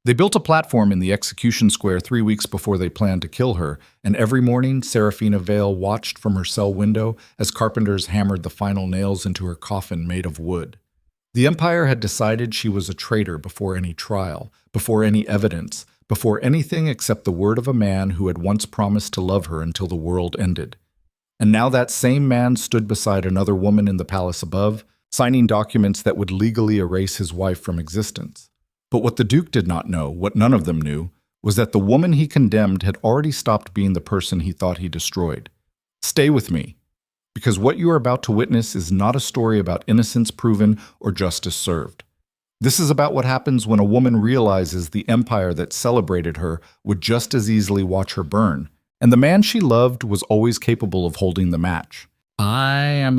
They built a platform in the execution square 3 weeks before they planned to kill her, and every morning Serafina Vale watched from her cell window as carpenters hammered the final nails into her coffin made of wood. The Empire had decided she was a traitor before any trial, before any evidence, before anything except the word of a man who had once promised to love her until the world ended. And now that same man stood beside another woman in the palace above, signing documents that would legally erase his wife from existence. But what the Duke did not know, what none of them knew, was that the woman he condemned had already stopped being the person he thought he destroyed. Stay with me, because what you are about to witness is not a story about innocence proven or justice served. This is about what happens when a woman realizes the empire that celebrated her would just as easily watch her burn, and the man she loved was always capable of holding the match. I am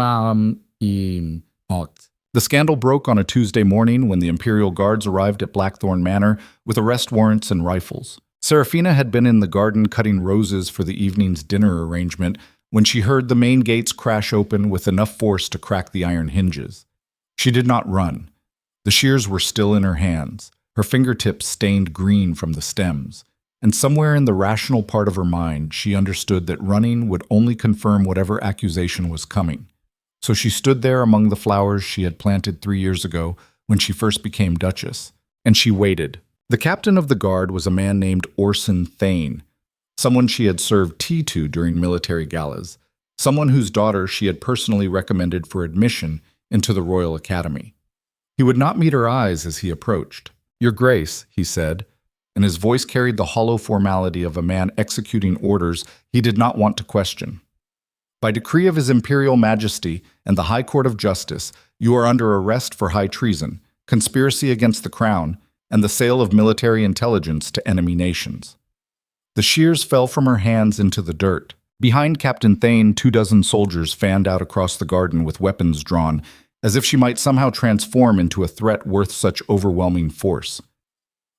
The scandal broke on a Tuesday morning when the Imperial Guards arrived at Blackthorn Manor with arrest warrants and rifles. Serafina had been in the garden cutting roses for the evening's dinner arrangement when she heard the main gates crash open with enough force to crack the iron hinges. She did not run. The shears were still in her hands, her fingertips stained green from the stems, and somewhere in the rational part of her mind she understood that running would only confirm whatever accusation was coming. So she stood there among the flowers she had planted 3 years ago when she first became Duchess, and she waited. The captain of the guard was a man named Orson Thane, someone she had served tea to during military galas, someone whose daughter she had personally recommended for admission into the Royal Academy. He would not meet her eyes as he approached. "Your Grace," he said, and his voice carried the hollow formality of a man executing orders he did not want to question. "By decree of His Imperial Majesty and the High Court of Justice, you are under arrest for high treason, conspiracy against the Crown, and the sale of military intelligence to enemy nations." The shears fell from her hands into the dirt. Behind Captain Thane, 24 soldiers fanned out across the garden with weapons drawn, as if she might somehow transform into a threat worth such overwhelming force.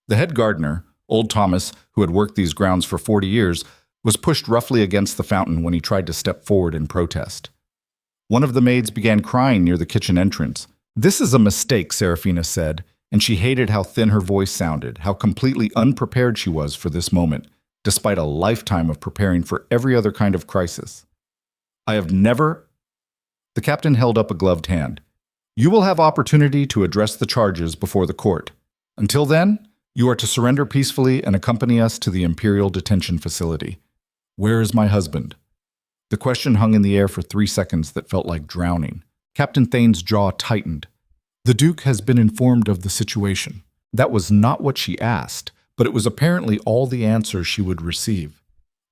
The head gardener, old Thomas, who had worked these grounds for 40 years, was pushed roughly against the fountain when he tried to step forward in protest. One of the maids began crying near the kitchen entrance. "This is a mistake," Serafina said, and she hated how thin her voice sounded, how completely unprepared she was for this moment, despite a lifetime of preparing for every other kind of crisis. "I have never—" The captain held up a gloved hand. "You will have opportunity to address the charges before the court. Until then, you are to surrender peacefully and accompany us to the Imperial Detention Facility. Where is my husband?" The question hung in the air for 3 seconds that felt like drowning. Captain Thane's jaw tightened. "The Duke has been informed of the situation." That was not what she asked, but it was apparently all the answer she would receive.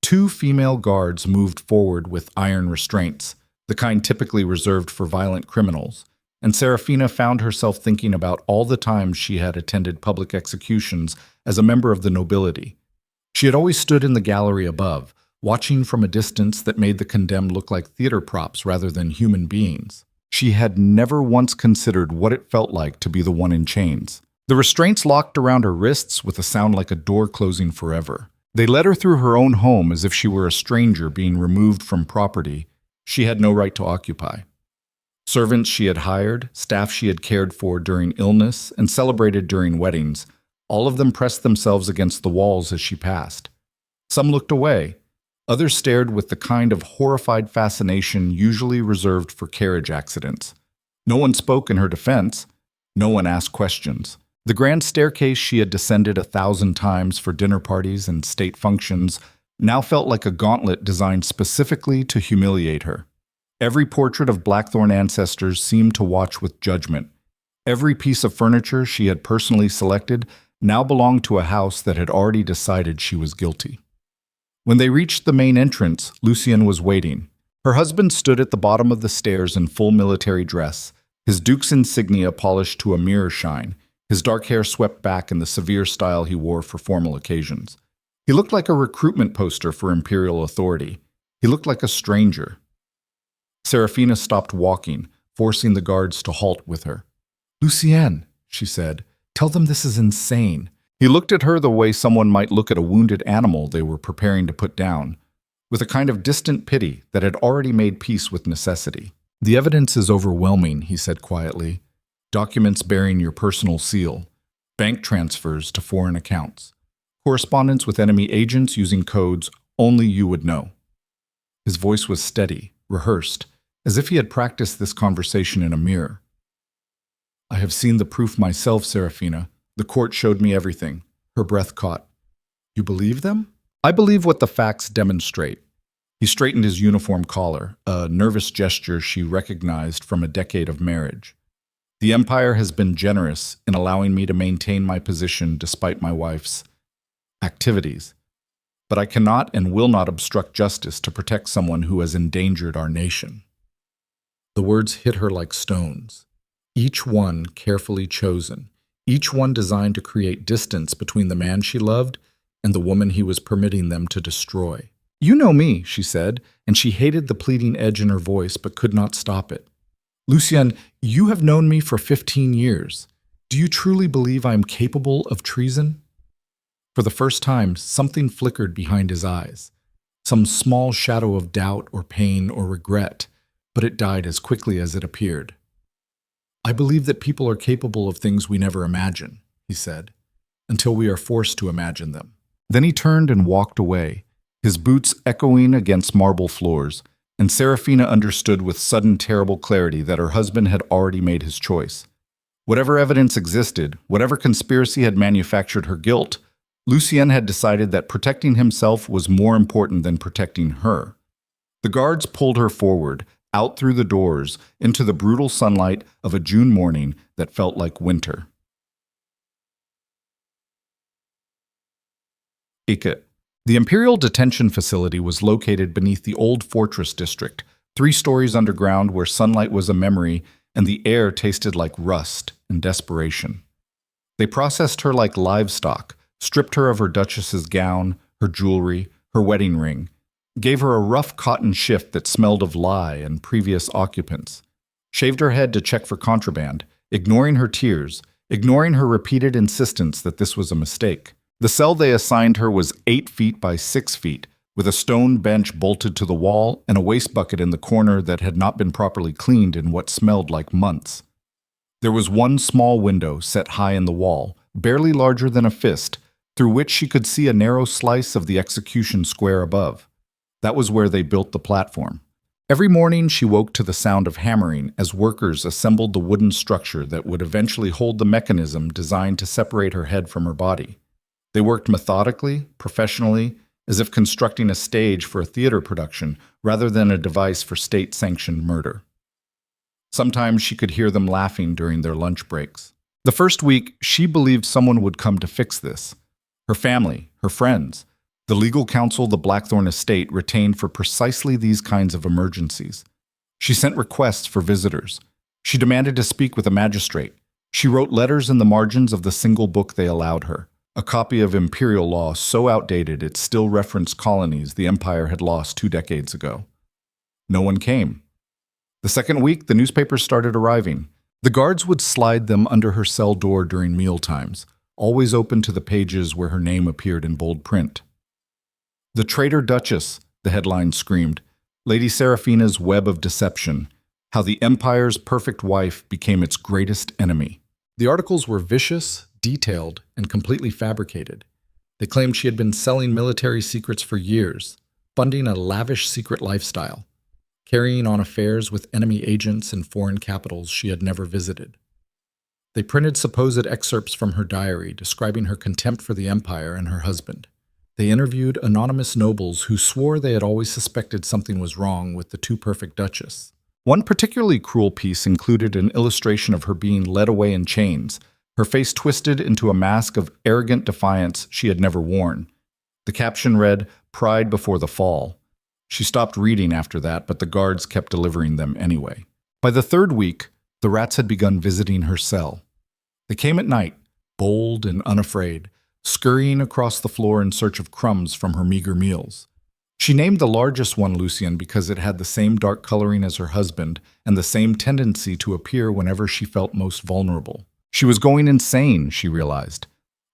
2 female guards moved forward with iron restraints, the kind typically reserved for violent criminals, and Serafina found herself thinking about all the times she had attended public executions as a member of the nobility. She had always stood in the gallery above, watching from a distance that made the condemned look like theater props rather than human beings. She had never once considered what it felt like to be the one in chains. The restraints locked around her wrists with a sound like a door closing forever. They led her through her own home as if she were a stranger being removed from property she had no right to occupy. Servants she had hired, staff she had cared for during illness and celebrated during weddings, all of them pressed themselves against the walls as she passed. Some looked away. Others stared with the kind of horrified fascination usually reserved for carriage accidents. No one spoke in her defense. No one asked questions. The grand staircase she had descended 1,000 times for dinner parties and state functions now felt like a gauntlet designed specifically to humiliate her. Every portrait of Blackthorn ancestors seemed to watch with judgment. Every piece of furniture she had personally selected now belonged to a house that had already decided she was guilty. When they reached the main entrance, Lucien was waiting. Her husband stood at the bottom of the stairs in full military dress, his duke's insignia polished to a mirror shine, his dark hair swept back in the severe style he wore for formal occasions. He looked like a recruitment poster for imperial authority. He looked like a stranger. Serafina stopped walking, forcing the guards to halt with her. "Lucien," she said, "tell them this is insane." He looked at her the way someone might look at a wounded animal they were preparing to put down, with a kind of distant pity that had already made peace with necessity. "The evidence is overwhelming," he said quietly. "Documents bearing your personal seal. bank transfers to foreign accounts, correspondence with enemy agents using codes only you would know. His voice was steady, rehearsed, as if he had practiced this conversation in a mirror. I have seen the proof myself, Serafina. The court showed me everything. Her breath caught. You believe them? I believe what the facts demonstrate. He straightened his uniform collar, a nervous gesture she recognized from a decade of marriage. The Empire has been generous in allowing me to maintain my position despite my wife's activities. But I cannot and will not obstruct justice to protect someone who has endangered our nation. The words hit her like stones, each one carefully chosen, each one designed to create distance between the man she loved and the woman he was permitting them to destroy. You know me, she said, and she hated the pleading edge in her voice but could not stop it. Lucien, you have known me for 15 years. Do you truly believe I am capable of treason? For the first time, something flickered behind his eyes, some small shadow of doubt or pain or regret, but it died as quickly as it appeared. I believe that people are capable of things we never imagine, he said, until we are forced to imagine them. Then he turned and walked away, his boots echoing against marble floors, and Serafina understood with sudden terrible clarity that her husband had already made his choice. Whatever evidence existed, whatever conspiracy had manufactured her guilt, Lucien had decided that protecting himself was more important than protecting her. The guards pulled her forward, out through the doors, into the brutal sunlight of a June morning that felt like winter. Ike. The Imperial Detention Facility was located beneath the old fortress district, 3 stories underground where sunlight was a memory and the air tasted like rust and desperation. They processed her like livestock, stripped her of her Duchess's gown, her jewelry, her wedding ring, gave her a rough cotton shift that smelled of lye and previous occupants, shaved her head to check for contraband, ignoring her tears, ignoring her repeated insistence that this was a mistake. The cell they assigned her was 8 feet by 6 feet, with a stone bench bolted to the wall and a waste bucket in the corner that had not been properly cleaned in what smelled like months. There was one small window set high in the wall, barely larger than a fist, through which she could see a narrow slice of the execution square above. That was where they built the platform. Every morning she woke to the sound of hammering as workers assembled the wooden structure that would eventually hold the mechanism designed to separate her head from her body. They worked methodically, professionally, as if constructing a stage for a theater production rather than a device for state-sanctioned murder. Sometimes she could hear them laughing during their lunch breaks. The first week, she believed someone would come to fix this. Her family, her friends, the legal counsel the Blackthorn estate retained for precisely these kinds of emergencies. She sent requests for visitors. She demanded to speak with a magistrate. She wrote letters in the margins of the single book they allowed her, a copy of imperial law so outdated it still referenced colonies the Empire had lost 2 decades ago. No one came. The second week, the newspapers started arriving. The guards would slide them under her cell door during mealtimes, always open to the pages where her name appeared in bold print. The traitor Duchess, the headline screamed, Lady Serafina's web of deception, how the Empire's perfect wife became its greatest enemy. The articles were vicious, detailed, and completely fabricated. They claimed she had been selling military secrets for years, funding a lavish secret lifestyle, carrying on affairs with enemy agents in foreign capitals she had never visited. They printed supposed excerpts from her diary describing her contempt for the Empire and her husband. They interviewed anonymous nobles who swore they had always suspected something was wrong with the too-perfect Duchess. One particularly cruel piece included an illustration of her being led away in chains, her face twisted into a mask of arrogant defiance she had never worn. The caption read, Pride before the fall. She stopped reading after that, but the guards kept delivering them anyway. By the 3rd week, the rats had begun visiting her cell. They came at night, bold and unafraid, scurrying across the floor in search of crumbs from her meager meals. She named the largest one Lucien because it had the same dark coloring as her husband and the same tendency to appear whenever she felt most vulnerable. She was going insane, she realized,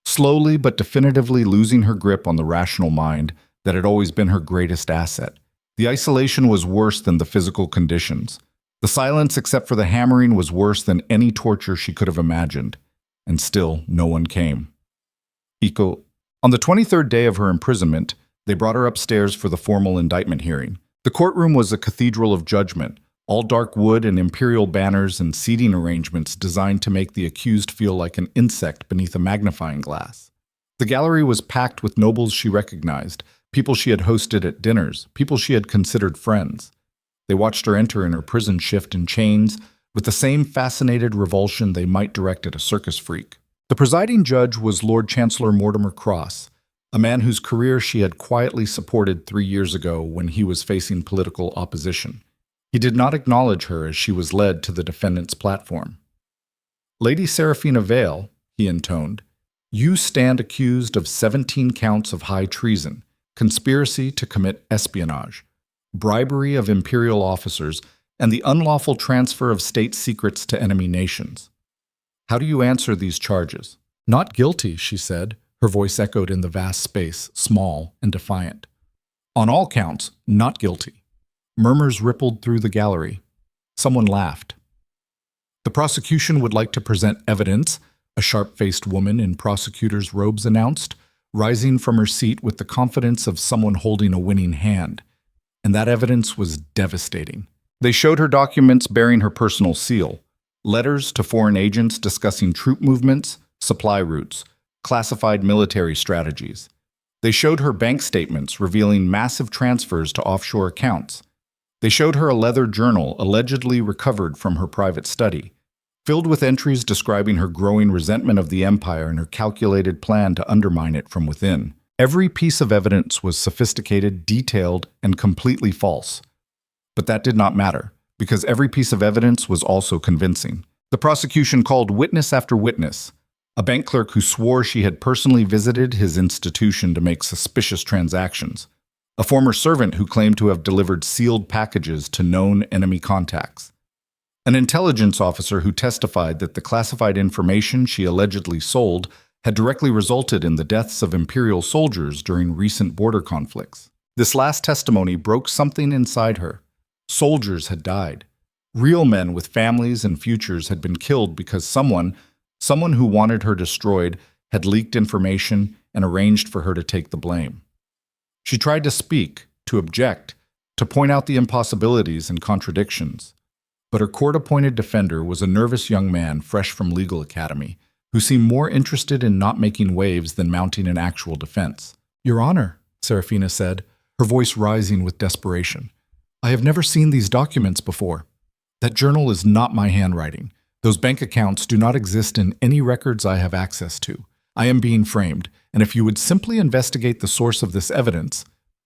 slowly but definitively losing her grip on the rational mind that had always been her greatest asset. The isolation was worse than the physical conditions. The silence except for the hammering was worse than any torture she could have imagined. and still no one came. On the 23rd day of her imprisonment, they brought her upstairs for the formal indictment hearing. The courtroom was a cathedral of judgment, all dark wood and imperial banners and seating arrangements designed to make the accused feel like an insect beneath a magnifying glass. The gallery was packed with nobles she recognized, people she had hosted at dinners, people she had considered friends. They watched her enter in her prison shift in chains with the same fascinated revulsion they might direct at a circus freak. The presiding judge was Lord Chancellor Mortimer Cross, a man whose career she had quietly supported 3 years ago when he was facing political opposition. He did not acknowledge her as she was led to the defendant's platform. "Lady Seraphina Vale," he intoned, "you stand accused of 17 counts of high treason, conspiracy to commit espionage, bribery of imperial officers, and the unlawful transfer of state secrets to enemy nations. How do you answer these charges?" "Not guilty," she said. Her voice echoed in the vast space, small and defiant. "On all counts, not guilty." Murmurs rippled through the gallery. Someone laughed. "The prosecution would like to present evidence," a sharp-faced woman in prosecutor's robes announced, rising from her seat with the confidence of someone holding a winning hand. And that evidence was devastating. They showed her documents bearing her personal seal, letters to foreign agents discussing troop movements, supply routes, classified military strategies. They showed her bank statements revealing massive transfers to offshore accounts. They showed her a leather journal allegedly recovered from her private study, filled with entries describing her growing resentment of the empire and her calculated plan to undermine it from within. Every piece of evidence was sophisticated, detailed, and completely false. But that did not matter, because every piece of evidence was also convincing. The prosecution called witness after witness, a bank clerk who swore she had personally visited his institution to make suspicious transactions, a former servant who claimed to have delivered sealed packages to known enemy contacts, an intelligence officer who testified that the classified information she allegedly sold had directly resulted in the deaths of imperial soldiers during recent border conflicts. This last testimony broke something inside her. Soldiers had died. Real men with families and futures had been killed because someone who wanted her destroyed had leaked information and arranged for her to take the blame. She tried to speak, to object, to point out the impossibilities and contradictions. But her court-appointed defender was a nervous young man fresh from legal academy, who seemed more interested in not making waves than mounting an actual defense. "Your Honor," Seraphina said, her voice rising with desperation, "I have never seen these documents before. That journal is not my handwriting. Those bank accounts do not exist in any records I have access to. I am being framed, and if you would simply investigate the source of this evidence..."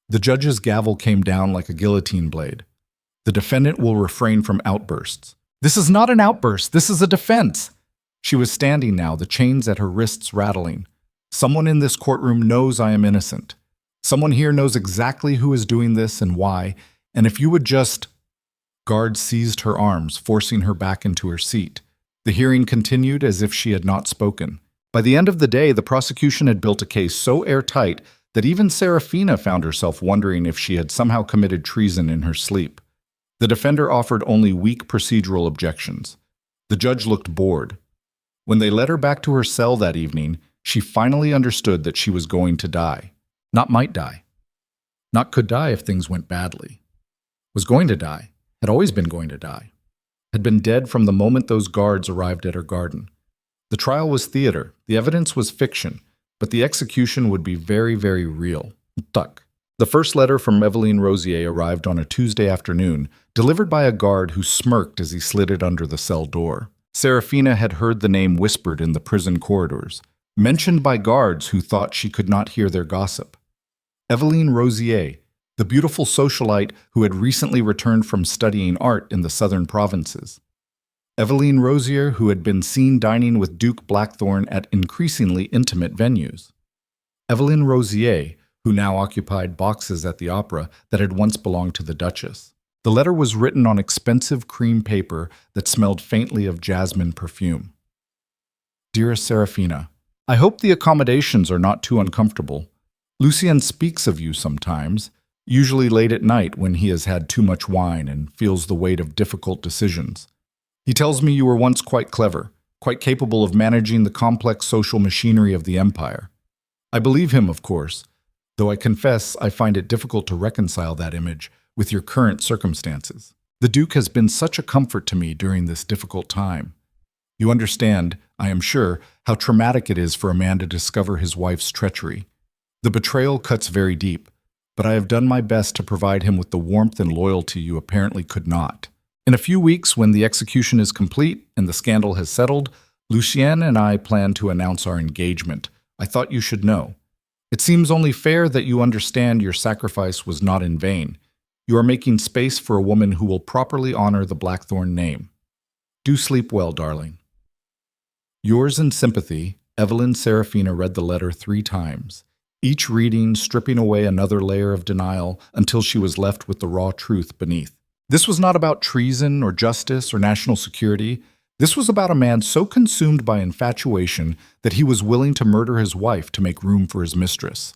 The judge's gavel came down like a guillotine blade. "The defendant will refrain from outbursts." "This is not an outburst. This is a defense." She was standing now, the chains at her wrists rattling. "Someone in this courtroom knows I am innocent. Someone here knows exactly who is doing this and why, and if you would just..." Guards seized her arms, forcing her back into her seat. The hearing continued as if she had not spoken. By the end of the day, the prosecution had built a case so airtight that even Seraphina found herself wondering if she had somehow committed treason in her sleep. The defender offered only weak procedural objections. The judge looked bored. When they led her back to her cell that evening, she finally understood that she was going to die. Not might die. Not could die if things went badly. Was going to die. Had always been going to die. Had been dead from the moment those guards arrived at her garden. The trial was theater, the evidence was fiction, but the execution would be very, very real. Tuck. The first letter from Eveline Rosier arrived on a Tuesday afternoon, delivered by a guard who smirked as he slid it under the cell door. Seraphina had heard the name whispered in the prison corridors, mentioned by guards who thought she could not hear their gossip. Eveline Rosier, the beautiful socialite who had recently returned from studying art in the southern provinces. Eveline Rosier, who had been seen dining with Duke Blackthorn at increasingly intimate venues. Eveline Rosier, who now occupied boxes at the opera that had once belonged to the Duchess. The letter was written on expensive cream paper that smelled faintly of jasmine perfume. "Dearest Seraphina, I hope the accommodations are not too uncomfortable. Lucien speaks of you sometimes, usually late at night when he has had too much wine and feels the weight of difficult decisions. He tells me you were once quite clever, quite capable of managing the complex social machinery of the empire. I believe him, of course, though I confess I find it difficult to reconcile that image with your current circumstances. The Duke has been such a comfort to me during this difficult time. You understand, I am sure, how traumatic it is for a man to discover his wife's treachery. The betrayal cuts very deep, but I have done my best to provide him with the warmth and loyalty you apparently could not. In a few weeks, when the execution is complete and the scandal has settled, Lucien and I plan to announce our engagement. I thought you should know. It seems only fair that you understand your sacrifice was not in vain. You are making space for a woman who will properly honor the Blackthorn name. Do sleep well, darling. Yours in sympathy, Evelyn Serafina read the letter 3 times, each reading stripping away another layer of denial until she was left with the raw truth beneath. This was not about treason or justice or national security. This was about a man so consumed by infatuation that he was willing to murder his wife to make room for his mistress.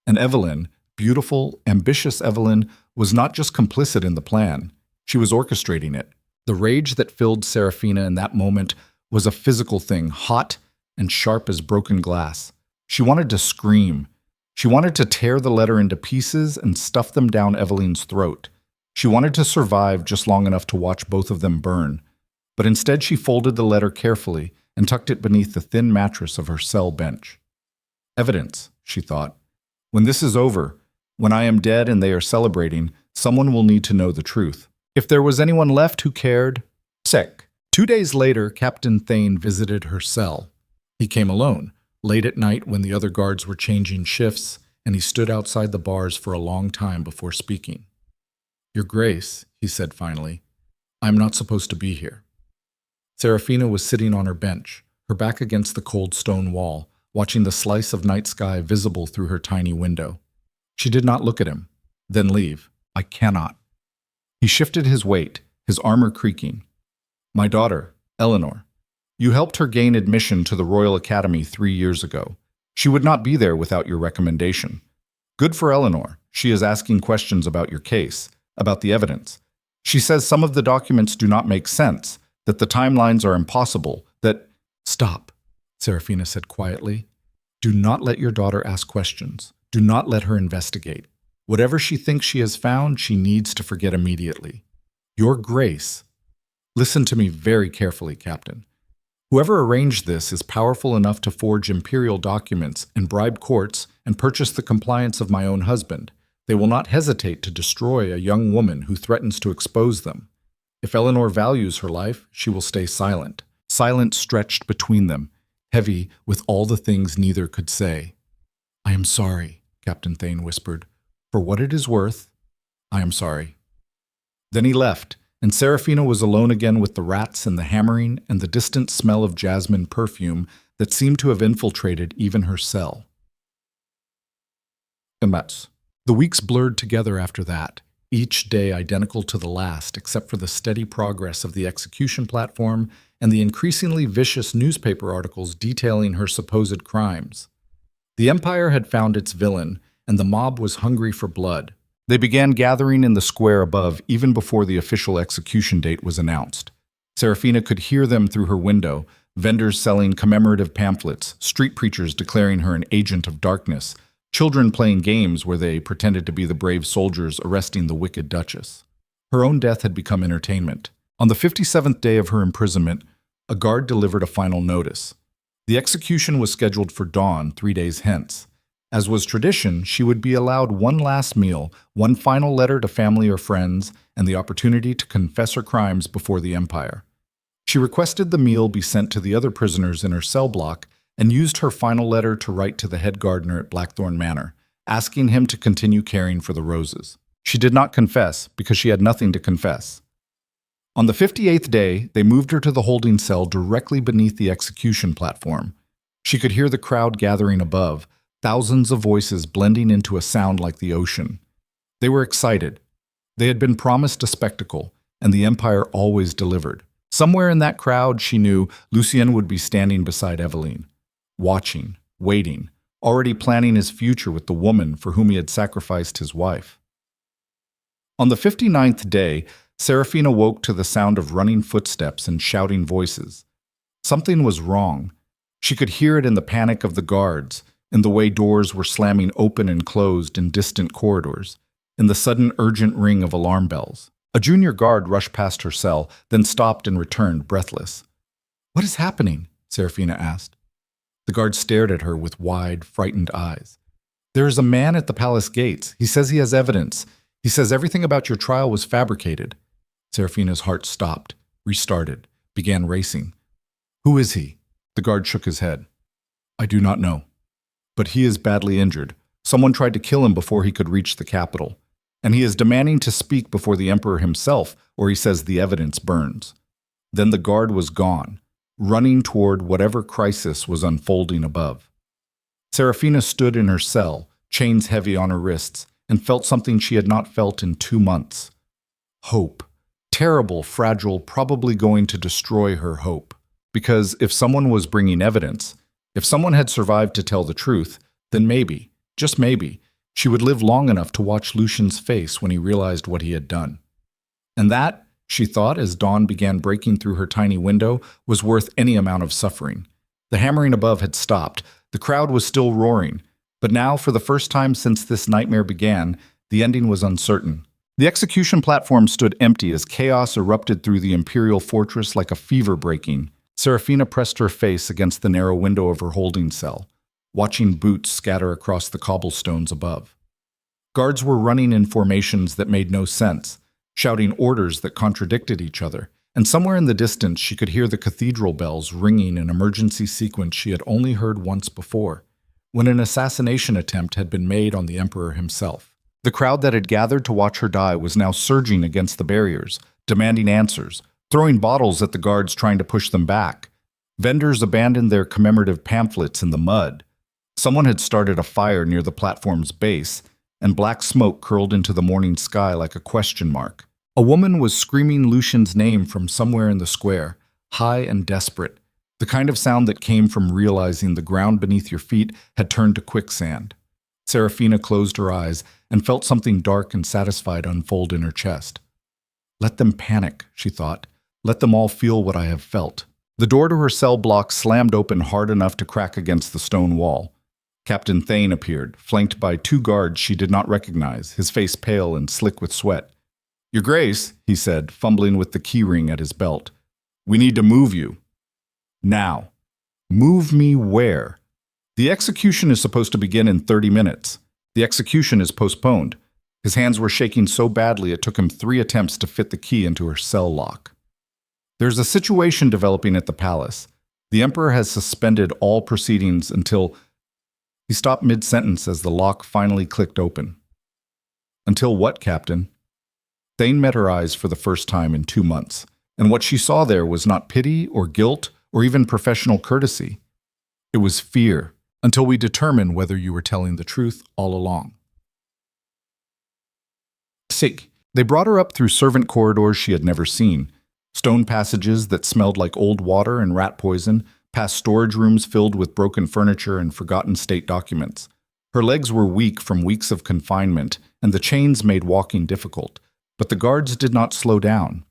And Evelyn, beautiful, ambitious Evelyn, was not just complicit in the plan. She was orchestrating it. The rage that filled Serafina in that moment was a physical thing, hot and sharp as broken glass. She wanted to scream. She wanted to tear the letter into pieces and stuff them down Evelyn's throat. She wanted to survive just long enough to watch both of them burn. But instead she folded the letter carefully and tucked it beneath the thin mattress of her cell bench. Evidence, she thought. When this is over, when I am dead and they are celebrating, someone will need to know the truth. If there was anyone left who cared, sec. 2 days later, Captain Thane visited her cell. He came alone, late at night when the other guards were changing shifts, and he stood outside the bars for a long time before speaking. Your Grace, he said finally, I am not supposed to be here. Serafina was sitting on her bench, her back against the cold stone wall, watching the slice of night sky visible through her tiny window. She did not look at him, then leave. I cannot. He shifted his weight, his armor creaking. My daughter, Eleanor. You helped her gain admission to the Royal Academy 3 years ago. She would not be there without your recommendation. Good for Eleanor. She is asking questions about your case, about the evidence. She says some of the documents do not make sense, that the timelines are impossible, that— Stop, Serafina said quietly. Do not let your daughter ask questions. Do not let her investigate. Whatever she thinks she has found, she needs to forget immediately. Your Grace. Listen to me very carefully, Captain. Whoever arranged this is powerful enough to forge imperial documents and bribe courts and purchase the compliance of my own husband. They will not hesitate to destroy a young woman who threatens to expose them. If Eleanor values her life, she will stay silent. Silence stretched between them, heavy with all the things neither could say. I am sorry, Captain Thane whispered. For what it is worth, I am sorry. Then he left, and Serafina was alone again with the rats and the hammering and the distant smell of jasmine perfume that seemed to have infiltrated even her cell. The weeks blurred together after that, each day identical to the last except for the steady progress of the execution platform and the increasingly vicious newspaper articles detailing her supposed crimes. The Empire had found its villain, and the mob was hungry for blood. They began gathering in the square above even before the official execution date was announced. Serafina could hear them through her window, vendors selling commemorative pamphlets, street preachers declaring her an agent of darkness, children playing games where they pretended to be the brave soldiers arresting the wicked Duchess. Her own death had become entertainment. On the 57th day of her imprisonment, a guard delivered a final notice. The execution was scheduled for dawn 3 days hence. As was tradition, she would be allowed one last meal, one final letter to family or friends, and the opportunity to confess her crimes before the Empire. She requested the meal be sent to the other prisoners in her cell block and used her final letter to write to the head gardener at Blackthorn Manor, asking him to continue caring for the roses. She did not confess because she had nothing to confess. On the 58th day, they moved her to the holding cell directly beneath the execution platform. She could hear the crowd gathering above, thousands of voices blending into a sound like the ocean. They were excited. They had been promised a spectacle, and the Empire always delivered. Somewhere in that crowd, she knew, Lucien would be standing beside Eveline, watching, waiting, already planning his future with the woman for whom he had sacrificed his wife. On the 59th day, Serafina woke to the sound of running footsteps and shouting voices. Something was wrong. She could hear it in the panic of the guards, in the way doors were slamming open and closed in distant corridors, in the sudden urgent ring of alarm bells. A junior guard rushed past her cell, then stopped and returned, breathless. "What is happening?" Serafina asked. The guard stared at her with wide, frightened eyes. "There is a man at the palace gates. He says he has evidence. He says everything about your trial was fabricated." Serafina's heart stopped, restarted, began racing. "Who is he?" The guard shook his head. "I do not know. But he is badly injured. Someone tried to kill him before he could reach the capital. And he is demanding to speak before the emperor himself, or he says the evidence burns." Then the guard was gone, running toward whatever crisis was unfolding above. Serafina stood in her cell, chains heavy on her wrists, and felt something she had not felt in 2 months. Hope. Terrible, fragile, probably going to destroy her hope. Because if someone was bringing evidence, if someone had survived to tell the truth, then maybe, just maybe, she would live long enough to watch Lucian's face when he realized what he had done. And that, she thought as dawn began breaking through her tiny window, was worth any amount of suffering. The hammering above had stopped. The crowd was still roaring. But now, for the first time since this nightmare began, the ending was uncertain. The execution platform stood empty as chaos erupted through the imperial fortress like a fever breaking. Serafina pressed her face against the narrow window of her holding cell, watching boots scatter across the cobblestones above. Guards were running in formations that made no sense, shouting orders that contradicted each other, and somewhere in the distance she could hear the cathedral bells ringing an emergency sequence she had only heard once before, when an assassination attempt had been made on the emperor himself. The crowd that had gathered to watch her die was now surging against the barriers, demanding answers, throwing bottles at the guards trying to push them back. Vendors abandoned their commemorative pamphlets in the mud. Someone had started a fire near the platform's base, and black smoke curled into the morning sky like a question mark. A woman was screaming Lucian's name from somewhere in the square, high and desperate, the kind of sound that came from realizing the ground beneath your feet had turned to quicksand. Serafina closed her eyes and felt something dark and satisfied unfold in her chest. "Let them panic," she thought. "Let them all feel what I have felt." The door to her cell block slammed open hard enough to crack against the stone wall. Captain Thane appeared, flanked by 2 guards she did not recognize, his face pale and slick with sweat. "Your Grace," he said, fumbling with the keyring at his belt. "We need to move you. Now." "Move me where?" "The execution is supposed to begin in 30 minutes. The execution is postponed." His hands were shaking so badly it took him 3 attempts to fit the key into her cell lock. "There's a situation developing at the palace. The Emperor has suspended all proceedings until—" He stopped mid-sentence as the lock finally clicked open. "Until what, Captain?" Thane met her eyes for the first time in 2 months, and what she saw there was not pity or guilt or even professional courtesy. It was fear, until we determine whether you were telling the truth all along. Sick. They brought her up through servant corridors she had never seen, stone passages that smelled like old water and rat poison, past storage rooms filled with broken furniture and forgotten state documents. Her legs were weak from weeks of confinement, and the chains made walking difficult, but the guards did not slow down.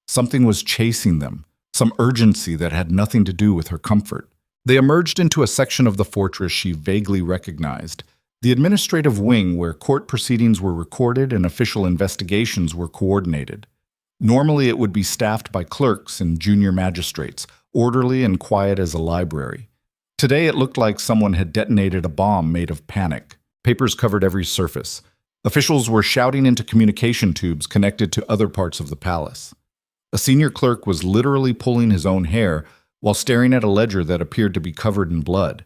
Something was chasing them, some urgency that had nothing to do with her comfort. They emerged into a section of the fortress she vaguely recognized, the administrative wing where court proceedings were recorded and official investigations were coordinated. Normally it would be staffed by clerks and junior magistrates, orderly and quiet as a library. Today it looked like someone had detonated a bomb made of panic. Papers covered every surface. Officials were shouting into communication tubes connected to other parts of the palace. A senior clerk was literally pulling his own hair while staring at a ledger that appeared to be covered in blood.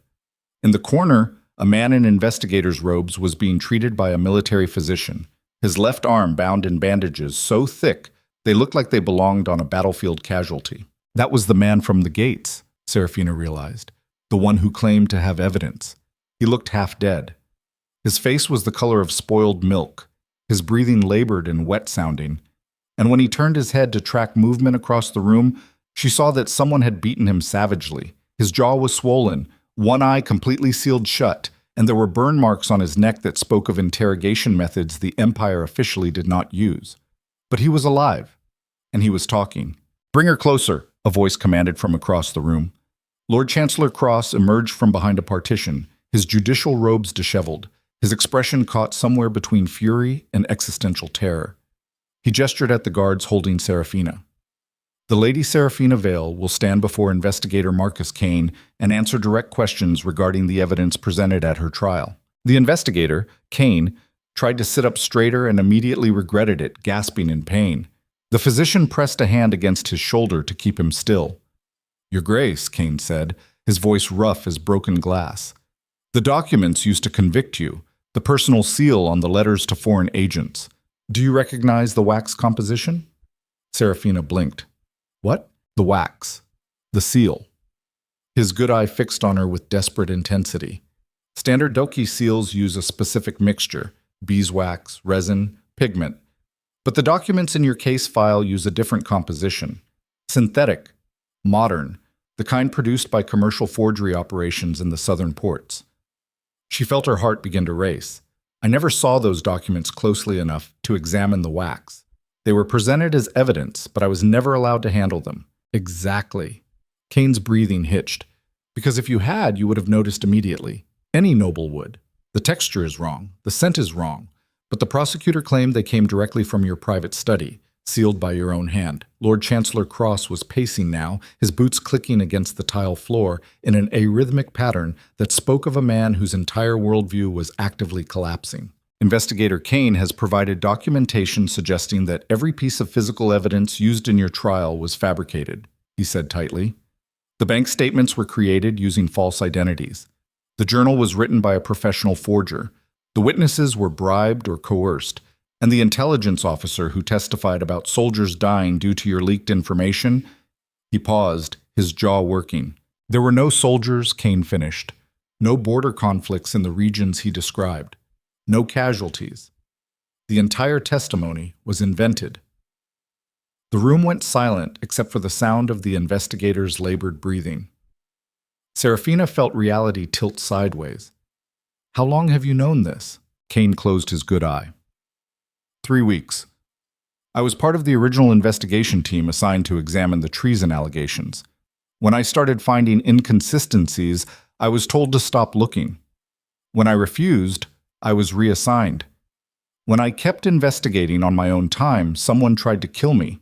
In the corner, a man in investigator's robes was being treated by a military physician, his left arm bound in bandages so thick they looked like they belonged on a battlefield casualty. That was the man from the gates, Serafina realized, the one who claimed to have evidence. He looked half dead. His face was the color of spoiled milk, his breathing labored and wet-sounding, and when he turned his head to track movement across the room, she saw that someone had beaten him savagely. His jaw was swollen, one eye completely sealed shut, and there were burn marks on his neck that spoke of interrogation methods the Empire officially did not use. But he was alive, and he was talking. "Bring her closer," a voice commanded from across the room. Lord Chancellor Cross emerged from behind a partition, his judicial robes disheveled, his expression caught somewhere between fury and existential terror. He gestured at the guards holding Serafina. The Lady Serafina Vale will stand before investigator Marcus Kane and answer direct questions regarding the evidence presented at her trial. The investigator, Kane, tried to sit up straighter and immediately regretted it, gasping in pain. The physician pressed a hand against his shoulder to keep him still. "Your Grace," Kane said, his voice rough as broken glass. "The documents used to convict you, the personal seal on the letters to foreign agents. Do you recognize the wax composition?" Serafina blinked. "What?" "The wax. The seal." His good eye fixed on her with desperate intensity. "Standard Doki seals use a specific mixture, beeswax, resin, pigment. But the documents in your case file use a different composition. Synthetic, modern, the kind produced by commercial forgery operations in the southern ports." She felt her heart begin to race. "I never saw those documents closely enough to examine the wax. They were presented as evidence, but I was never allowed to handle them." "Exactly." Kane's breathing hitched. "Because if you had, you would have noticed immediately. Any noble would. The texture is wrong, the scent is wrong, but the prosecutor claimed they came directly from your private study, sealed by your own hand." Lord Chancellor Cross was pacing now, his boots clicking against the tile floor in an arrhythmic pattern that spoke of a man whose entire worldview was actively collapsing. "Investigator Kane has provided documentation suggesting that every piece of physical evidence used in your trial was fabricated," he said tightly. "The bank statements were created using false identities. The journal was written by a professional forger. The witnesses were bribed or coerced, and the intelligence officer who testified about soldiers dying due to your leaked information—" He paused, his jaw working. "There were no soldiers," Kane finished. "No border conflicts in the regions he described. No casualties. The entire testimony was invented." The room went silent except for the sound of the investigator's labored breathing. Serafina felt reality tilt sideways. "How long have you known this?" Kane closed his good eye. 3 weeks. I was part of the original investigation team assigned to examine the treason allegations. When I started finding inconsistencies, I was told to stop looking. When I refused, I was reassigned. When I kept investigating on my own time, someone tried to kill me.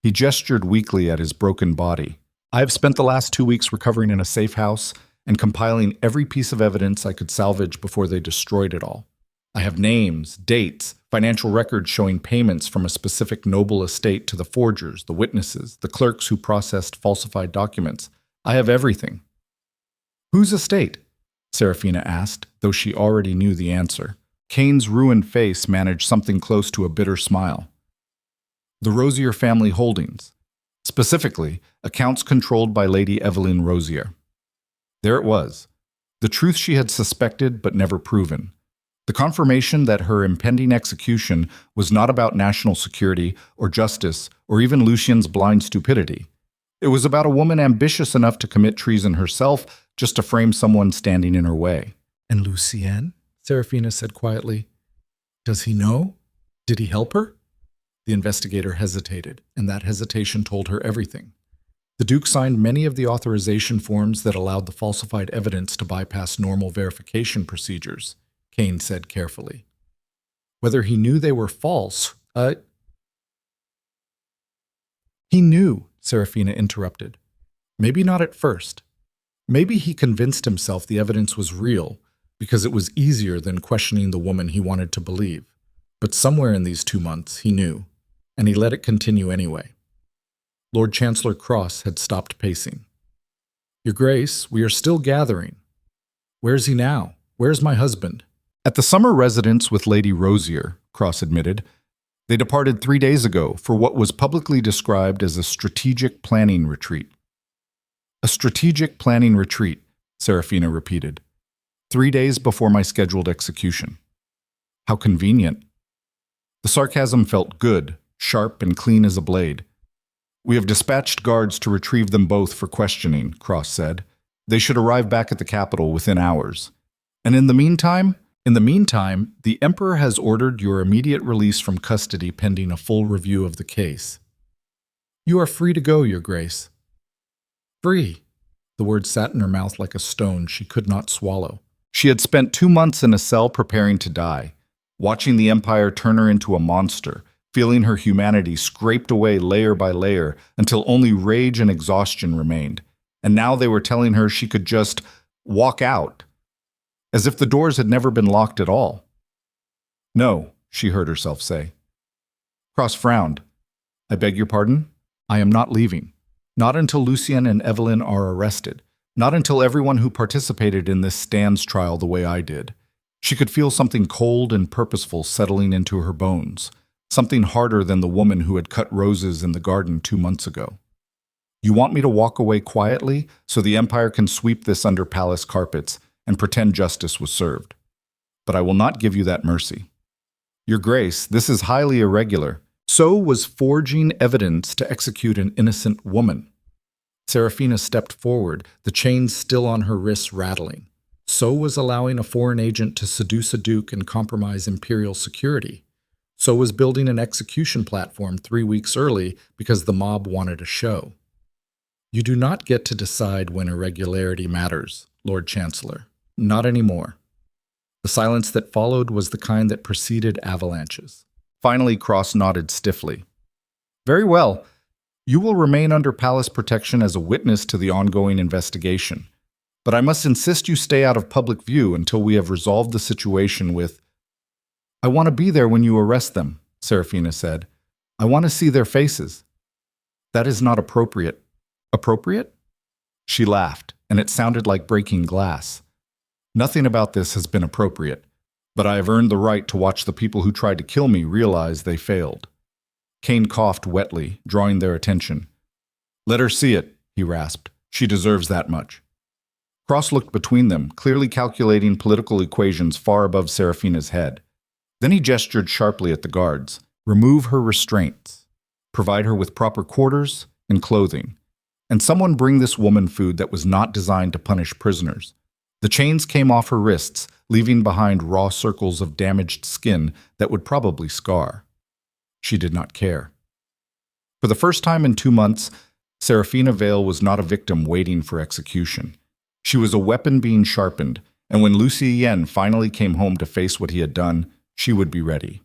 He gestured weakly at his broken body. "I have spent the last 2 weeks recovering in a safe house and compiling every piece of evidence I could salvage before they destroyed it all. I have names, dates, financial records showing payments from a specific noble estate to the forgers, the witnesses, the clerks who processed falsified documents. I have everything." "Whose estate?" Serafina asked, though she already knew the answer. Kane's ruined face managed something close to a bitter smile. "The Rosier family holdings. Specifically, accounts controlled by Lady Evelyn Rosier." There it was. The truth she had suspected but never proven. The confirmation that her impending execution was not about national security or justice or even Lucien's blind stupidity. It was about a woman ambitious enough to commit treason herself just to frame someone standing in her way. "And Lucien?" Serafina said quietly. "Does he know? Did he help her?" The investigator hesitated, and that hesitation told her everything. "The Duke signed many of the authorization forms that allowed the falsified evidence to bypass normal verification procedures," Kane said carefully. "Whether he knew they were false, He knew," Serafina interrupted. "Maybe not at first. Maybe he convinced himself the evidence was real because it was easier than questioning the woman he wanted to believe. But somewhere in these 2 months, he knew, and he let it continue anyway." Lord Chancellor Cross had stopped pacing. "Your Grace, we are still gathering. Where's he now? Where's my husband?" "At the summer residence with Lady Rosier," Cross admitted. "They departed 3 days ago for what was publicly described as a strategic planning retreat." "A strategic planning retreat," Serafina repeated. 3 days before my scheduled execution." "How convenient." The sarcasm felt good, sharp and clean as a blade. "We have dispatched guards to retrieve them both for questioning," Cross said. "They should arrive back at the capital within hours. And in the meantime, the Emperor has ordered your immediate release from custody pending a full review of the case." "You are free to go, Your Grace," Free. The word sat in her mouth like a stone she could not swallow. She had spent 2 months in a cell preparing to die, watching the Empire turn her into a monster, feeling her humanity scraped away layer by layer until only rage and exhaustion remained. And now they were telling her she could just walk out, as if the doors had never been locked at all. No, she heard herself say. Cross frowned. I beg your pardon? I am not leaving. Not until Lucien and Evelyn are arrested. Not until everyone who participated in this stands trial the way I did. She could feel something cold and purposeful settling into her bones, something harder than the woman who had cut roses in the garden 2 months ago. You want me to walk away quietly so the Empire can sweep this under palace carpets and pretend justice was served. But I will not give you that mercy. Your Grace, this is highly irregular. So was forging evidence to execute an innocent woman. Serafina stepped forward, the chains still on her wrists rattling. So was allowing a foreign agent to seduce a duke and compromise imperial security. So was building an execution platform 3 weeks early because the mob wanted a show. You do not get to decide when irregularity matters, Lord Chancellor. Not anymore. The silence that followed was the kind that preceded avalanches. Finally, Cross nodded stiffly. Very well. You will remain under palace protection as a witness to the ongoing investigation. But I must insist you stay out of public view until we have resolved the situation with... I want to be there when you arrest them, Serafina said. I want to see their faces. That is not appropriate. Appropriate? She laughed, and it sounded like breaking glass. Nothing about this has been appropriate, but I have earned the right to watch the people who tried to kill me realize they failed. Kane coughed wetly, drawing their attention. Let her see it, he rasped. She deserves that much. Cross looked between them, clearly calculating political equations far above Serafina's head. Then he gestured sharply at the guards. Remove her restraints. Provide her with proper quarters and clothing. And someone bring this woman food that was not designed to punish prisoners. The chains came off her wrists, leaving behind raw circles of damaged skin that would probably scar. She did not care. For the first time in 2 months, Serafina Vale was not a victim waiting for execution. She was a weapon being sharpened, and when Lucien finally came home to face what he had done, she would be ready.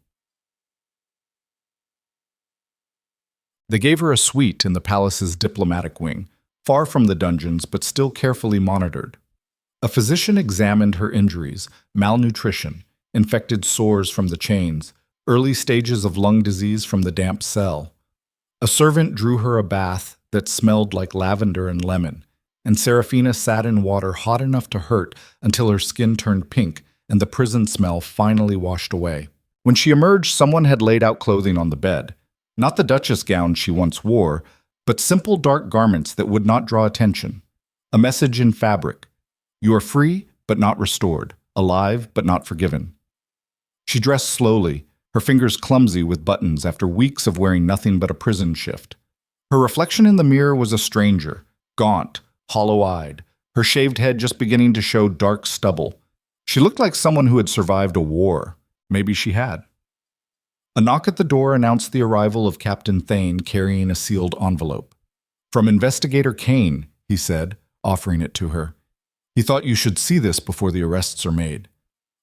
They gave her a suite in the palace's diplomatic wing, far from the dungeons but still carefully monitored. A physician examined her injuries, malnutrition, infected sores from the chains, early stages of lung disease from the damp cell. A servant drew her a bath that smelled like lavender and lemon, and Serafina sat in water hot enough to hurt until her skin turned pink and the prison smell finally washed away. When she emerged, someone had laid out clothing on the bed. Not the Duchess gown she once wore, but simple dark garments that would not draw attention. A message in fabric. You are free, but not restored. Alive, but not forgiven. She dressed slowly, her fingers clumsy with buttons after weeks of wearing nothing but a prison shift. Her reflection in the mirror was a stranger, gaunt, hollow-eyed, her shaved head just beginning to show dark stubble. She looked like someone who had survived a war. Maybe she had. A knock at the door announced the arrival of Captain Thane carrying a sealed envelope. From Investigator Kane, he said, offering it to her. He thought you should see this before the arrests are made.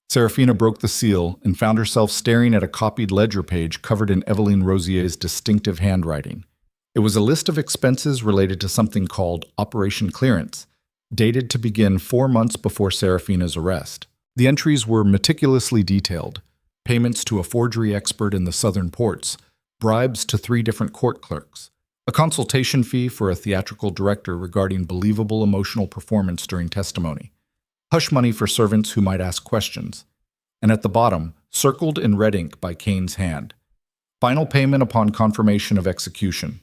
Serafina broke the seal and found herself staring at a copied ledger page covered in Eveline Rosier's distinctive handwriting. It was a list of expenses related to something called Operation Clearance, dated to begin 4 months before Serafina's arrest. The entries were meticulously detailed. Payments to a forgery expert in the southern ports, bribes to 3 different court clerks, a consultation fee for a theatrical director regarding believable emotional performance during testimony, hush money for servants who might ask questions, and at the bottom, circled in red ink by Kane's hand, final payment upon confirmation of execution,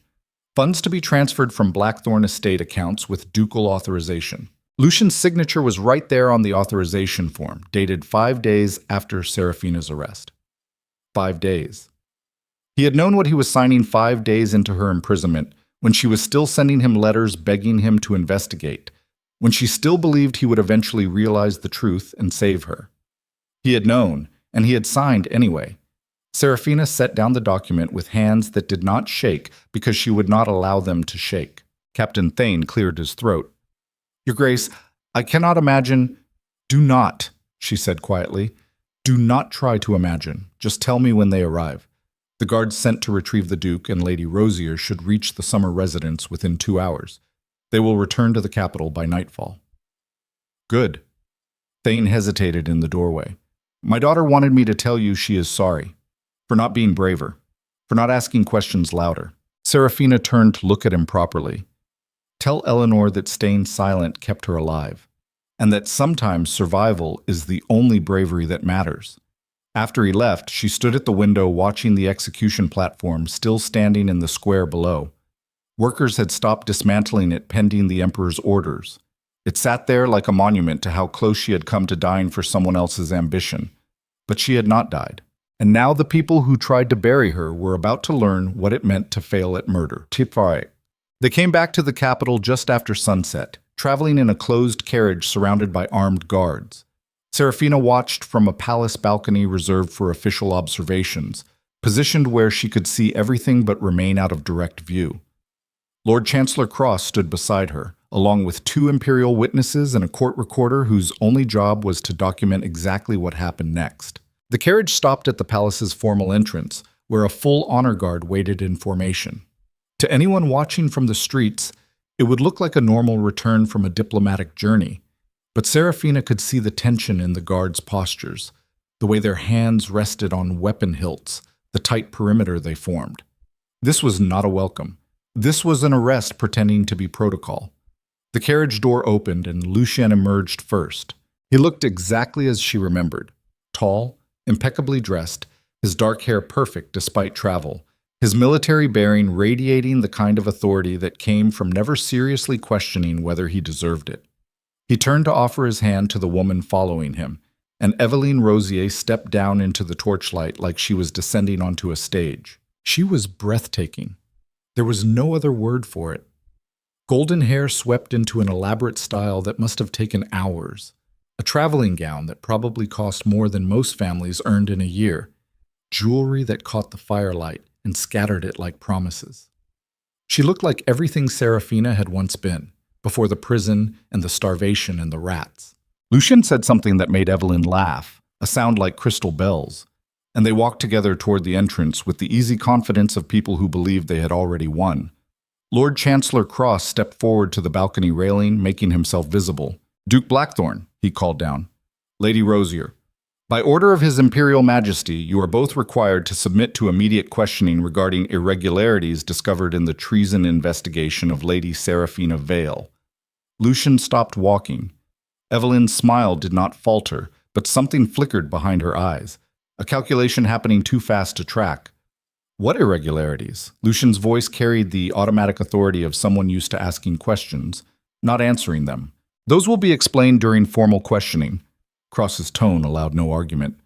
funds to be transferred from Blackthorn estate accounts with ducal authorization. Lucian's signature was right there on the authorization form, dated 5 days after Serafina's arrest. 5 days. He had known what he was signing 5 days into her imprisonment, when she was still sending him letters begging him to investigate, when she still believed he would eventually realize the truth and save her. He had known, and he had signed anyway. Serafina set down the document with hands that did not shake because she would not allow them to shake. Captain Thane cleared his throat. Your Grace, I cannot imagine. Do not, she said quietly. Do not try to imagine. Just tell me when they arrive. The guards sent to retrieve the Duke and Lady Rosier should reach the summer residence within 2 hours. They will return to the capital by nightfall. Good. Thane hesitated in the doorway. My daughter wanted me to tell you she is sorry. For not being braver. For not asking questions louder. Serafina turned to look at him properly. Tell Eleanor that staying silent kept her alive, and that sometimes survival is the only bravery that matters. After he left, she stood at the window watching the execution platform still standing in the square below. Workers had stopped dismantling it pending the Emperor's orders. It sat there like a monument to how close she had come to dying for someone else's ambition. But she had not died. And now the people who tried to bury her were about to learn what it meant to fail at murder. They came back to the capital just after sunset, traveling in a closed carriage surrounded by armed guards. Serafina watched from a palace balcony reserved for official observations, positioned where she could see everything but remain out of direct view. Lord Chancellor Cross stood beside her, along with 2 imperial witnesses and a court recorder whose only job was to document exactly what happened next. The carriage stopped at the palace's formal entrance, where a full honor guard waited in formation. To anyone watching from the streets, it would look like a normal return from a diplomatic journey, but Serafina could see the tension in the guards' postures, the way their hands rested on weapon hilts, the tight perimeter they formed. This was not a welcome. This was an arrest pretending to be protocol. The carriage door opened and Lucien emerged first. He looked exactly as she remembered. Tall, impeccably dressed, his dark hair perfect despite travel, his military bearing radiating the kind of authority that came from never seriously questioning whether he deserved it. He turned to offer his hand to the woman following him, and Eveline Rosier stepped down into the torchlight like she was descending onto a stage. She was breathtaking. There was no other word for it. Golden hair swept into an elaborate style that must have taken hours. A traveling gown that probably cost more than most families earned in a year. Jewelry that caught the firelight and scattered it like promises. She looked like everything Serafina had once been, before the prison and the starvation and the rats. Lucien said something that made Eveline laugh, a sound like crystal bells, and they walked together toward the entrance with the easy confidence of people who believed they had already won. Lord Chancellor Cross stepped forward to the balcony railing, making himself visible. Duke Blackthorn, he called down. Lady Rosier, by order of His Imperial Majesty, you are both required to submit to immediate questioning regarding irregularities discovered in the treason investigation of Lady Serafina Vale. Lucien stopped walking. Eveline's smile did not falter, but something flickered behind her eyes, a calculation happening too fast to track. What irregularities? Lucien's voice carried the automatic authority of someone used to asking questions, not answering them. Those will be explained during formal questioning. Cross's tone allowed no argument.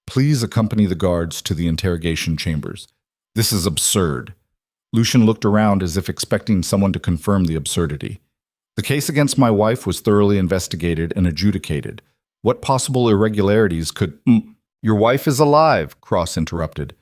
Please accompany the guards to the interrogation chambers. This is absurd. Lucien looked around as if expecting someone to confirm the absurdity. The case against my wife was thoroughly investigated and adjudicated. What possible irregularities could— Your wife is alive, Cross interrupted.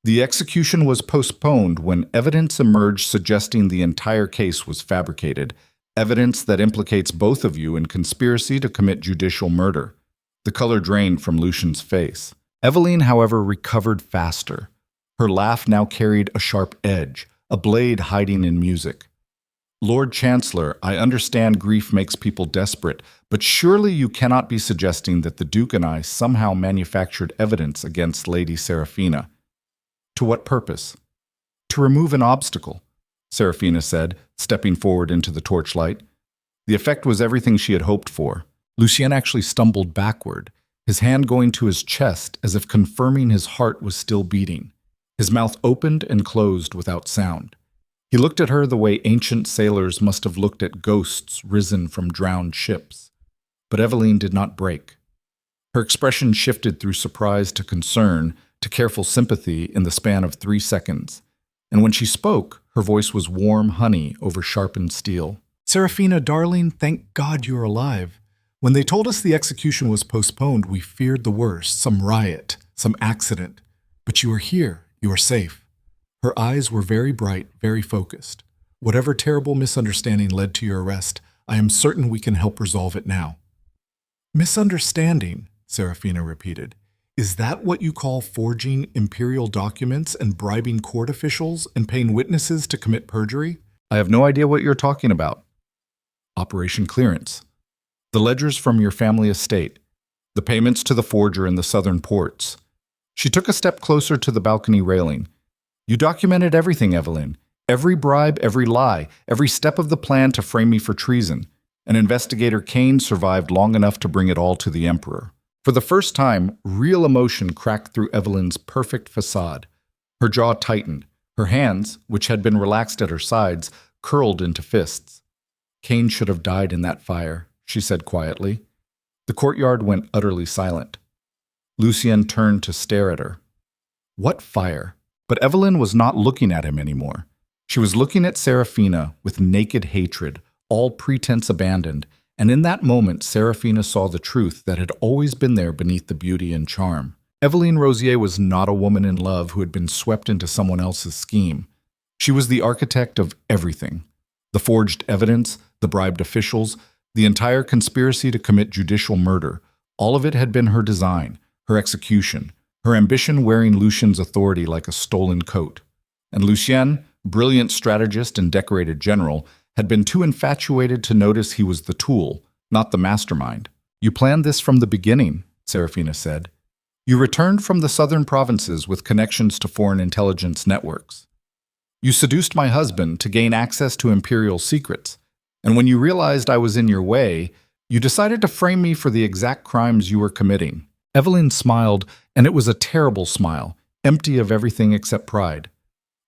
The execution was postponed when evidence emerged suggesting the entire case was fabricated, evidence that implicates both of you in conspiracy to commit judicial murder. The color drained from Lucien's face. Eveline, however, recovered faster. Her laugh now carried a sharp edge, a blade hiding in music. Lord Chancellor, I understand grief makes people desperate, but surely you cannot be suggesting that the Duke and I somehow manufactured evidence against Lady Serafina. To what purpose? To remove an obstacle, Serafina said, stepping forward into the torchlight. The effect was everything she had hoped for. Lucien actually stumbled backward, his hand going to his chest as if confirming his heart was still beating. His mouth opened and closed without sound. He looked at her the way ancient sailors must have looked at ghosts risen from drowned ships. But Eveline did not break. Her expression shifted through surprise to concern to careful sympathy in the span of 3 seconds. And when she spoke, her voice was warm honey over sharpened steel. Serafina, darling, thank God you're alive. When they told us the execution was postponed, we feared the worst, some riot, some accident. But you are here, you are safe. Her eyes were very bright, very focused. Whatever terrible misunderstanding led to your arrest, I am certain we can help resolve it now." "Misunderstanding," Serafina repeated. "Is that what you call forging imperial documents and bribing court officials and paying witnesses to commit perjury?" "I have no idea what you're talking about." "Operation Clearance. The ledgers from your family estate. The payments to the forger in the southern ports." She took a step closer to the balcony railing. "You documented everything, Evelyn. Every bribe, every lie, every step of the plan to frame me for treason. And Investigator Kane survived long enough to bring it all to the Emperor." For the first time, real emotion cracked through Evelyn's perfect facade. Her jaw tightened. Her hands, which had been relaxed at her sides, curled into fists. "Kane should have died in that fire," she said quietly. The courtyard went utterly silent. Lucien turned to stare at her. What fire? But Evelyn was not looking at him anymore. She was looking at Serafina with naked hatred, all pretense abandoned, and in that moment Serafina saw the truth that had always been there beneath the beauty and charm. Eveline Rosier was not a woman in love who had been swept into someone else's scheme. She was the architect of everything. The forged evidence, the bribed officials, the entire conspiracy to commit judicial murder, all of it had been her design, her execution, her ambition wearing Lucien's authority like a stolen coat. And Lucien, brilliant strategist and decorated general, had been too infatuated to notice he was the tool, not the mastermind. "You planned this from the beginning," Serafina said. "You returned from the southern provinces with connections to foreign intelligence networks. You seduced my husband to gain access to imperial secrets, and when you realized I was in your way, you decided to frame me for the exact crimes you were committing." Evelyn smiled, and it was a terrible smile, empty of everything except pride.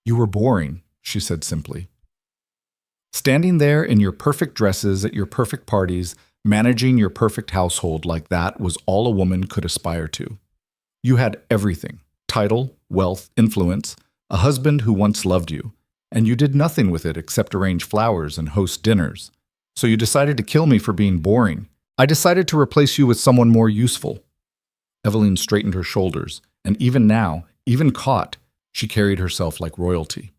"You were boring," she said simply. "Standing there in your perfect dresses at your perfect parties, managing your perfect household like that was all a woman could aspire to. You had everything: title, wealth, influence, a husband who once loved you, and you did nothing with it except arrange flowers and host dinners. So you decided to kill me for being boring. I decided to replace you with someone more useful." Evelyn straightened her shoulders, and even now, even caught, she carried herself like royalty.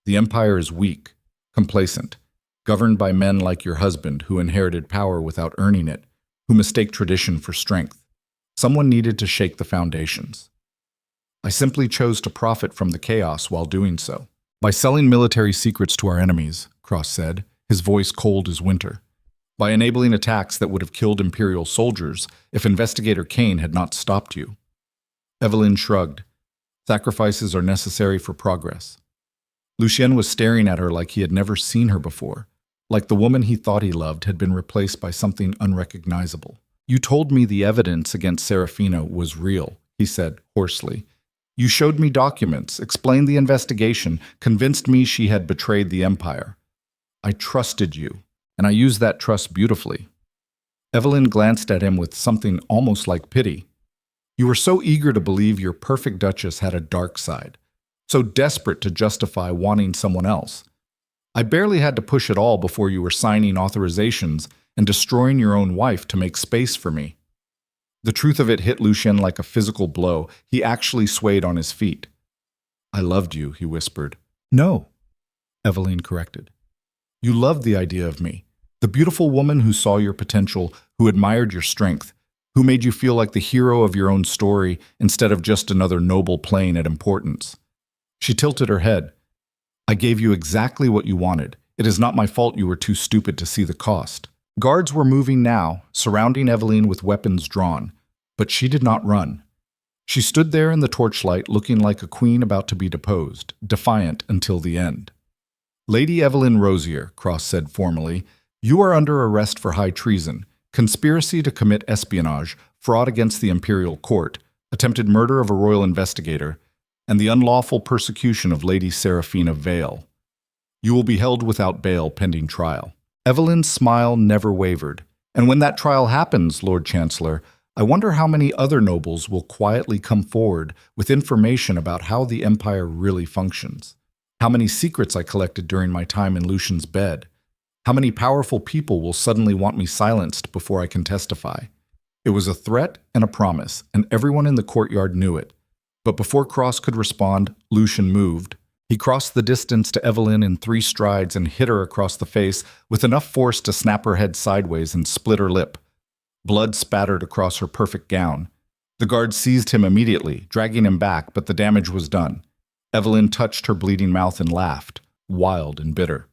"The empire is weak, complacent, governed by men like your husband who inherited power without earning it, who mistake tradition for strength. Someone needed to shake the foundations. I simply chose to profit from the chaos while doing so. By selling military secrets to our enemies," Cross said, his voice cold as winter. "By enabling attacks that would have killed Imperial soldiers if Investigator Kane had not stopped you." Evelyn shrugged. "Sacrifices are necessary for progress." Lucien was staring at her like he had never seen her before, like the woman he thought he loved had been replaced by something unrecognizable. "You told me the evidence against Serafina was real," he said hoarsely. "You showed me documents, explained the investigation, convinced me she had betrayed the Empire. I trusted you, and I used that trust beautifully." Evelyn glanced at him with something almost like pity. "You were so eager to believe your perfect Duchess had a dark side, so desperate to justify wanting someone else. I barely had to push it all before you were signing authorizations and destroying your own wife to make space for me." The truth of it hit Lucien like a physical blow. He actually swayed on his feet. "I loved you," he whispered. "No," Evelyn corrected. "You loved the idea of me, the beautiful woman who saw your potential, who admired your strength, who made you feel like the hero of your own story instead of just another noble playing at importance." She tilted her head. "I gave you exactly what you wanted. It is not my fault you were too stupid to see the cost." Guards were moving now, surrounding Evelyn with weapons drawn, but she did not run. She stood there in the torchlight looking like a queen about to be deposed, defiant until the end. "Lady Evelyn Rosier," Cross said formally, "you are under arrest for high treason, conspiracy to commit espionage, fraud against the imperial court, attempted murder of a royal investigator, and the unlawful persecution of Lady Serafina Vale. You will be held without bail pending trial." Evelyn's smile never wavered. "And when that trial happens, Lord Chancellor, I wonder how many other nobles will quietly come forward with information about how the Empire really functions. How many secrets I collected during my time in Lucien's bed. How many powerful people will suddenly want me silenced before I can testify." It was a threat and a promise, and everyone in the courtyard knew it. But before Cross could respond, Lucien moved. He crossed the distance to Evelyn in 3 strides and hit her across the face with enough force to snap her head sideways and split her lip. Blood spattered across her perfect gown. The guard seized him immediately, dragging him back, but the damage was done. Evelyn touched her bleeding mouth and laughed, wild and bitter.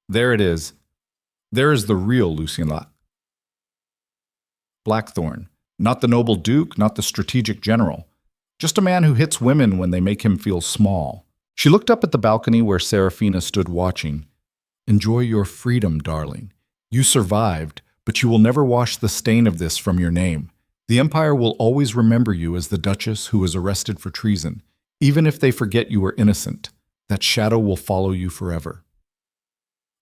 There it is. There is the real Lucien Blackthorn. Not the noble duke, not the strategic general. Just a man who hits women when they make him feel small. She looked up at the balcony where Serafina stood watching. Enjoy your freedom, darling. You survived, but you will never wash the stain of this from your name. The Empire will always remember you as the Duchess who was arrested for treason, even if they forget you were innocent. That shadow will follow you forever.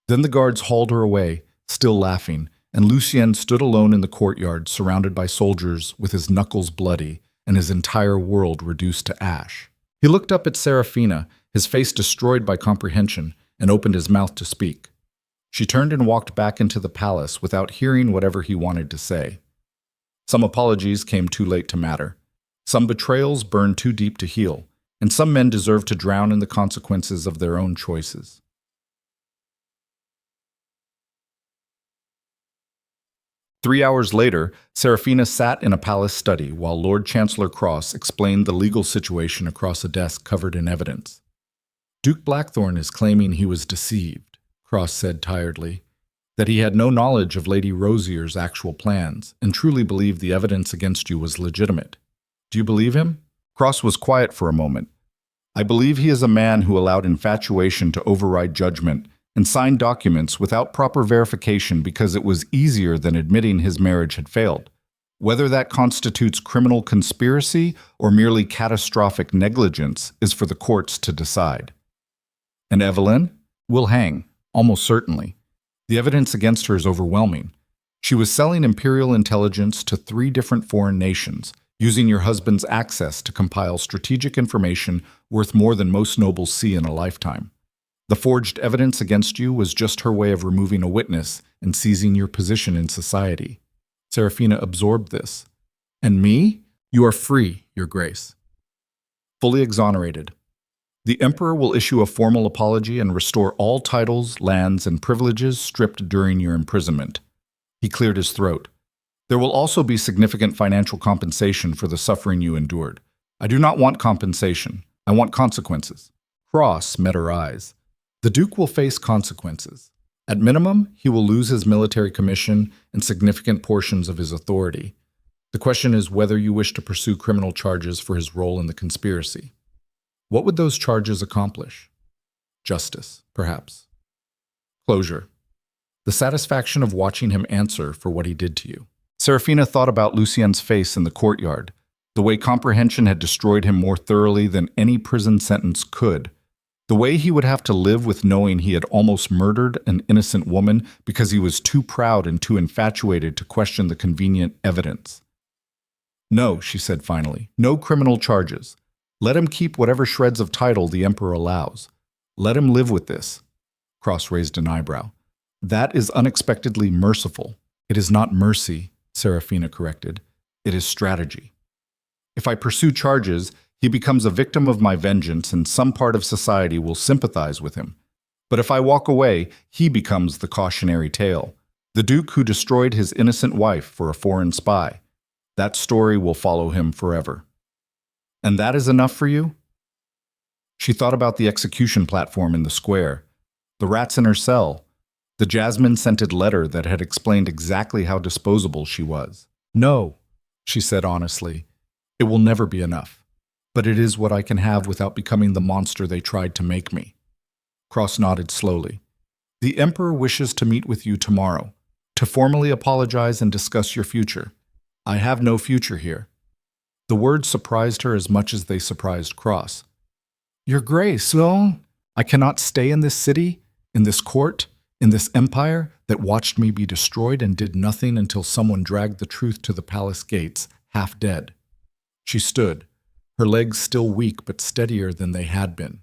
Then the guards hauled her away, still laughing, and Lucien stood alone in the courtyard, surrounded by soldiers, with his knuckles bloody and his entire world reduced to ash. He looked up at Serafina, his face destroyed by comprehension, and opened his mouth to speak. She turned and walked back into the palace without hearing whatever he wanted to say. Some apologies came too late to matter. Some betrayals burned too deep to heal, and some men deserved to drown in the consequences of their own choices. Three hours later, Serafina sat in a palace study while Lord Chancellor Cross explained the legal situation across a desk covered in evidence. Duke Blackthorn is claiming he was deceived, Cross said tiredly, that he had no knowledge of Lady Rosier's actual plans and truly believed the evidence against you was legitimate. Do you believe him? Cross was quiet for a moment. I believe he is a man who allowed infatuation to override judgment and signed documents without proper verification because it was easier than admitting his marriage had failed. Whether that constitutes criminal conspiracy or merely catastrophic negligence is for the courts to decide. And Evelyn? Will hang, almost certainly. The evidence against her is overwhelming. She was selling imperial intelligence to 3 different foreign nations, using your husband's access to compile strategic information worth more than most nobles see in a lifetime. The forged evidence against you was just her way of removing a witness and seizing your position in society. Serafina absorbed this. And me? You are free, Your Grace. Fully exonerated. The Emperor will issue a formal apology and restore all titles, lands, and privileges stripped during your imprisonment. He cleared his throat. There will also be significant financial compensation for the suffering you endured. I do not want compensation. I want consequences. Cross met her eyes. The Duke will face consequences. At minimum, he will lose his military commission and significant portions of his authority. The question is whether you wish to pursue criminal charges for his role in the conspiracy. What would those charges accomplish? Justice, perhaps. Closure. The satisfaction of watching him answer for what he did to you. Serafina thought about Lucien's face in the courtyard, the way comprehension had destroyed him more thoroughly than any prison sentence could. The way he would have to live with knowing he had almost murdered an innocent woman because he was too proud and too infatuated to question the convenient evidence. No, she said finally, no criminal charges. Let him keep whatever shreds of title the Emperor allows. Let him live with this. Cross raised an eyebrow. That is unexpectedly merciful. It is not mercy, Serafina corrected. It is strategy. If I pursue charges, he becomes a victim of my vengeance and some part of society will sympathize with him. But if I walk away, he becomes the cautionary tale, the Duke who destroyed his innocent wife for a foreign spy. That story will follow him forever. And that is enough for you? She thought about the execution platform in the square, the rats in her cell, the jasmine-scented letter that had explained exactly how disposable she was. No, she said honestly, it will never be enough. But it is what I can have without becoming the monster they tried to make me. Cross nodded slowly. The Emperor wishes to meet with you tomorrow, to formally apologize and discuss your future. I have no future here. The words surprised her as much as they surprised Cross. Your Grace, I cannot stay in this city, in this court, in this empire that watched me be destroyed and did nothing until someone dragged the truth to the palace gates, half dead. She stood, her legs still weak but steadier than they had been.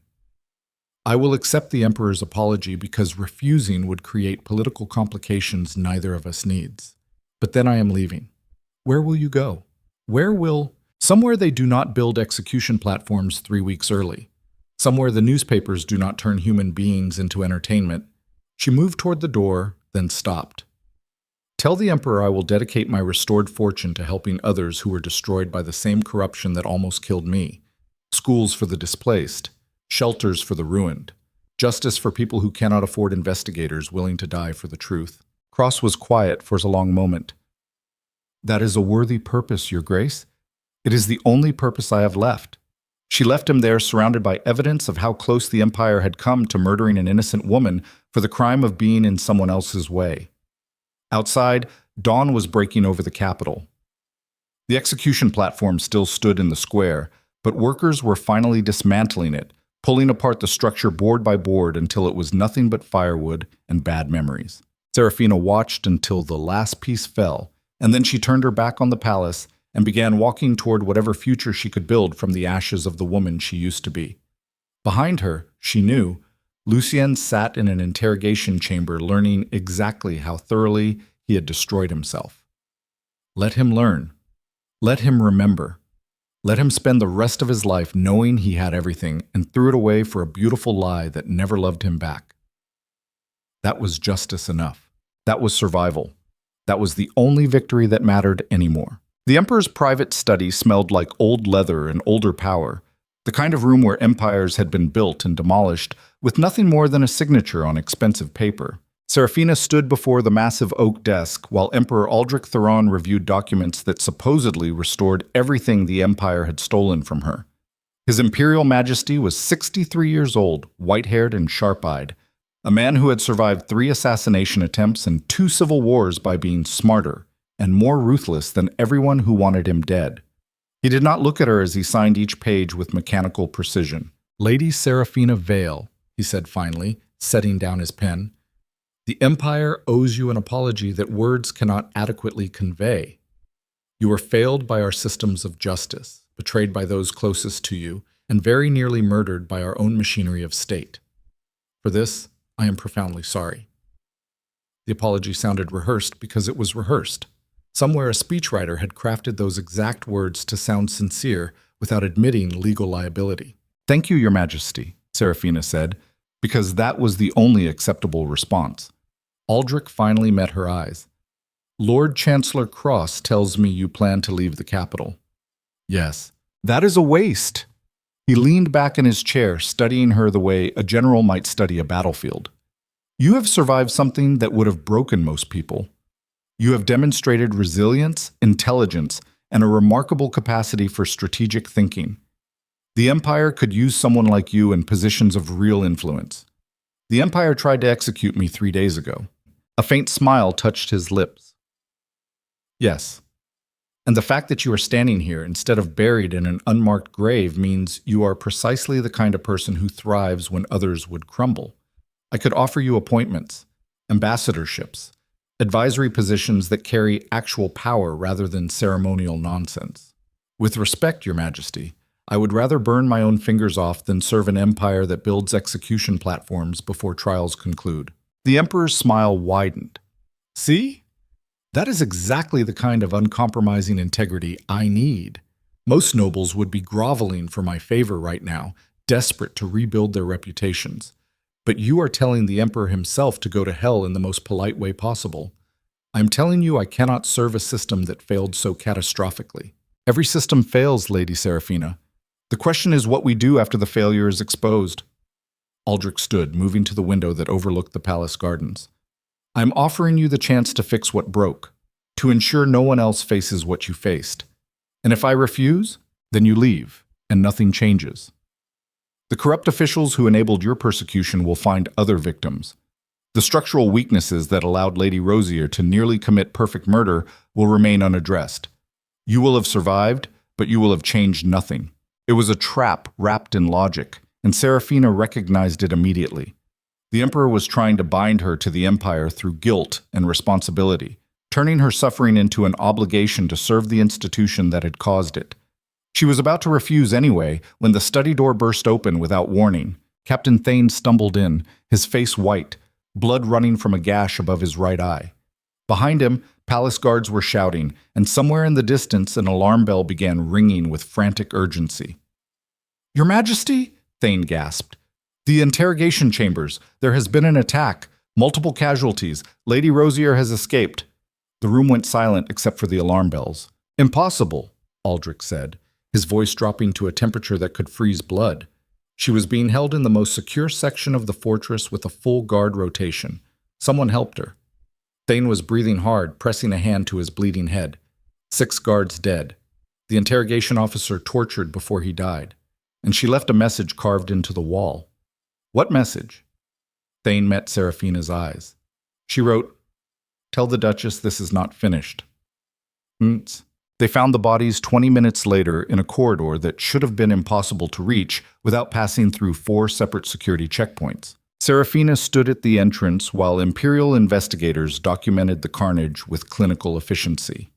I will accept the Emperor's apology because refusing would create political complications neither of us needs. But then I am leaving. Where will you go? Somewhere they do not build execution platforms 3 weeks early. somewhere the newspapers do not turn human beings into entertainment. She moved toward the door, then stopped. Tell the Emperor I will dedicate my restored fortune to helping others who were destroyed by the same corruption that almost killed me. Schools for the displaced, shelters for the ruined, justice for people who cannot afford investigators willing to die for the truth. Cross was quiet for a long moment. That is a worthy purpose, Your Grace. It is the only purpose I have left. She left him there surrounded by evidence of how close the Empire had come to murdering an innocent woman for the crime of being in someone else's way. Outside, dawn was breaking over the capital. The execution platform still stood in the square, but workers were finally dismantling it, pulling apart the structure board by board until it was nothing but firewood and bad memories. Serafina watched until the last piece fell, and then she turned her back on the palace and began walking toward whatever future she could build from the ashes of the woman she used to be. Behind her, she knew, Lucien sat in an interrogation chamber learning exactly how thoroughly he had destroyed himself. Let him learn. Let him remember. Let him spend the rest of his life knowing he had everything and threw it away for a beautiful lie that never loved him back. That was justice enough. That was survival. That was the only victory that mattered anymore. The Emperor's private study smelled like old leather and older power, the kind of room where empires had been built and demolished with nothing more than a signature on expensive paper. Serafina stood before the massive oak desk while Emperor Aldrich Theron reviewed documents that supposedly restored everything the Empire had stolen from her. His Imperial Majesty was 63 years old, white-haired and sharp-eyed, a man who had survived 3 assassination attempts and 2 civil wars by being smarter and more ruthless than everyone who wanted him dead. He did not look at her as he signed each page with mechanical precision. Lady Serafina Vale, he said finally, setting down his pen. The Empire owes you an apology that words cannot adequately convey. You were failed by our systems of justice, betrayed by those closest to you, and very nearly murdered by our own machinery of state. For this, I am profoundly sorry. The apology sounded rehearsed because it was rehearsed. Somewhere a speechwriter had crafted those exact words to sound sincere without admitting legal liability. Thank you, Your Majesty, Serafina said, because that was the only acceptable response. Aldrich finally met her eyes. Lord Chancellor Cross tells me you plan to leave the capital. Yes, that is a waste. He leaned back in his chair, studying her the way a general might study a battlefield. You have survived something that would have broken most people. You have demonstrated resilience, intelligence, and a remarkable capacity for strategic thinking. The Empire could use someone like you in positions of real influence. The Empire tried to execute me 3 days ago. A faint smile touched his lips. Yes. And the fact that you are standing here instead of buried in an unmarked grave means you are precisely the kind of person who thrives when others would crumble. I could offer you appointments, ambassadorships, advisory positions that carry actual power rather than ceremonial nonsense. With respect, Your Majesty, I would rather burn my own fingers off than serve an empire that builds execution platforms before trials conclude. The Emperor's smile widened. See? That is exactly the kind of uncompromising integrity I need. Most nobles would be groveling for my favor right now, desperate to rebuild their reputations. But you are telling the Emperor himself to go to hell in the most polite way possible. I'm telling you I cannot serve a system that failed so catastrophically. Every system fails, Lady Serafina. The question is what we do after the failure is exposed. Aldrich stood, moving to the window that overlooked the palace gardens. I'm offering you the chance to fix what broke, to ensure no one else faces what you faced. And if I refuse, then you leave, and nothing changes. The corrupt officials who enabled your persecution will find other victims. The structural weaknesses that allowed Lady Rosier to nearly commit perfect murder will remain unaddressed. You will have survived, but you will have changed nothing. It was a trap wrapped in logic, and Serafina recognized it immediately. The Emperor was trying to bind her to the Empire through guilt and responsibility, turning her suffering into an obligation to serve the institution that had caused it. She was about to refuse anyway when the study door burst open without warning. Captain Thane stumbled in, his face white, blood running from a gash above his right eye. Behind him, palace guards were shouting, and somewhere in the distance an alarm bell began ringing with frantic urgency. Your Majesty, Thane gasped. The interrogation chambers. There has been an attack. Multiple casualties. Lady Rosier has escaped. The room went silent except for the alarm bells. Impossible, Aldrich said, his voice dropping to a temperature that could freeze blood. She was being held in the most secure section of the fortress with a full guard rotation. Someone helped her. Thane was breathing hard, pressing a hand to his bleeding head. 6 guards dead. The interrogation officer tortured before he died. And she left a message carved into the wall. What message? Thane met Serafina's eyes. She wrote, "Tell the Duchess this is not finished." They found the bodies 20 minutes later in a corridor that should have been impossible to reach without passing through 4 separate security checkpoints. Serafina stood at the entrance while Imperial investigators documented the carnage with clinical efficiency.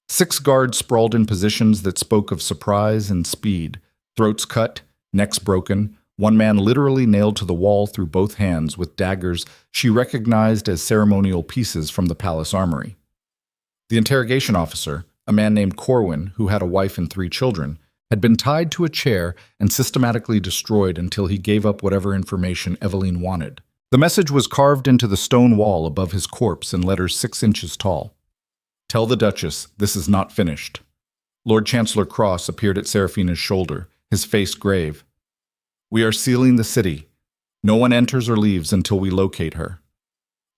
6 guards sprawled in positions that spoke of surprise and speed, throats cut, necks broken, one man literally nailed to the wall through both hands with daggers she recognized as ceremonial pieces from the palace armory. The interrogation officer, a man named Corwin, who had a wife and 3 children, had been tied to a chair and systematically destroyed until he gave up whatever information Eveline wanted. The message was carved into the stone wall above his corpse in letters 6 inches tall. Tell the Duchess this is not finished. Lord Chancellor Cross appeared at Serafina's shoulder, his face grave. We are sealing the city. No one enters or leaves until we locate her.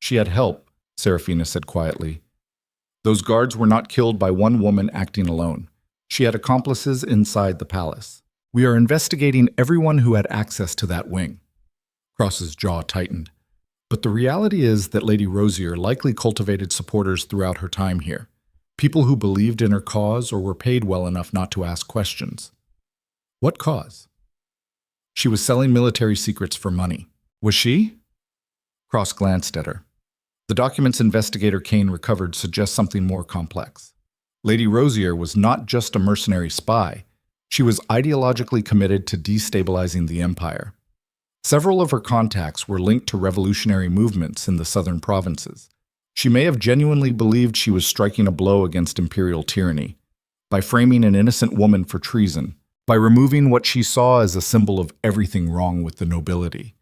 She had help, Serafina said quietly. Those guards were not killed by one woman acting alone. She had accomplices inside the palace. We are investigating everyone who had access to that wing. Cross's jaw tightened. But the reality is that Lady Rosier likely cultivated supporters throughout her time here. People who believed in her cause or were paid well enough not to ask questions. What cause? She was selling military secrets for money. Was she? Cross glanced at her. The documents investigator Kane recovered suggest something more complex. Lady Rosier was not just a mercenary spy. She was ideologically committed to destabilizing the empire. Several of her contacts were linked to revolutionary movements in the southern provinces. She may have genuinely believed she was striking a blow against imperial tyranny, by framing an innocent woman for treason, by removing what she saw as a symbol of everything wrong with the nobility.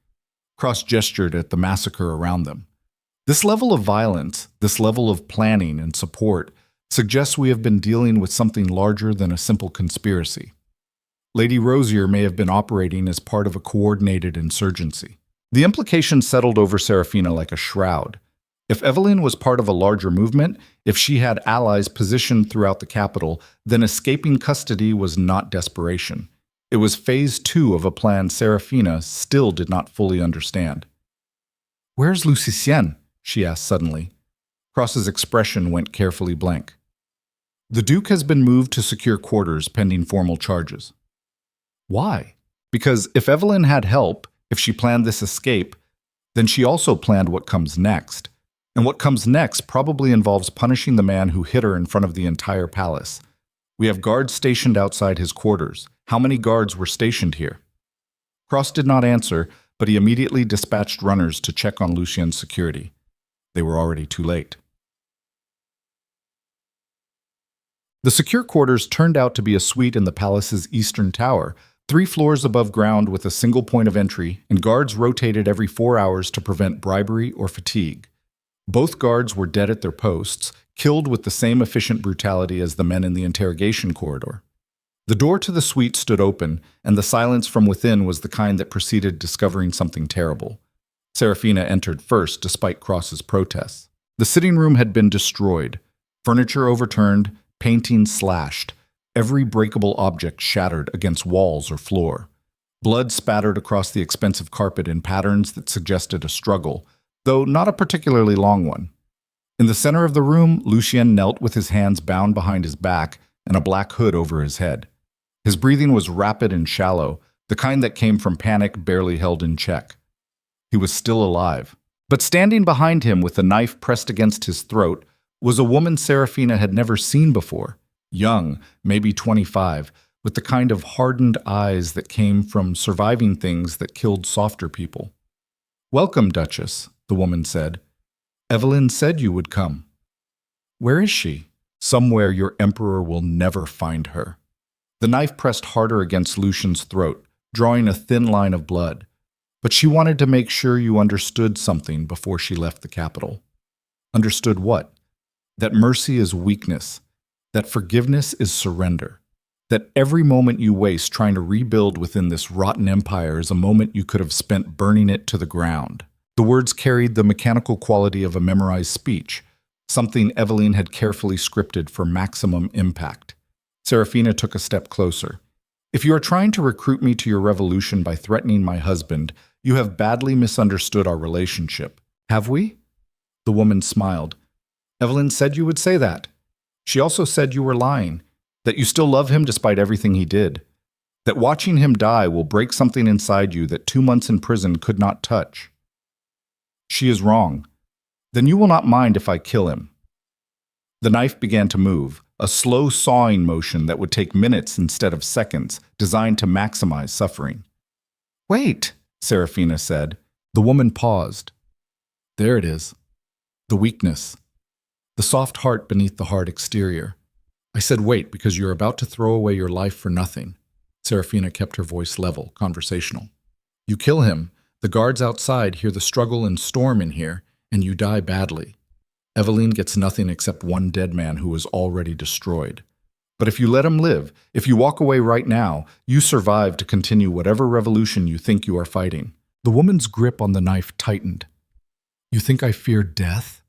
Cross gestured at the massacre around them. This level of violence, this level of planning and support, suggests we have been dealing with something larger than a simple conspiracy. Lady Rosier may have been operating as part of a coordinated insurgency. The implications settled over Serafina like a shroud. If Eveline was part of a larger movement, if she had allies positioned throughout the capital, then escaping custody was not desperation. It was phase 2 of a plan Serafina still did not fully understand. "Where's Lucien?" she asked suddenly. Cross's expression went carefully blank. "The Duke has been moved to secure quarters pending formal charges." Why? Because if Eveline had help, if she planned this escape, then she also planned what comes next. And what comes next probably involves punishing the man who hit her in front of the entire palace. We have guards stationed outside his quarters. How many guards were stationed here? Cross did not answer, but he immediately dispatched runners to check on Lucien's security. They were already too late. The secure quarters turned out to be a suite in the palace's eastern tower, 3 floors above ground with a single point of entry, and guards rotated every 4 hours to prevent bribery or fatigue. Both guards were dead at their posts, killed with the same efficient brutality as the men in the interrogation corridor. The door to the suite stood open, and the silence from within was the kind that preceded discovering something terrible. Serafina entered first, despite Cross's protests. The sitting room had been destroyed, furniture overturned, paintings slashed, every breakable object shattered against walls or floor. Blood spattered across the expensive carpet in patterns that suggested a struggle, though not a particularly long one. In the center of the room, Lucien knelt with his hands bound behind his back and a black hood over his head. His breathing was rapid and shallow, the kind that came from panic barely held in check. He was still alive. But standing behind him with a knife pressed against his throat was a woman Serafina had never seen before. Young, maybe 25, with the kind of hardened eyes that came from surviving things that killed softer people. "Welcome, Duchess," the woman said. "Eveline said you would come." "Where is she?" "Somewhere your emperor will never find her." The knife pressed harder against Lucien's throat, drawing a thin line of blood. But she wanted to make sure you understood something before she left the capital. Understood what? That mercy is weakness, that forgiveness is surrender, that every moment you waste trying to rebuild within this rotten empire is a moment you could have spent burning it to the ground. The words carried the mechanical quality of a memorized speech, something Evelyn had carefully scripted for maximum impact. Serafina took a step closer. If you are trying to recruit me to your revolution by threatening my husband, you have badly misunderstood our relationship. Have we? The woman smiled. Evelyn said you would say that. She also said you were lying, that you still love him despite everything he did, that watching him die will break something inside you that 2 months in prison could not touch. She is wrong. Then you will not mind if I kill him. The knife began to move, a slow sawing motion that would take minutes instead of seconds, designed to maximize suffering. Wait, Serafina said. The woman paused. There it is. The weakness. The soft heart beneath the hard exterior. I said wait because you're about to throw away your life for nothing. Serafina kept her voice level, conversational. You kill him, the guards outside hear the struggle and storm in here, and you die badly. Evelyn gets nothing except one dead man who is already destroyed. But if you let him live, if you walk away right now, you survive to continue whatever revolution you think you are fighting. The woman's grip on the knife tightened. You think I fear death?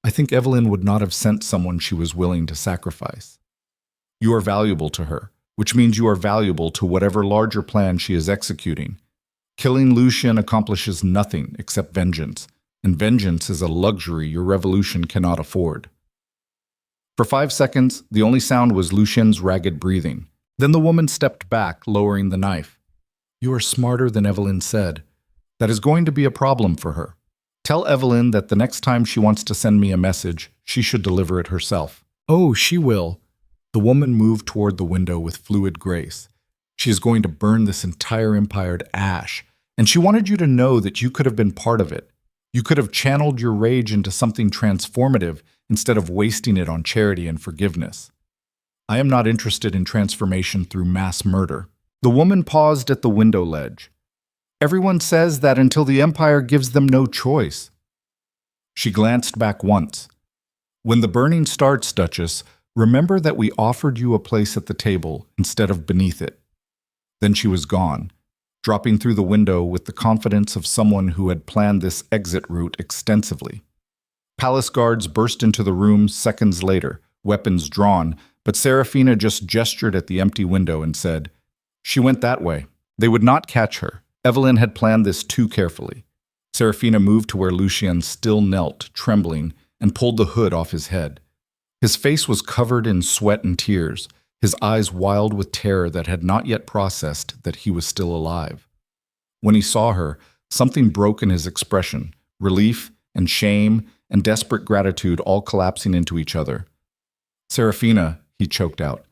I think Evelyn would not have sent someone she was willing to sacrifice. You are valuable to her, which means you are valuable to whatever larger plan she is executing. Killing Lucien accomplishes nothing except vengeance, and vengeance is a luxury your revolution cannot afford. For 5 seconds, the only sound was Lucien's ragged breathing. Then the woman stepped back, lowering the knife. You are smarter than Evelyn said. That is going to be a problem for her. Tell Evelyn that the next time she wants to send me a message, she should deliver it herself. Oh, she will. The woman moved toward the window with fluid grace. She is going to burn this entire empire to ash, and she wanted you to know that you could have been part of it. You could have channeled your rage into something transformative instead of wasting it on charity and forgiveness. I am not interested in transformation through mass murder. The woman paused at the window ledge. Everyone says that until the empire gives them no choice. She glanced back once. When the burning starts, Duchess, remember that we offered you a place at the table instead of beneath it. Then she was gone, dropping through the window with the confidence of someone who had planned this exit route extensively. Palace guards burst into the room seconds later, weapons drawn, but Serafina just gestured at the empty window and said, She went that way. They would not catch her. Evelyn had planned this too carefully. Serafina moved to where Lucien still knelt, trembling, and pulled the hood off his head. His face was covered in sweat and tears, his eyes wild with terror that had not yet processed that he was still alive. When he saw her, something broke in his expression, relief and shame and desperate gratitude all collapsing into each other. Serafina, he choked out.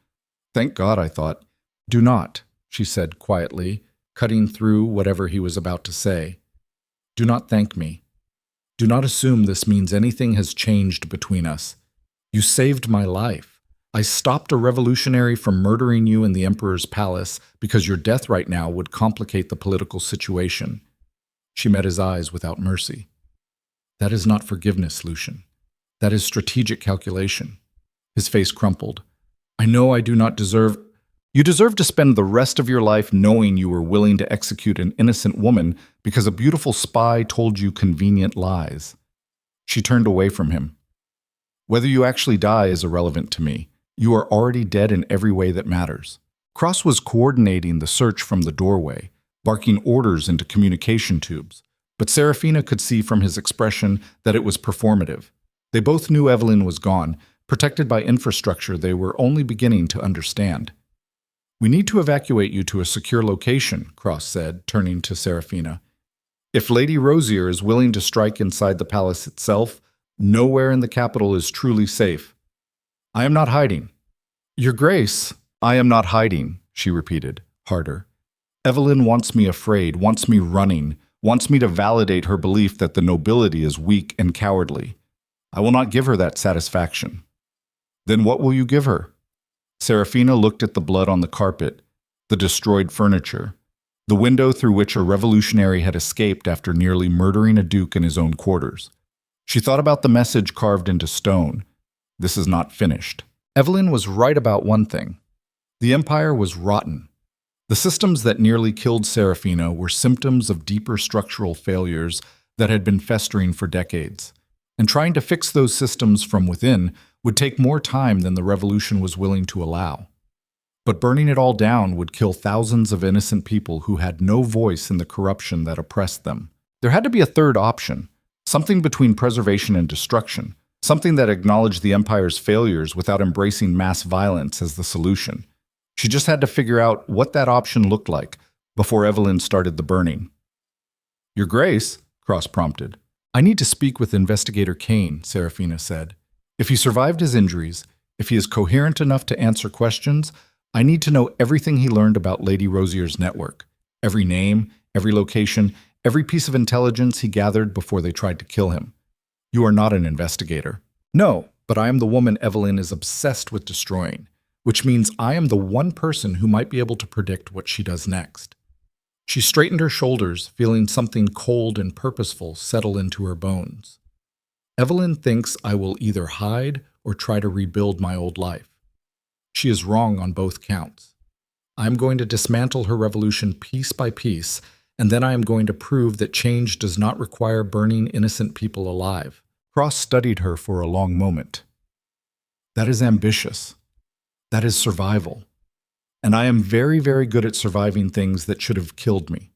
Thank God, I thought. Do not, she said quietly, cutting through whatever he was about to say. Do not thank me. Do not assume this means anything has changed between us. You saved my life. I stopped a revolutionary from murdering you in the Emperor's palace because your death right now would complicate the political situation. She met his eyes without mercy. That is not forgiveness, Lucien. That is strategic calculation. His face crumpled. I know I do not deserve... You deserve to spend the rest of your life knowing you were willing to execute an innocent woman because a beautiful spy told you convenient lies. She turned away from him. Whether you actually die is irrelevant to me. You are already dead in every way that matters. Cross was coordinating the search from the doorway, barking orders into communication tubes, but Serafina could see from his expression that it was performative. They both knew Evelyn was gone, protected by infrastructure they were only beginning to understand. We need to evacuate you to a secure location, Cross said, turning to Serafina. If Lady Rosier is willing to strike inside the palace itself, nowhere in the capital is truly safe. I am not hiding. Your Grace, I am not hiding, she repeated, harder. Evelyn wants me afraid, wants me running, wants me to validate her belief that the nobility is weak and cowardly. I will not give her that satisfaction. Then what will you give her? Serafina looked at the blood on the carpet, the destroyed furniture, the window through which a revolutionary had escaped after nearly murdering a duke in his own quarters. She thought about the message carved into stone. This is not finished. Evelyn was right about one thing. The empire was rotten. The systems that nearly killed Serafina were symptoms of deeper structural failures that had been festering for decades. And trying to fix those systems from within would take more time than the revolution was willing to allow. But burning it all down would kill thousands of innocent people who had no voice in the corruption that oppressed them. There had to be a third option, something between preservation and destruction, something that acknowledged the empire's failures without embracing mass violence as the solution. She just had to figure out what that option looked like before Evelyn started the burning. "Your Grace," Cross prompted. "I need to speak with Investigator Kane," Serafina said. "If he survived his injuries, if he is coherent enough to answer questions, I need to know everything he learned about Lady Rosier's network. Every name, every location, every piece of intelligence he gathered before they tried to kill him. You are not an investigator." "No, but I am the woman Evelyn is obsessed with destroying, which means I am the one person who might be able to predict what she does next." She straightened her shoulders, feeling something cold and purposeful settle into her bones. "Evelyn thinks I will either hide or try to rebuild my old life. She is wrong on both counts. I am going to dismantle her revolution piece by piece, and then I am going to prove that change does not require burning innocent people alive." Cross studied her for a long moment. "That is ambitious. That is survival. And I am very, very good at surviving things that should have killed me."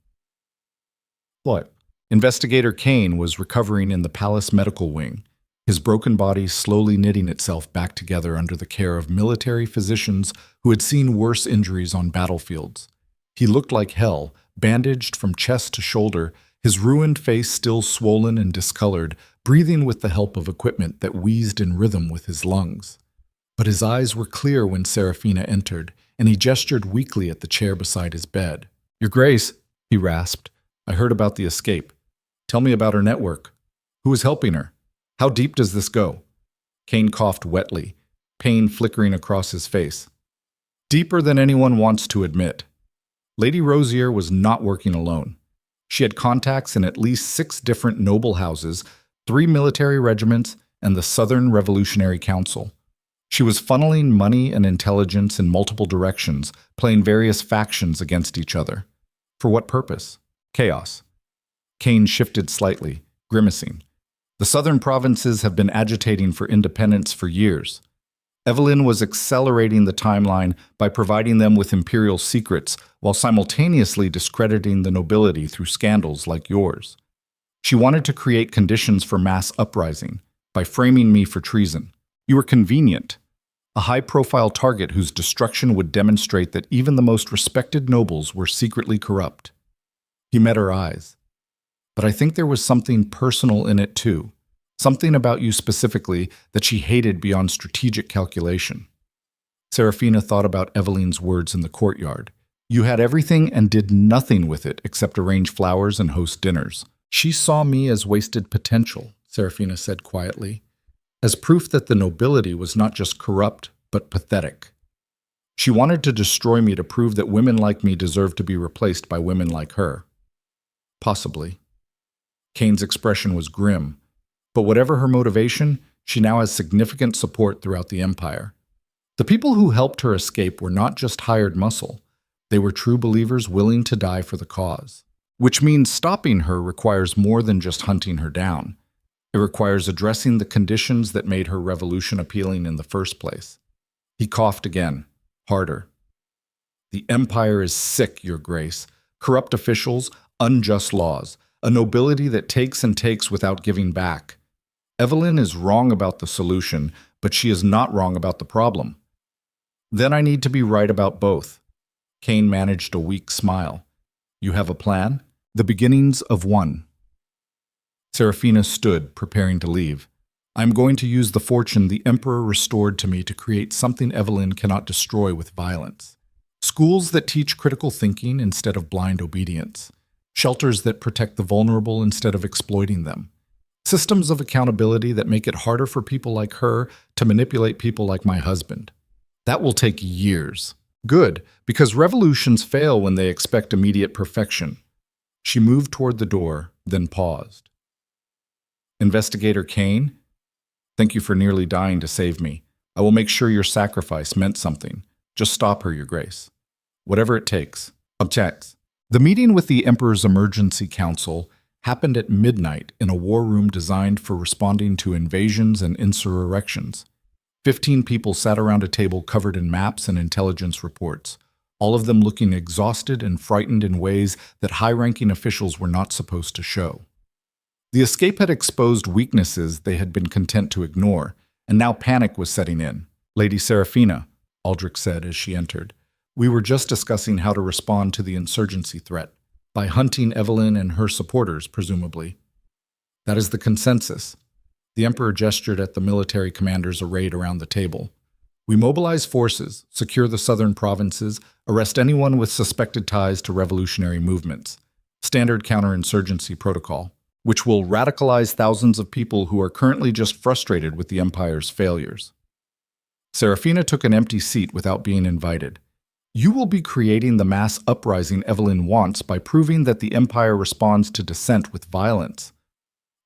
What? Investigator Kane was recovering in the palace medical wing, his broken body slowly knitting itself back together under the care of military physicians who had seen worse injuries on battlefields. He looked like hell, bandaged from chest to shoulder, his ruined face still swollen and discolored, breathing with the help of equipment that wheezed in rhythm with his lungs. But his eyes were clear when Serafina entered, and he gestured weakly at the chair beside his bed. "Your Grace," he rasped, "I heard about the escape. Tell me about her network. Who is helping her? How deep does this go?" Kane coughed wetly, pain flickering across his face. "Deeper than anyone wants to admit. Lady Rosier was not working alone. She had contacts in at least 6 different noble houses, 3 military regiments, and the Southern Revolutionary Council. She was funneling money and intelligence in multiple directions, playing various factions against each other. For what purpose? Chaos." Kane shifted slightly, grimacing. "The southern provinces have been agitating for independence for years. Evelyn was accelerating the timeline by providing them with imperial secrets while simultaneously discrediting the nobility through scandals like yours. She wanted to create conditions for mass uprising by framing me for treason. You were convenient, a high-profile target whose destruction would demonstrate that even the most respected nobles were secretly corrupt." He met her eyes. "But I think there was something personal in it too. Something about you specifically that she hated beyond strategic calculation." Serafina thought about Evelyn's words in the courtyard. "You had everything and did nothing with it except arrange flowers and host dinners." "She saw me as wasted potential," Serafina said quietly, "as proof that the nobility was not just corrupt, but pathetic. She wanted to destroy me to prove that women like me deserved to be replaced by women like her." "Possibly." Kane's expression was grim. "But whatever her motivation, she now has significant support throughout the empire. The people who helped her escape were not just hired muscle. They were true believers willing to die for the cause. Which means stopping her requires more than just hunting her down. It requires addressing the conditions that made her revolution appealing in the first place." He coughed again, harder. "The empire is sick, Your Grace. Corrupt officials, unjust laws, a nobility that takes and takes without giving back. Evelyn is wrong about the solution, but she is not wrong about the problem. Then I need to be right about both." Kane managed a weak smile. "You have a plan?" "The beginnings of one." Serafina stood, preparing to leave. "I am going to use the fortune the Emperor restored to me to create something Evelyn cannot destroy with violence. Schools that teach critical thinking instead of blind obedience. Shelters that protect the vulnerable instead of exploiting them. Systems of accountability that make it harder for people like her to manipulate people like my husband. That will take years. Good, because revolutions fail when they expect immediate perfection. She moved toward the door, then paused. Investigator Kane, thank you for nearly dying to save me. I will make sure your sacrifice meant something. Just stop her, Your Grace. Whatever it takes. Objects. The meeting with the Emperor's Emergency Council happened at midnight in a war room designed for responding to invasions and insurrections. 15 people sat around a table covered in maps and intelligence reports, all of them looking exhausted and frightened in ways that high-ranking officials were not supposed to show. The escape had exposed weaknesses they had been content to ignore, and now panic was setting in. Lady Seraphina, Aldrich said as she entered, we were just discussing how to respond to the insurgency threat, by hunting Evelyn and her supporters, presumably. That is the consensus. The Emperor gestured at the military commanders arrayed around the table. We mobilize forces, secure the southern provinces, arrest anyone with suspected ties to revolutionary movements. Standard counterinsurgency protocol, which will radicalize thousands of people who are currently just frustrated with the Empire's failures. Seraphina took an empty seat without being invited. You will be creating the mass uprising Evelyn wants by proving that the Empire responds to dissent with violence.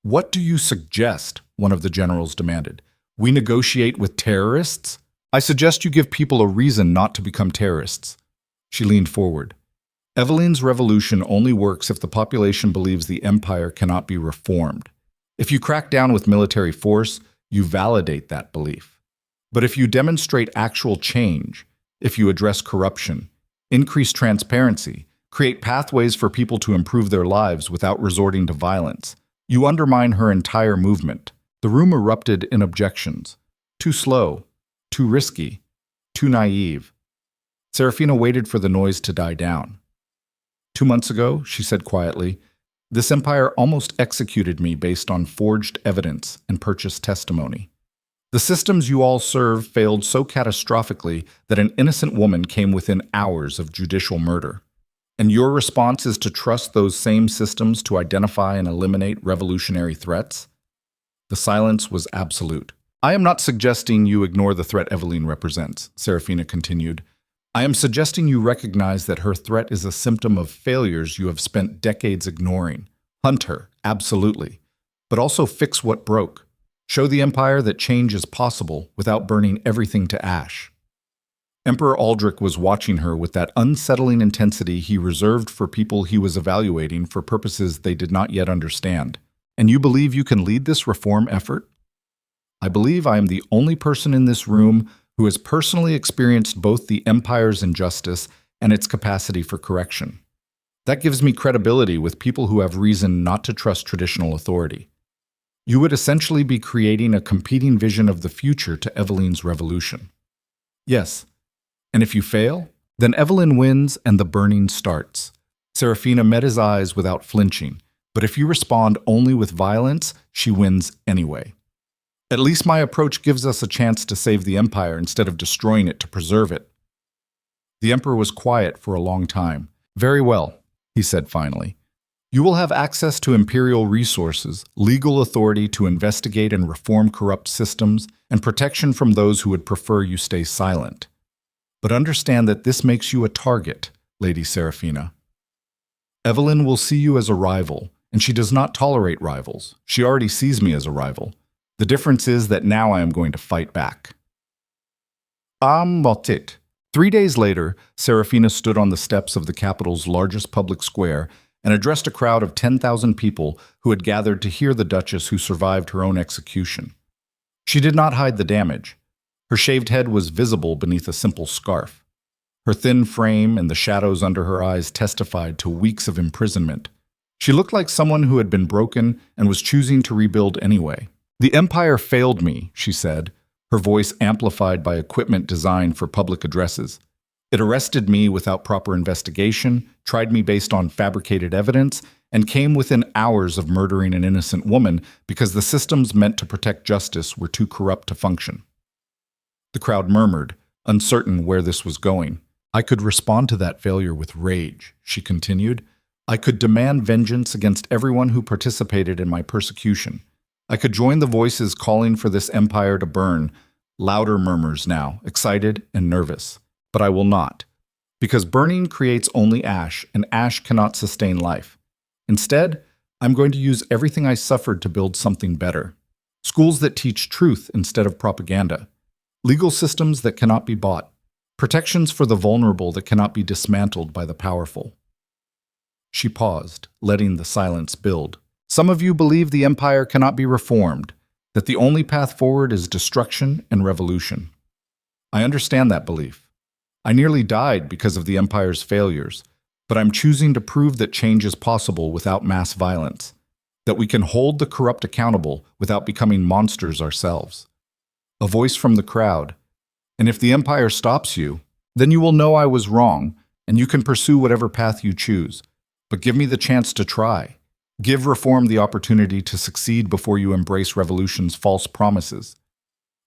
What do you suggest? One of the generals demanded. We negotiate with terrorists? I suggest you give people a reason not to become terrorists. She leaned forward. Evelyn's revolution only works if the population believes the Empire cannot be reformed. If you crack down with military force, you validate that belief. But if you demonstrate actual change, if you address corruption, increase transparency, create pathways for people to improve their lives without resorting to violence, you undermine her entire movement. The room erupted in objections. Too slow, too risky, too naive. Seraphina waited for the noise to die down. 2 months ago, she said quietly, this empire almost executed me based on forged evidence and purchased testimony. The systems you all serve failed so catastrophically that an innocent woman came within hours of judicial murder. And your response is to trust those same systems to identify and eliminate revolutionary threats? The silence was absolute. I am not suggesting you ignore the threat Evelyn represents, Seraphina continued. I am suggesting you recognize that her threat is a symptom of failures you have spent decades ignoring. Hunt her, absolutely. But also fix what broke. Show the Empire that change is possible without burning everything to ash. Emperor Aldrich was watching her with that unsettling intensity he reserved for people he was evaluating for purposes they did not yet understand. And you believe you can lead this reform effort? I believe I am the only person in this room who has personally experienced both the Empire's injustice and its capacity for correction. That gives me credibility with people who have reason not to trust traditional authority. You would essentially be creating a competing vision of the future to Evelyn's revolution. Yes, and if you fail, then Evelyn wins and the burning starts. Seraphina met his eyes without flinching, but if you respond only with violence, she wins anyway. At least my approach gives us a chance to save the Empire instead of destroying it to preserve it. The Emperor was quiet for a long time. Very well, he said finally. You will have access to imperial resources, legal authority to investigate and reform corrupt systems, and protection from those who would prefer you stay silent. But understand that this makes you a target, Lady Seraphina. Evelyn will see you as a rival, and she does not tolerate rivals. She already sees me as a rival. The difference is that now I am going to fight back. Motit. 3 days later, Seraphina stood on the steps of the capital's largest public square and addressed a crowd of 10,000 people who had gathered to hear the Duchess who survived her own execution. She did not hide the damage. Her shaved head was visible beneath a simple scarf. Her thin frame and the shadows under her eyes testified to weeks of imprisonment. She looked like someone who had been broken and was choosing to rebuild anyway. The Empire failed me, she said, her voice amplified by equipment designed for public addresses. It arrested me without proper investigation, tried me based on fabricated evidence, and came within hours of murdering an innocent woman because the systems meant to protect justice were too corrupt to function. The crowd murmured, uncertain where this was going. I could respond to that failure with rage, she continued. I could demand vengeance against everyone who participated in my persecution. I could join the voices calling for this empire to burn, louder murmurs now, excited and nervous. But I will not. Because burning creates only ash, and ash cannot sustain life. Instead, I'm going to use everything I suffered to build something better. Schools that teach truth instead of propaganda. Legal systems that cannot be bought. Protections for the vulnerable that cannot be dismantled by the powerful. She paused, letting the silence build. Some of you believe the empire cannot be reformed, that the only path forward is destruction and revolution. I understand that belief. I nearly died because of the empire's failures, but I'm choosing to prove that change is possible without mass violence, that we can hold the corrupt accountable without becoming monsters ourselves. A voice from the crowd. And if the empire stops you, then you will know I was wrong, and you can pursue whatever path you choose. But give me the chance to try. Give reform the opportunity to succeed before you embrace revolution's false promises.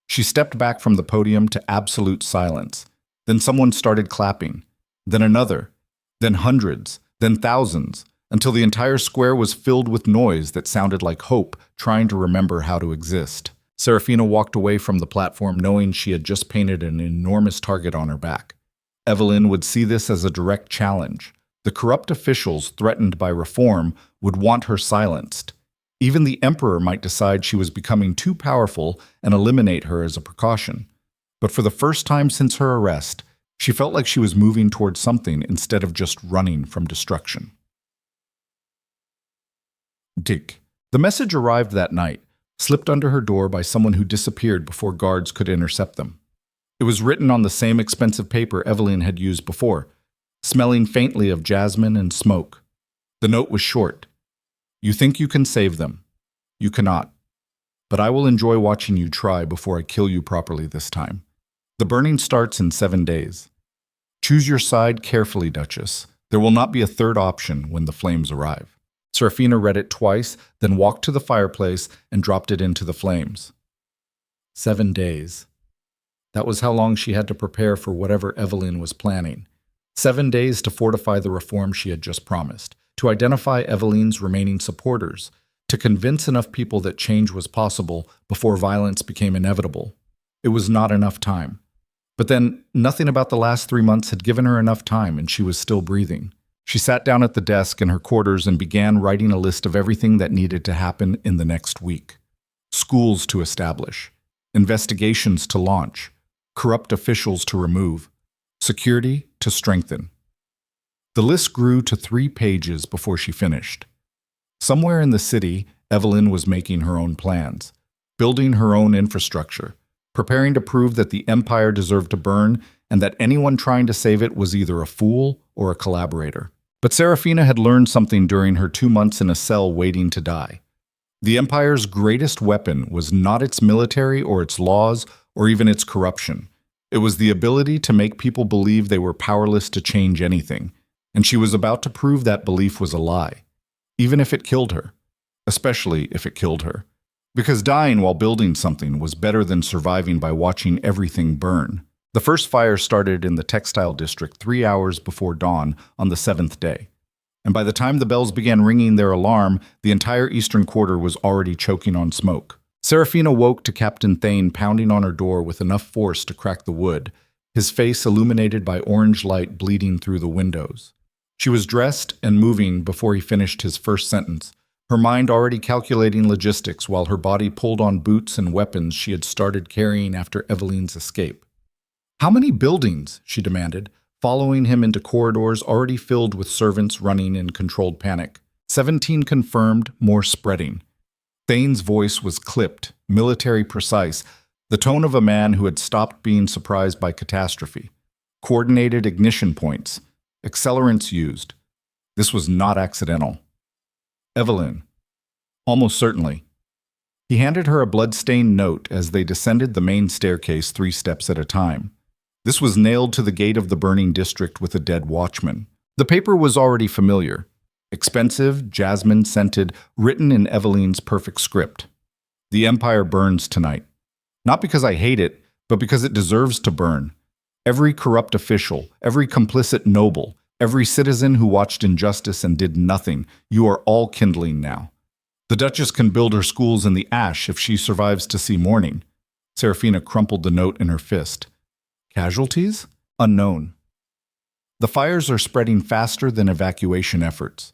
She stepped back from the podium to absolute silence. Then someone started clapping. Then another. Then hundreds. Then thousands. Until the entire square was filled with noise that sounded like hope trying to remember how to exist. Serafina walked away from the platform knowing she had just painted an enormous target on her back. Evelyn would see this as a direct challenge. The corrupt officials threatened by reform would want her silenced. Even the emperor might decide she was becoming too powerful and eliminate her as a precaution. But for the first time since her arrest, she felt like she was moving towards something instead of just running from destruction. Dick. The message arrived that night, slipped under her door by someone who disappeared before guards could intercept them. It was written on the same expensive paper Evelyn had used before, smelling faintly of jasmine and smoke. The note was short. You think you can save them. You cannot. But I will enjoy watching you try before I kill you properly this time. The burning starts in 7 days. Choose your side carefully, Duchess. There will not be a third option when the flames arrive. Serafina read it twice, then walked to the fireplace and dropped it into the flames. 7 days. That was how long she had to prepare for whatever Evelyn was planning. 7 days to fortify the reform she had just promised, to identify Evelyn's remaining supporters, to convince enough people that change was possible before violence became inevitable. It was not enough time. But then, nothing about the last 3 months had given her enough time, and she was still breathing. She sat down at the desk in her quarters and began writing a list of everything that needed to happen in the next week. Schools to establish, investigations to launch, corrupt officials to remove, security to strengthen. The list grew to 3 pages before she finished. Somewhere in the city, Evelyn was making her own plans, building her own infrastructure, preparing to prove that the empire deserved to burn and that anyone trying to save it was either a fool or a collaborator. But Serafina had learned something during her 2 months in a cell waiting to die. The empire's greatest weapon was not its military or its laws or even its corruption. It was the ability to make people believe they were powerless to change anything, and she was about to prove that belief was a lie, even if it killed her, especially if it killed her. Because dying while building something was better than surviving by watching everything burn. The first fire started in the textile district 3 hours before dawn on the 7th day. And by the time the bells began ringing their alarm, the entire eastern quarter was already choking on smoke. Serafina woke to Captain Thane pounding on her door with enough force to crack the wood, his face illuminated by orange light bleeding through the windows. She was dressed and moving before he finished his first sentence, her mind already calculating logistics while her body pulled on boots and weapons she had started carrying after Evelyn's escape. "How many buildings?" she demanded, following him into corridors already filled with servants running in controlled panic. 17 confirmed, more spreading. Thane's voice was clipped, military precise, the tone of a man who had stopped being surprised by catastrophe. Coordinated ignition points, accelerants used. This was not accidental. Evelyn. Almost certainly. He handed her a blood-stained note as they descended the main staircase 3 steps at a time. This was nailed to the gate of the burning district with a dead watchman. The paper was already familiar. Expensive, jasmine-scented, written in Evelyn's perfect script. The empire burns tonight. Not because I hate it, but because it deserves to burn. Every corrupt official, every complicit noble, every citizen who watched injustice and did nothing, you are all kindling now. The Duchess can build her schools in the ash if she survives to see morning. Serafina crumpled the note in her fist. Casualties? Unknown. The fires are spreading faster than evacuation efforts.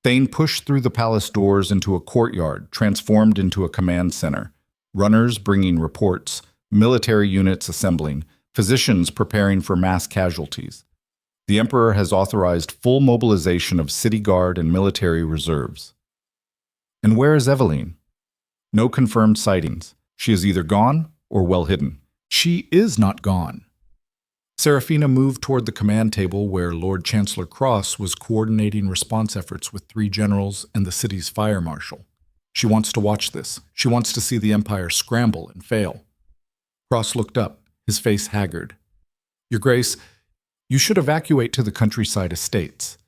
Thane pushed through the palace doors into a courtyard, transformed into a command center. Runners bringing reports, military units assembling, physicians preparing for mass casualties. The Emperor has authorized full mobilization of city guard and military reserves. And where is Eveline? No confirmed sightings. She is either gone or well hidden. She is not gone. Serafina moved toward the command table where Lord Chancellor Cross was coordinating response efforts with 3 generals and the city's fire marshal. She wants to watch this. She wants to see the Empire scramble and fail. Cross looked up, his face haggard. Your Grace, you should evacuate to the countryside estates.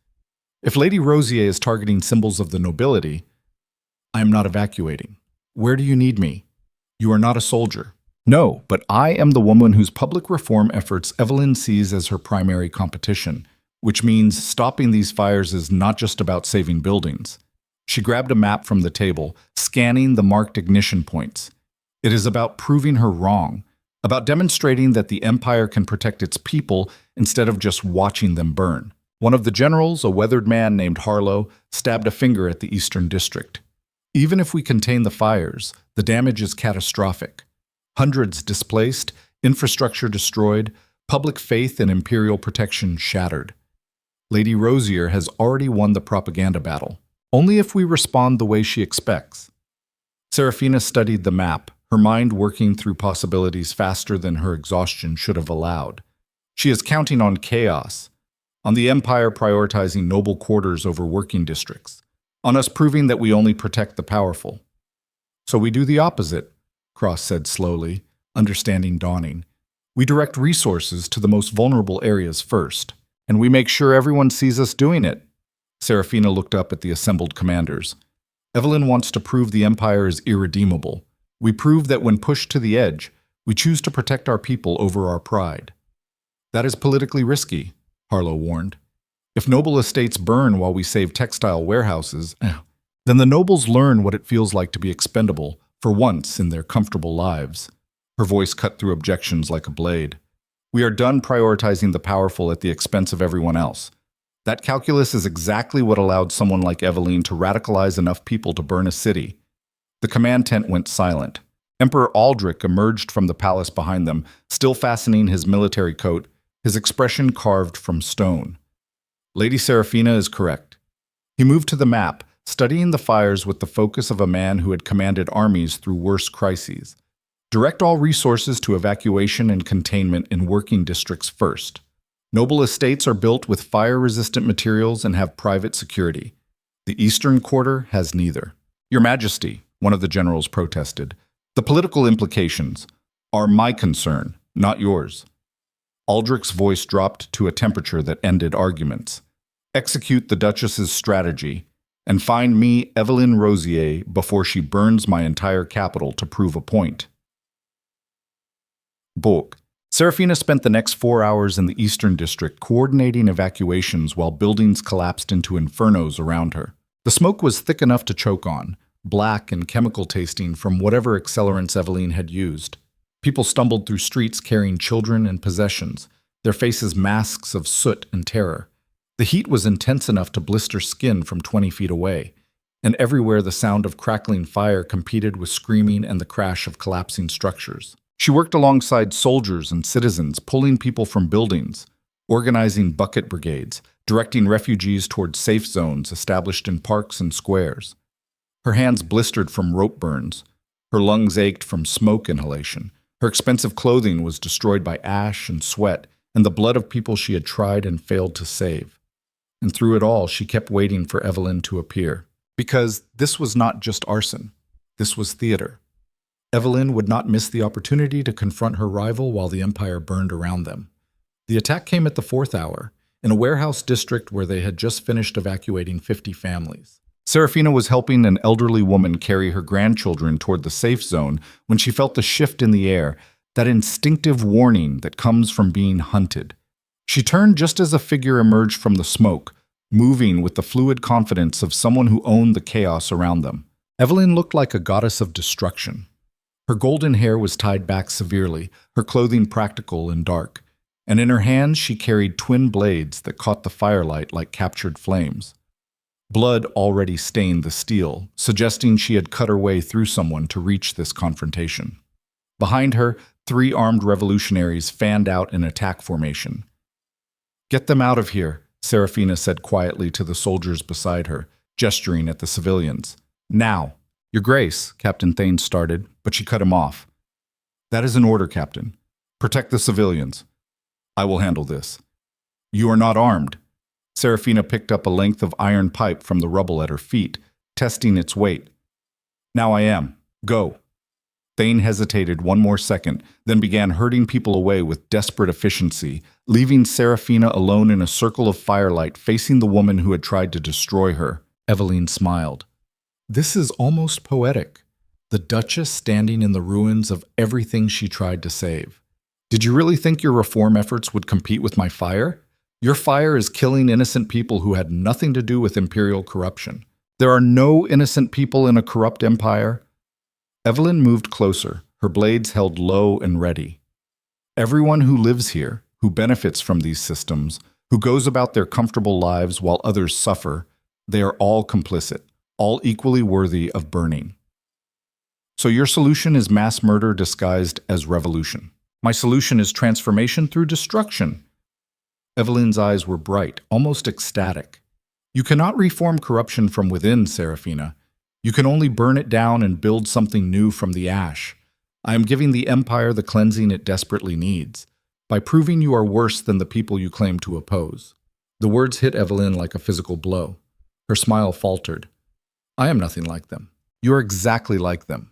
If Lady Rosier is targeting symbols of the nobility, I am not evacuating. Where do you need me? You are not a soldier. No, but I am the woman whose public reform efforts Eveline sees as her primary competition, which means stopping these fires is not just about saving buildings. She grabbed a map from the table, scanning the marked ignition points. It is about proving her wrong, about demonstrating that the Empire can protect its people instead of just watching them burn. One of the generals, a weathered man named Harlow, stabbed a finger at the Eastern District. Even if we contain the fires, the damage is catastrophic. Hundreds displaced, infrastructure destroyed, public faith in imperial protection shattered. Lady Rosier has already won the propaganda battle, only if we respond the way she expects. Serafina studied the map, her mind working through possibilities faster than her exhaustion should have allowed. She is counting on chaos, on the Empire prioritizing noble quarters over working districts, on us proving that we only protect the powerful. So we do the opposite, Cross said slowly, understanding dawning. We direct resources to the most vulnerable areas first, and we make sure everyone sees us doing it. Serafina looked up at the assembled commanders. Eveline wants to prove the Empire is irredeemable. We prove that when pushed to the edge, we choose to protect our people over our pride. That is politically risky, Harlow warned. If noble estates burn while we save textile warehouses, then the nobles learn what it feels like to be expendable for once in their comfortable lives. Her voice cut through objections like a blade. We are done prioritizing the powerful at the expense of everyone else. That calculus is exactly what allowed someone like Eveline to radicalize enough people to burn a city. The command tent went silent. Emperor Aldrich emerged from the palace behind them, still fastening his military coat, his expression carved from stone. Lady Serafina is correct. He moved to the map, studying the fires with the focus of a man who had commanded armies through worse crises. Direct all resources to evacuation and containment in working districts first. Noble estates are built with fire-resistant materials and have private security. The Eastern Quarter has neither. Your Majesty, one of the generals protested, the political implications are my concern, not yours. Aldrich's voice dropped to a temperature that ended arguments. Execute the Duchess's strategy and find me Eveline Rosier before she burns my entire capital to prove a point. Book. Serafina spent the next 4 hours in the Eastern District coordinating evacuations while buildings collapsed into infernos around her. The smoke was thick enough to choke on, black and chemical tasting from whatever accelerants Eveline had used. People stumbled through streets carrying children and possessions, their faces masks of soot and terror. The heat was intense enough to blister skin from 20 feet away, and everywhere the sound of crackling fire competed with screaming and the crash of collapsing structures. She worked alongside soldiers and citizens, pulling people from buildings, organizing bucket brigades, directing refugees toward safe zones established in parks and squares. Her hands blistered from rope burns. Her lungs ached from smoke inhalation. Her expensive clothing was destroyed by ash and sweat and the blood of people she had tried and failed to save. And through it all, she kept waiting for Eveline to appear. Because this was not just arson. This was theater. Eveline would not miss the opportunity to confront her rival while the Empire burned around them. The attack came at the 4th hour, in a warehouse district where they had just finished evacuating 50 families. Serafina was helping an elderly woman carry her grandchildren toward the safe zone when she felt the shift in the air, that instinctive warning that comes from being hunted. She turned just as a figure emerged from the smoke, moving with the fluid confidence of someone who owned the chaos around them. Eveline looked like a goddess of destruction. Her golden hair was tied back severely, her clothing practical and dark. and in her hands she carried twin blades that caught the firelight like captured flames. Blood already stained the steel, suggesting she had cut her way through someone to reach this confrontation. Behind her, 3 armed revolutionaries fanned out in attack formation. "Get them out of here," Serafina said quietly to the soldiers beside her, gesturing at the civilians. "Now." "Your Grace," Captain Thane started, but she cut him off. "That is an order, Captain. Protect the civilians. I will handle this." "You are not armed." Serafina picked up a length of iron pipe from the rubble at her feet, testing its weight. "Now I am. Go." Thane hesitated one more second, then began herding people away with desperate efficiency, leaving Serafina alone in a circle of firelight facing the woman who had tried to destroy her. Eveline smiled. "This is almost poetic. The Duchess standing in the ruins of everything she tried to save. Did you really think your reform efforts would compete with my fire? Your fire is killing innocent people who had nothing to do with imperial corruption. There are no innocent people in a corrupt empire." Eveline moved closer, her blades held low and ready. "Everyone who lives here, who benefits from these systems, who goes about their comfortable lives while others suffer, they are all complicit, all equally worthy of burning. So your solution is mass murder disguised as revolution. My solution is transformation through destruction." Eveline's eyes were bright, almost ecstatic. "You cannot reform corruption from within, Serafina. You can only burn it down and build something new from the ash. I am giving the Empire the cleansing it desperately needs, by proving you are worse than the people you claim to oppose." The words hit Eveline like a physical blow. Her smile faltered. "I am nothing like them. You are exactly like them."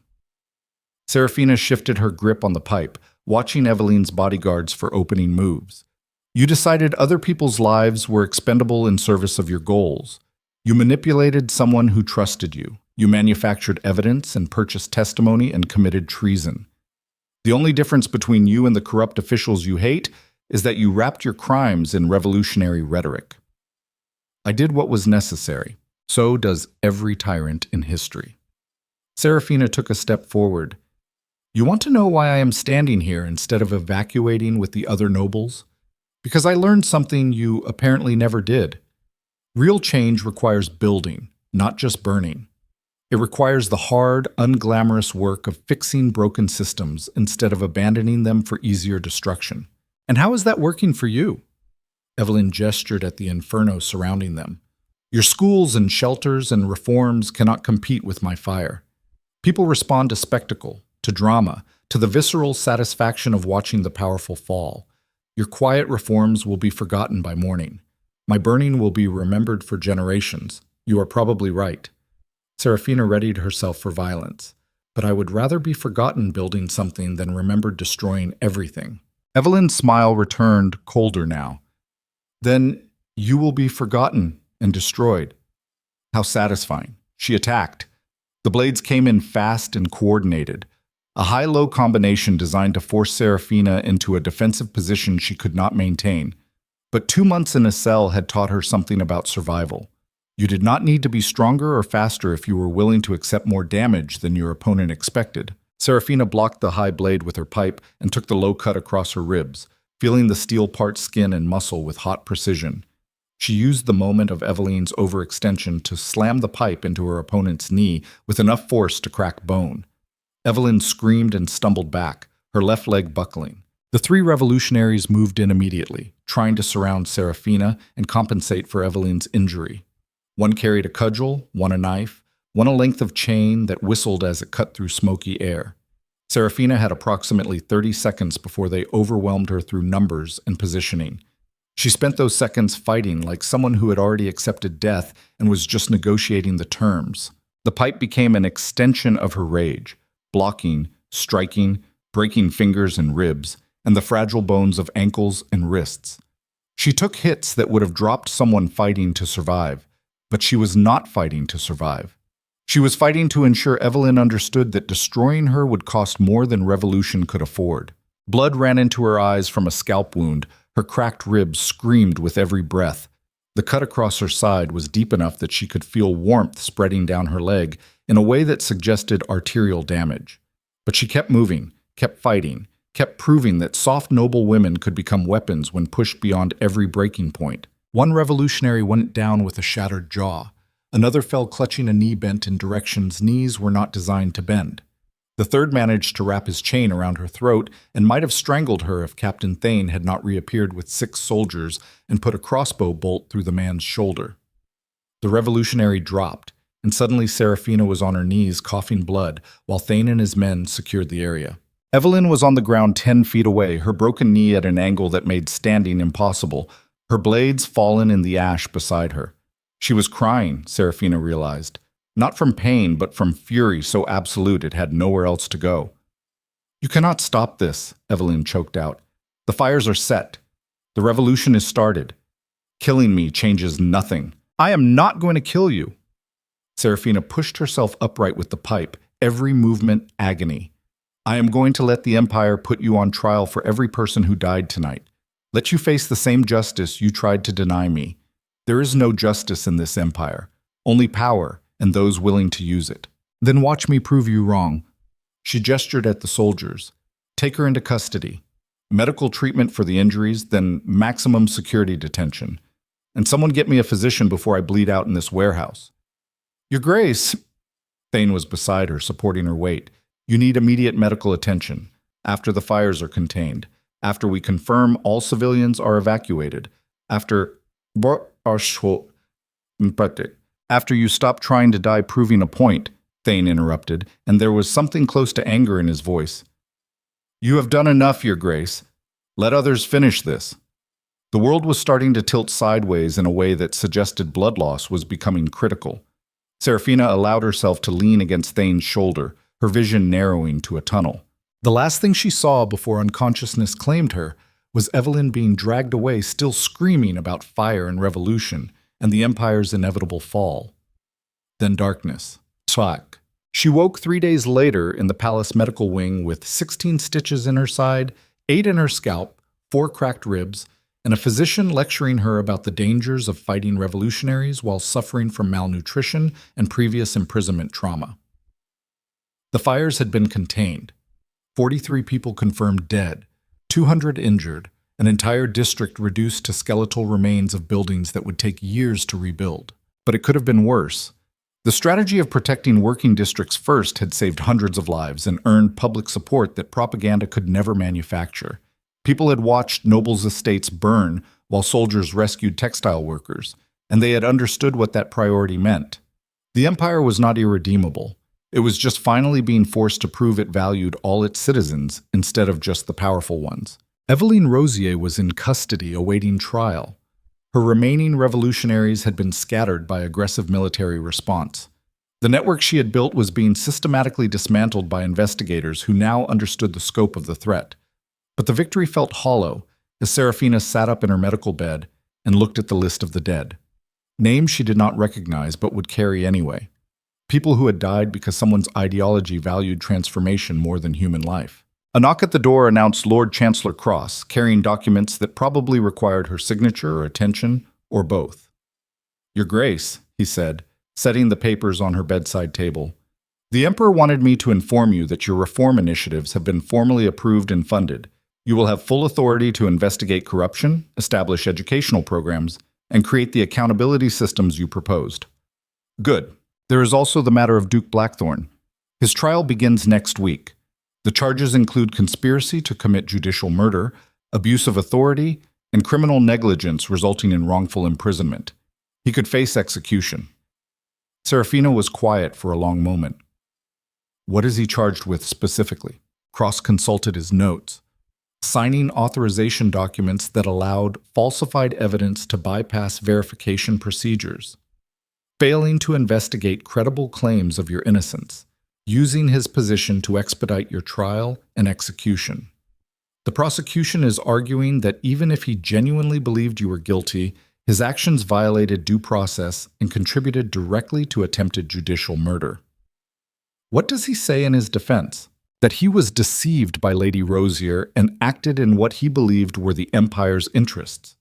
Serafina shifted her grip on the pipe, watching Eveline's bodyguards for opening moves. "You decided other people's lives were expendable in service of your goals. You manipulated someone who trusted you. You manufactured evidence and purchased testimony and committed treason. The only difference between you and the corrupt officials you hate is that you wrapped your crimes in revolutionary rhetoric. I did what was necessary. So does every tyrant in history." Serafina took a step forward. "You want to know why I am standing here instead of evacuating with the other nobles? Because I learned something you apparently never did. Real change requires building, not just burning. It requires the hard, unglamorous work of fixing broken systems instead of abandoning them for easier destruction. And how is that working for you?" Eveline gestured at the inferno surrounding them. "Your schools and shelters and reforms cannot compete with my fire. People respond to spectacle, to drama, to the visceral satisfaction of watching the powerful fall. Your quiet reforms will be forgotten by morning. My burning will be remembered for generations. You are probably right." Serafina readied herself for violence. "But I would rather be forgotten building something than remembered destroying everything." Eveline's smile returned, colder now. "Then you will be forgotten and destroyed." How satisfying. She attacked. The blades came in fast and coordinated. A high-low combination designed to force Serafina into a defensive position she could not maintain. But 2 months in a cell had taught her something about survival. You did not need to be stronger or faster if you were willing to accept more damage than your opponent expected. Serafina blocked the high blade with her pipe and took the low cut across her ribs, feeling the steel part skin and muscle with hot precision. She used the moment of Eveline's overextension to slam the pipe into her opponent's knee with enough force to crack bone. Eveline screamed and stumbled back, her left leg buckling. The 3 revolutionaries moved in immediately, trying to surround Serafina and compensate for Eveline's injury. One carried a cudgel, one a knife, one a length of chain that whistled as it cut through smoky air. Serafina had approximately 30 seconds before they overwhelmed her through numbers and positioning. She spent those seconds fighting like someone who had already accepted death and was just negotiating the terms. The pipe became an extension of her rage, blocking, striking, breaking fingers and ribs, and the fragile bones of ankles and wrists. She took hits that would have dropped someone fighting to survive, but she was not fighting to survive. She was fighting to ensure Eveline understood that destroying her would cost more than revolution could afford. Blood ran into her eyes from a scalp wound. Her cracked ribs screamed with every breath. The cut across her side was deep enough that she could feel warmth spreading down her leg in a way that suggested arterial damage. But she kept moving, kept fighting, kept proving that soft, noble women could become weapons when pushed beyond every breaking point. One revolutionary went down with a shattered jaw. Another fell clutching a knee bent in directions knees were not designed to bend. The third managed to wrap his chain around her throat and might have strangled her if Captain Thane had not reappeared with 6 soldiers and put a crossbow bolt through the man's shoulder. The revolutionary dropped, and suddenly Seraphina was on her knees coughing blood while Thane and his men secured the area. Evelyn was on the ground 10 feet away, her broken knee at an angle that made standing impossible, her blades fallen in the ash beside her. She was crying, Seraphina realized. Not from pain, but from fury so absolute it had nowhere else to go. "You cannot stop this," Evelyn choked out. "The fires are set. The revolution is started. Killing me changes nothing. I am not going to kill you." Seraphina pushed herself upright with the pipe, every movement agony. "I am going to let the Empire put you on trial for every person who died tonight. Let you face the same justice you tried to deny me. There is no justice in this Empire, only power and those willing to use it. Then watch me prove you wrong." She gestured at the soldiers. "Take her into custody. Medical treatment for the injuries, then maximum security detention. And someone get me a physician before I bleed out in this warehouse." "Your Grace!" Thane was beside her, supporting her weight. "You need immediate medical attention. After the fires are contained. After we confirm all civilians are evacuated. After you stop trying to die proving a point," Thane interrupted, and there was something close to anger in his voice. "You have done enough, Your Grace. Let others finish this." The world was starting to tilt sideways in a way that suggested blood loss was becoming critical. Seraphina allowed herself to lean against Thane's shoulder, her vision narrowing to a tunnel. The last thing she saw before unconsciousness claimed her was Evelyn being dragged away, still screaming about fire and revolution and the Empire's inevitable fall. Then darkness. Track. She woke 3 days later in the palace medical wing with 16 stitches in her side, 8 in her scalp, 4 cracked ribs, and a physician lecturing her about the dangers of fighting revolutionaries while suffering from malnutrition and previous imprisonment trauma. The fires had been contained. 43 people confirmed dead, 200 injured, an entire district reduced to skeletal remains of buildings that would take years to rebuild. But it could have been worse. The strategy of protecting working districts first had saved hundreds of lives and earned public support that propaganda could never manufacture. People had watched nobles' estates burn while soldiers rescued textile workers, and they had understood what that priority meant. The Empire was not irredeemable. It was just finally being forced to prove it valued all its citizens instead of just the powerful ones. Eveline Rosier was in custody awaiting trial. Her remaining revolutionaries had been scattered by aggressive military response. The network she had built was being systematically dismantled by investigators who now understood the scope of the threat. But the victory felt hollow as Seraphina sat up in her medical bed and looked at the list of the dead. Names she did not recognize but would carry anyway. People who had died because someone's ideology valued transformation more than human life. A knock at the door announced Lord Chancellor Cross, carrying documents that probably required her signature or attention, or both. "Your Grace," he said, setting the papers on her bedside table. "The Emperor wanted me to inform you that your reform initiatives have been formally approved and funded. You will have full authority to investigate corruption, establish educational programs, and create the accountability systems you proposed." "Good. There is also the matter of Duke Blackthorn. His trial begins next week. The charges include conspiracy to commit judicial murder, abuse of authority, and criminal negligence resulting in wrongful imprisonment. He could face execution." Seraphina was quiet for a long moment. "What is he charged with specifically?" Cross consulted his notes. "Signing authorization documents that allowed falsified evidence to bypass verification procedures. Failing to investigate credible claims of your innocence. Using his position to expedite your trial and execution. The prosecution is arguing that even if he genuinely believed you were guilty, his actions violated due process and contributed directly to attempted judicial murder." "What does he say in his defense?" "That he was deceived by Lady Rosier and acted in what he believed were the Empire's interests."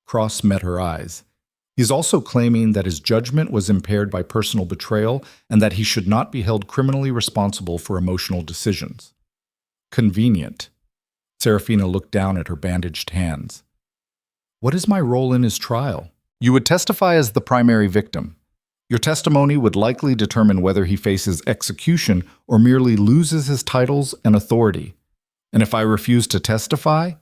Cross met her eyes. He's also claiming that his judgment was impaired by personal betrayal and that he should not be held criminally responsible for emotional decisions. Convenient. Serafina looked down at her bandaged hands. What is my role in his trial? You would testify as the primary victim. Your testimony would likely determine whether he faces execution or merely loses his titles and authority. And if I refuse to testify,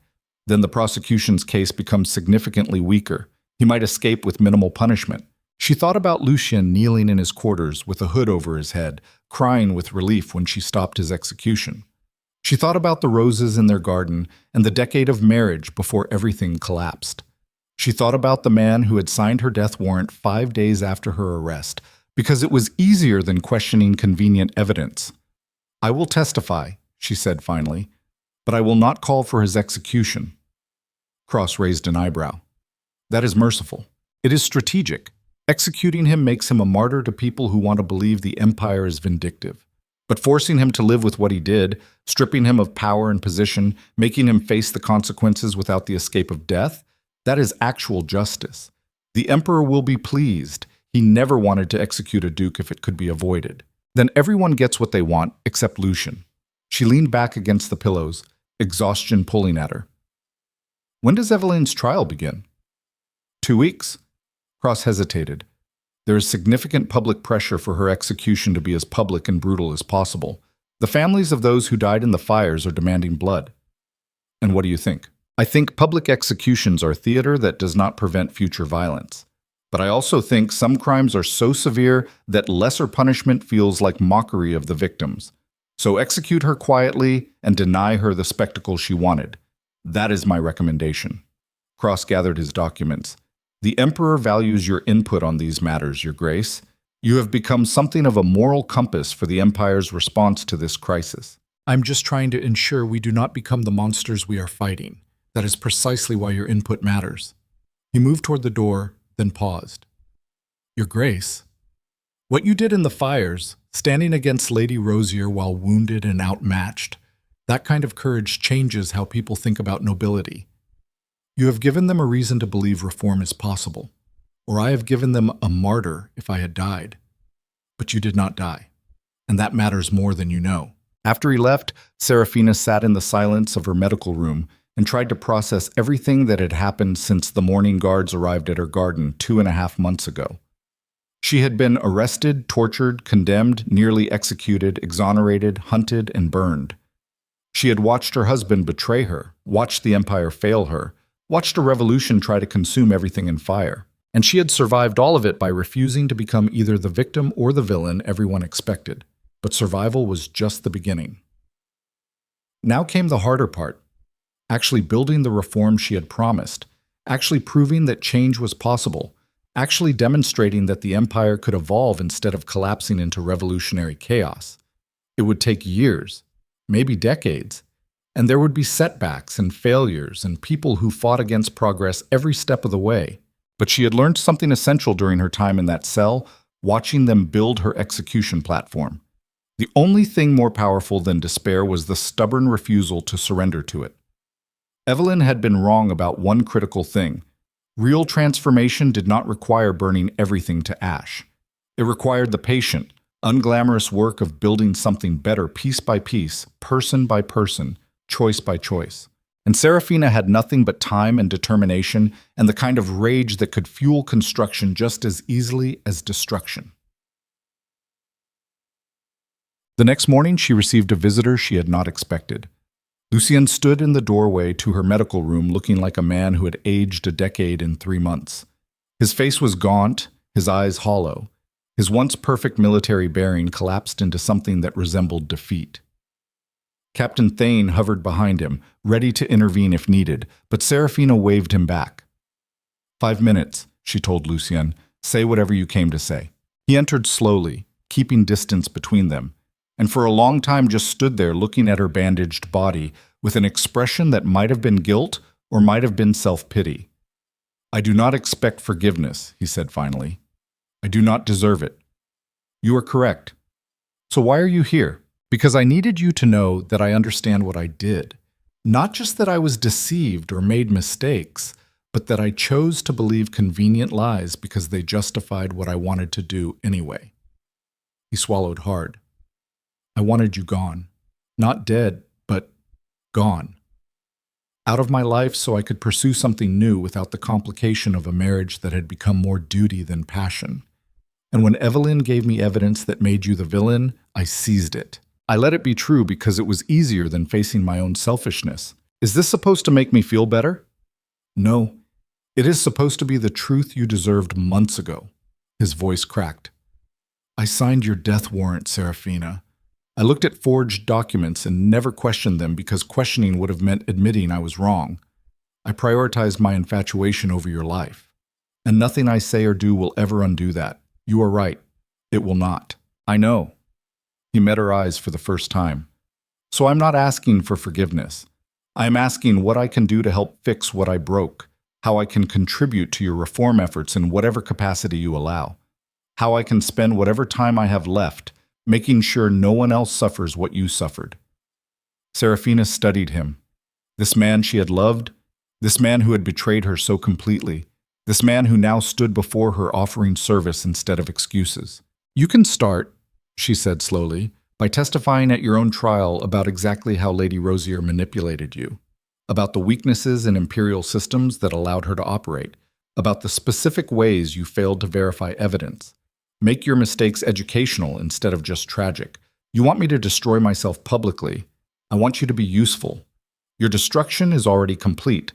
then the prosecution's case becomes significantly weaker. He might escape with minimal punishment. She thought about Lucien kneeling in his quarters with a hood over his head, crying with relief when she stopped his execution. She thought about the roses in their garden and the decade of marriage before everything collapsed. She thought about the man who had signed her death warrant 5 days after her arrest, because it was easier than questioning convenient evidence. I will testify, she said finally, but I will not call for his execution. Cross raised an eyebrow. That is merciful. It is strategic. Executing him makes him a martyr to people who want to believe the empire is vindictive. But forcing him to live with what he did, stripping him of power and position, making him face the consequences without the escape of death, that is actual justice. The emperor will be pleased. He never wanted to execute a duke if it could be avoided. Then everyone gets what they want, except Lucien. She leaned back against the pillows, exhaustion pulling at her. When does Evelyn's trial begin? 2 weeks. Cross hesitated. There is significant public pressure for her execution to be as public and brutal as possible. The families of those who died in the fires are demanding blood. And what do you think? I think public executions are theater that does not prevent future violence. But I also think some crimes are so severe that lesser punishment feels like mockery of the victims. So execute her quietly and deny her the spectacle she wanted. That is my recommendation. Cross gathered his documents. The Emperor values your input on these matters, Your Grace. You have become something of a moral compass for the Empire's response to this crisis. I'm just trying to ensure we do not become the monsters we are fighting. That is precisely why your input matters. He moved toward the door, then paused. Your Grace, what you did in the fires, standing against Lady Rosier while wounded and outmatched, that kind of courage changes how people think about nobility. You have given them a reason to believe reform is possible, or I have given them a martyr if I had died. But you did not die, and that matters more than you know. After he left, Serafina sat in the silence of her medical room and tried to process everything that had happened since the morning guards arrived at her garden 2.5 months ago. She had been arrested, tortured, condemned, nearly executed, exonerated, hunted, and burned. She had watched her husband betray her, watched the empire fail her, watched a revolution try to consume everything in fire. And she had survived all of it by refusing to become either the victim or the villain everyone expected. But survival was just the beginning. Now came the harder part. Actually building the reform she had promised, actually proving that change was possible, actually demonstrating that the empire could evolve instead of collapsing into revolutionary chaos. It would take years, maybe decades, and there would be setbacks and failures and people who fought against progress every step of the way. But she had learned something essential during her time in that cell, watching them build her execution platform. The only thing more powerful than despair was the stubborn refusal to surrender to it. Evelyn had been wrong about one critical thing. Real transformation did not require burning everything to ash. It required the patient, unglamorous work of building something better piece by piece, person by person, choice by choice. And Serafina had nothing but time and determination and the kind of rage that could fuel construction just as easily as destruction. The next morning, she received a visitor she had not expected. Lucien stood in the doorway to her medical room looking like a man who had aged a decade in 3 months. His face was gaunt, his eyes hollow. His once perfect military bearing collapsed into something that resembled defeat. Captain Thane hovered behind him, ready to intervene if needed, but Serafina waved him back. 5 minutes, she told Lucien. Say whatever you came to say. He entered slowly, keeping distance between them, and for a long time just stood there looking at her bandaged body with an expression that might have been guilt or might have been self-pity. I do not expect forgiveness, he said finally. I do not deserve it. You are correct. So why are you here? Because I needed you to know that I understand what I did. Not just that I was deceived or made mistakes, but that I chose to believe convenient lies because they justified what I wanted to do anyway. He swallowed hard. I wanted you gone. Not dead, but gone. out of my life so I could pursue something new without the complication of a marriage that had become more duty than passion. And when Evelyn gave me evidence that made you the villain, I seized it. I let it be true because it was easier than facing my own selfishness. Is this supposed to make me feel better? No. It is supposed to be the truth you deserved months ago. His voice cracked. I signed your death warrant, Serafina. I looked at forged documents and never questioned them because questioning would have meant admitting I was wrong. I prioritized my infatuation over your life. And nothing I say or do will ever undo that. You are right. It will not. I know. He met her eyes for the first time. So I'm not asking for forgiveness. I am asking what I can do to help fix what I broke, how I can contribute to your reform efforts in whatever capacity you allow, how I can spend whatever time I have left, making sure no one else suffers what you suffered. Serafina studied him. This man she had loved, this man who had betrayed her so completely, this man who now stood before her offering service instead of excuses. You can start, she said slowly, by testifying at your own trial about exactly how Lady Rosier manipulated you, about the weaknesses in imperial systems that allowed her to operate, about the specific ways you failed to verify evidence. Make your mistakes educational instead of just tragic. You want me to destroy myself publicly. I want you to be useful. Your destruction is already complete.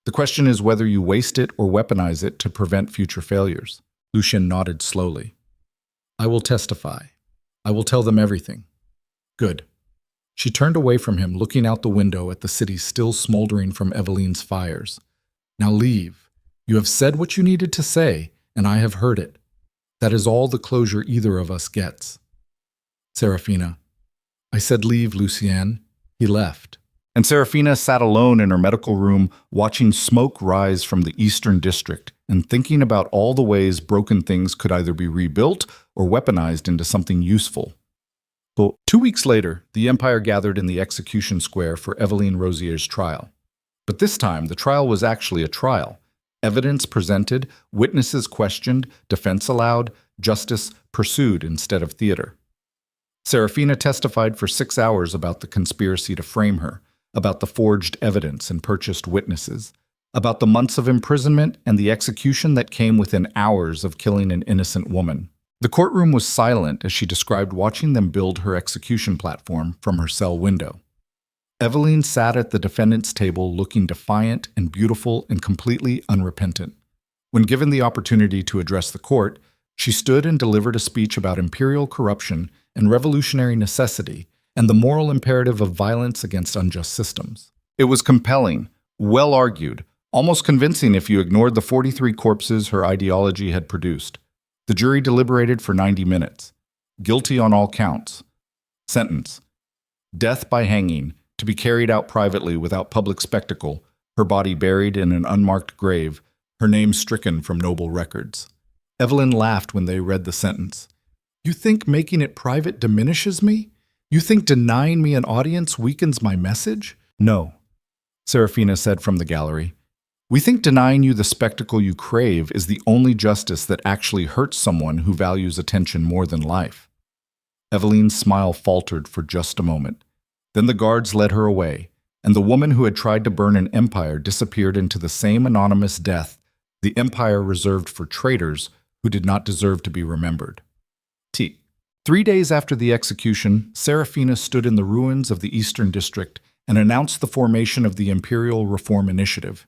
The question is whether you waste it or weaponize it to prevent future failures. Lucien nodded slowly. I will testify. I will tell them everything. Good. She turned away from him, looking out the window at the city still smoldering from Evelyn's fires. Now leave. You have said what you needed to say, and I have heard it. That is all the closure either of us gets. Serafina. I said leave, Lucien. He left. And Serafina sat alone in her medical room, watching smoke rise from the Eastern District and thinking about all the ways broken things could either be rebuilt or weaponized into something useful. But 2 weeks later, the Empire gathered in the execution square for Evelyn Rosier's trial. But this time, the trial was actually a trial. Evidence presented, witnesses questioned, defense allowed, justice pursued instead of theater. Serafina testified for 6 hours about the conspiracy to frame her, about the forged evidence and purchased witnesses, about the months of imprisonment and the execution that came within hours of killing an innocent woman. The courtroom was silent as she described watching them build her execution platform from her cell window. Evelyn sat at the defendant's table looking defiant and beautiful and completely unrepentant. When given the opportunity to address the court, she stood and delivered a speech about imperial corruption and revolutionary necessity and the moral imperative of violence against unjust systems. It was compelling, well argued, almost convincing if you ignored the 43 corpses her ideology had produced. The jury deliberated for 90 minutes. Guilty on all counts. Sentence: death by hanging, to be carried out privately without public spectacle, her body buried in an unmarked grave, her name stricken from noble records. Evelyn laughed when they read the sentence. You think making it private diminishes me? You think denying me an audience weakens my message? No, Serafina said from the gallery. We think denying you the spectacle you crave is the only justice that actually hurts someone who values attention more than life. Evelyn's smile faltered for just a moment. Then the guards led her away, and the woman who had tried to burn an empire disappeared into the same anonymous death the empire reserved for traitors who did not deserve to be remembered. 3 days after the execution, Serafina stood in the ruins of the Eastern District and announced the formation of the Imperial Reform Initiative.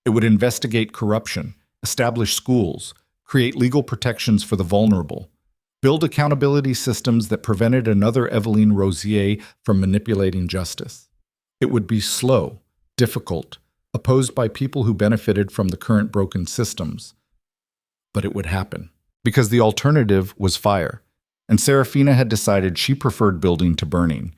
It would investigate corruption, establish schools, create legal protections for the vulnerable, build accountability systems that prevented another Evelyn Rosier from manipulating justice. It would be slow, difficult, opposed by people who benefited from the current broken systems. But it would happen, because the alternative was fire, and Serafina had decided she preferred building to burning.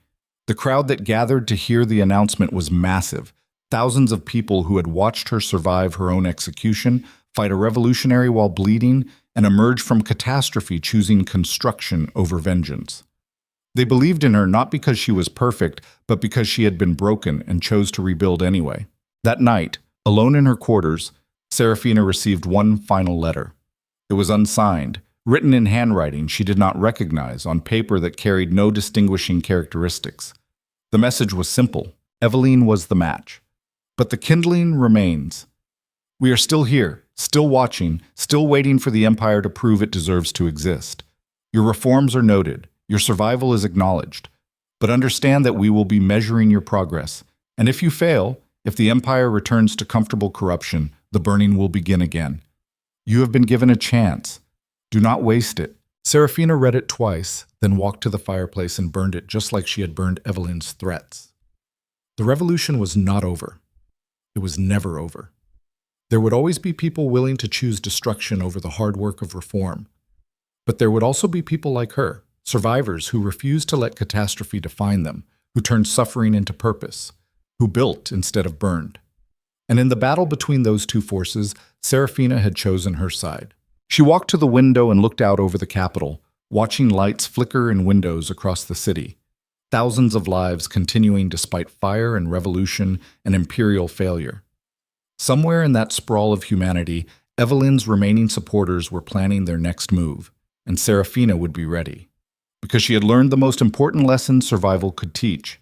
The crowd that gathered to hear the announcement was massive. Thousands of people who had watched her survive her own execution, fight a revolutionary while bleeding, and emerge from catastrophe choosing construction over vengeance. They believed in her not because she was perfect, but because she had been broken and chose to rebuild anyway. That night, alone in her quarters, Serafina received one final letter. It was unsigned, written in handwriting she did not recognize on paper that carried no distinguishing characteristics. The message was simple. Evelyn was the match. But the kindling remains. We are still here, still watching, still waiting for the Empire to prove it deserves to exist. Your reforms are noted, your survival is acknowledged. But understand that we will be measuring your progress. And if you fail, if the Empire returns to comfortable corruption, the burning will begin again. You have been given a chance. Do not waste it. Serafina read it twice, then walked to the fireplace and burned it just like she had burned Evelyn's threats. The revolution was not over. It was never over. There would always be people willing to choose destruction over the hard work of reform. But there would also be people like her, survivors who refused to let catastrophe define them, who turned suffering into purpose, who built instead of burned. And in the battle between those two forces, Serafina had chosen her side. She walked to the window and looked out over the capital, watching lights flicker in windows across the city. Thousands of lives continuing despite fire and revolution and imperial failure. Somewhere in that sprawl of humanity, Evelyn's remaining supporters were planning their next move, and Serafina would be ready. Because she had learned the most important lesson survival could teach.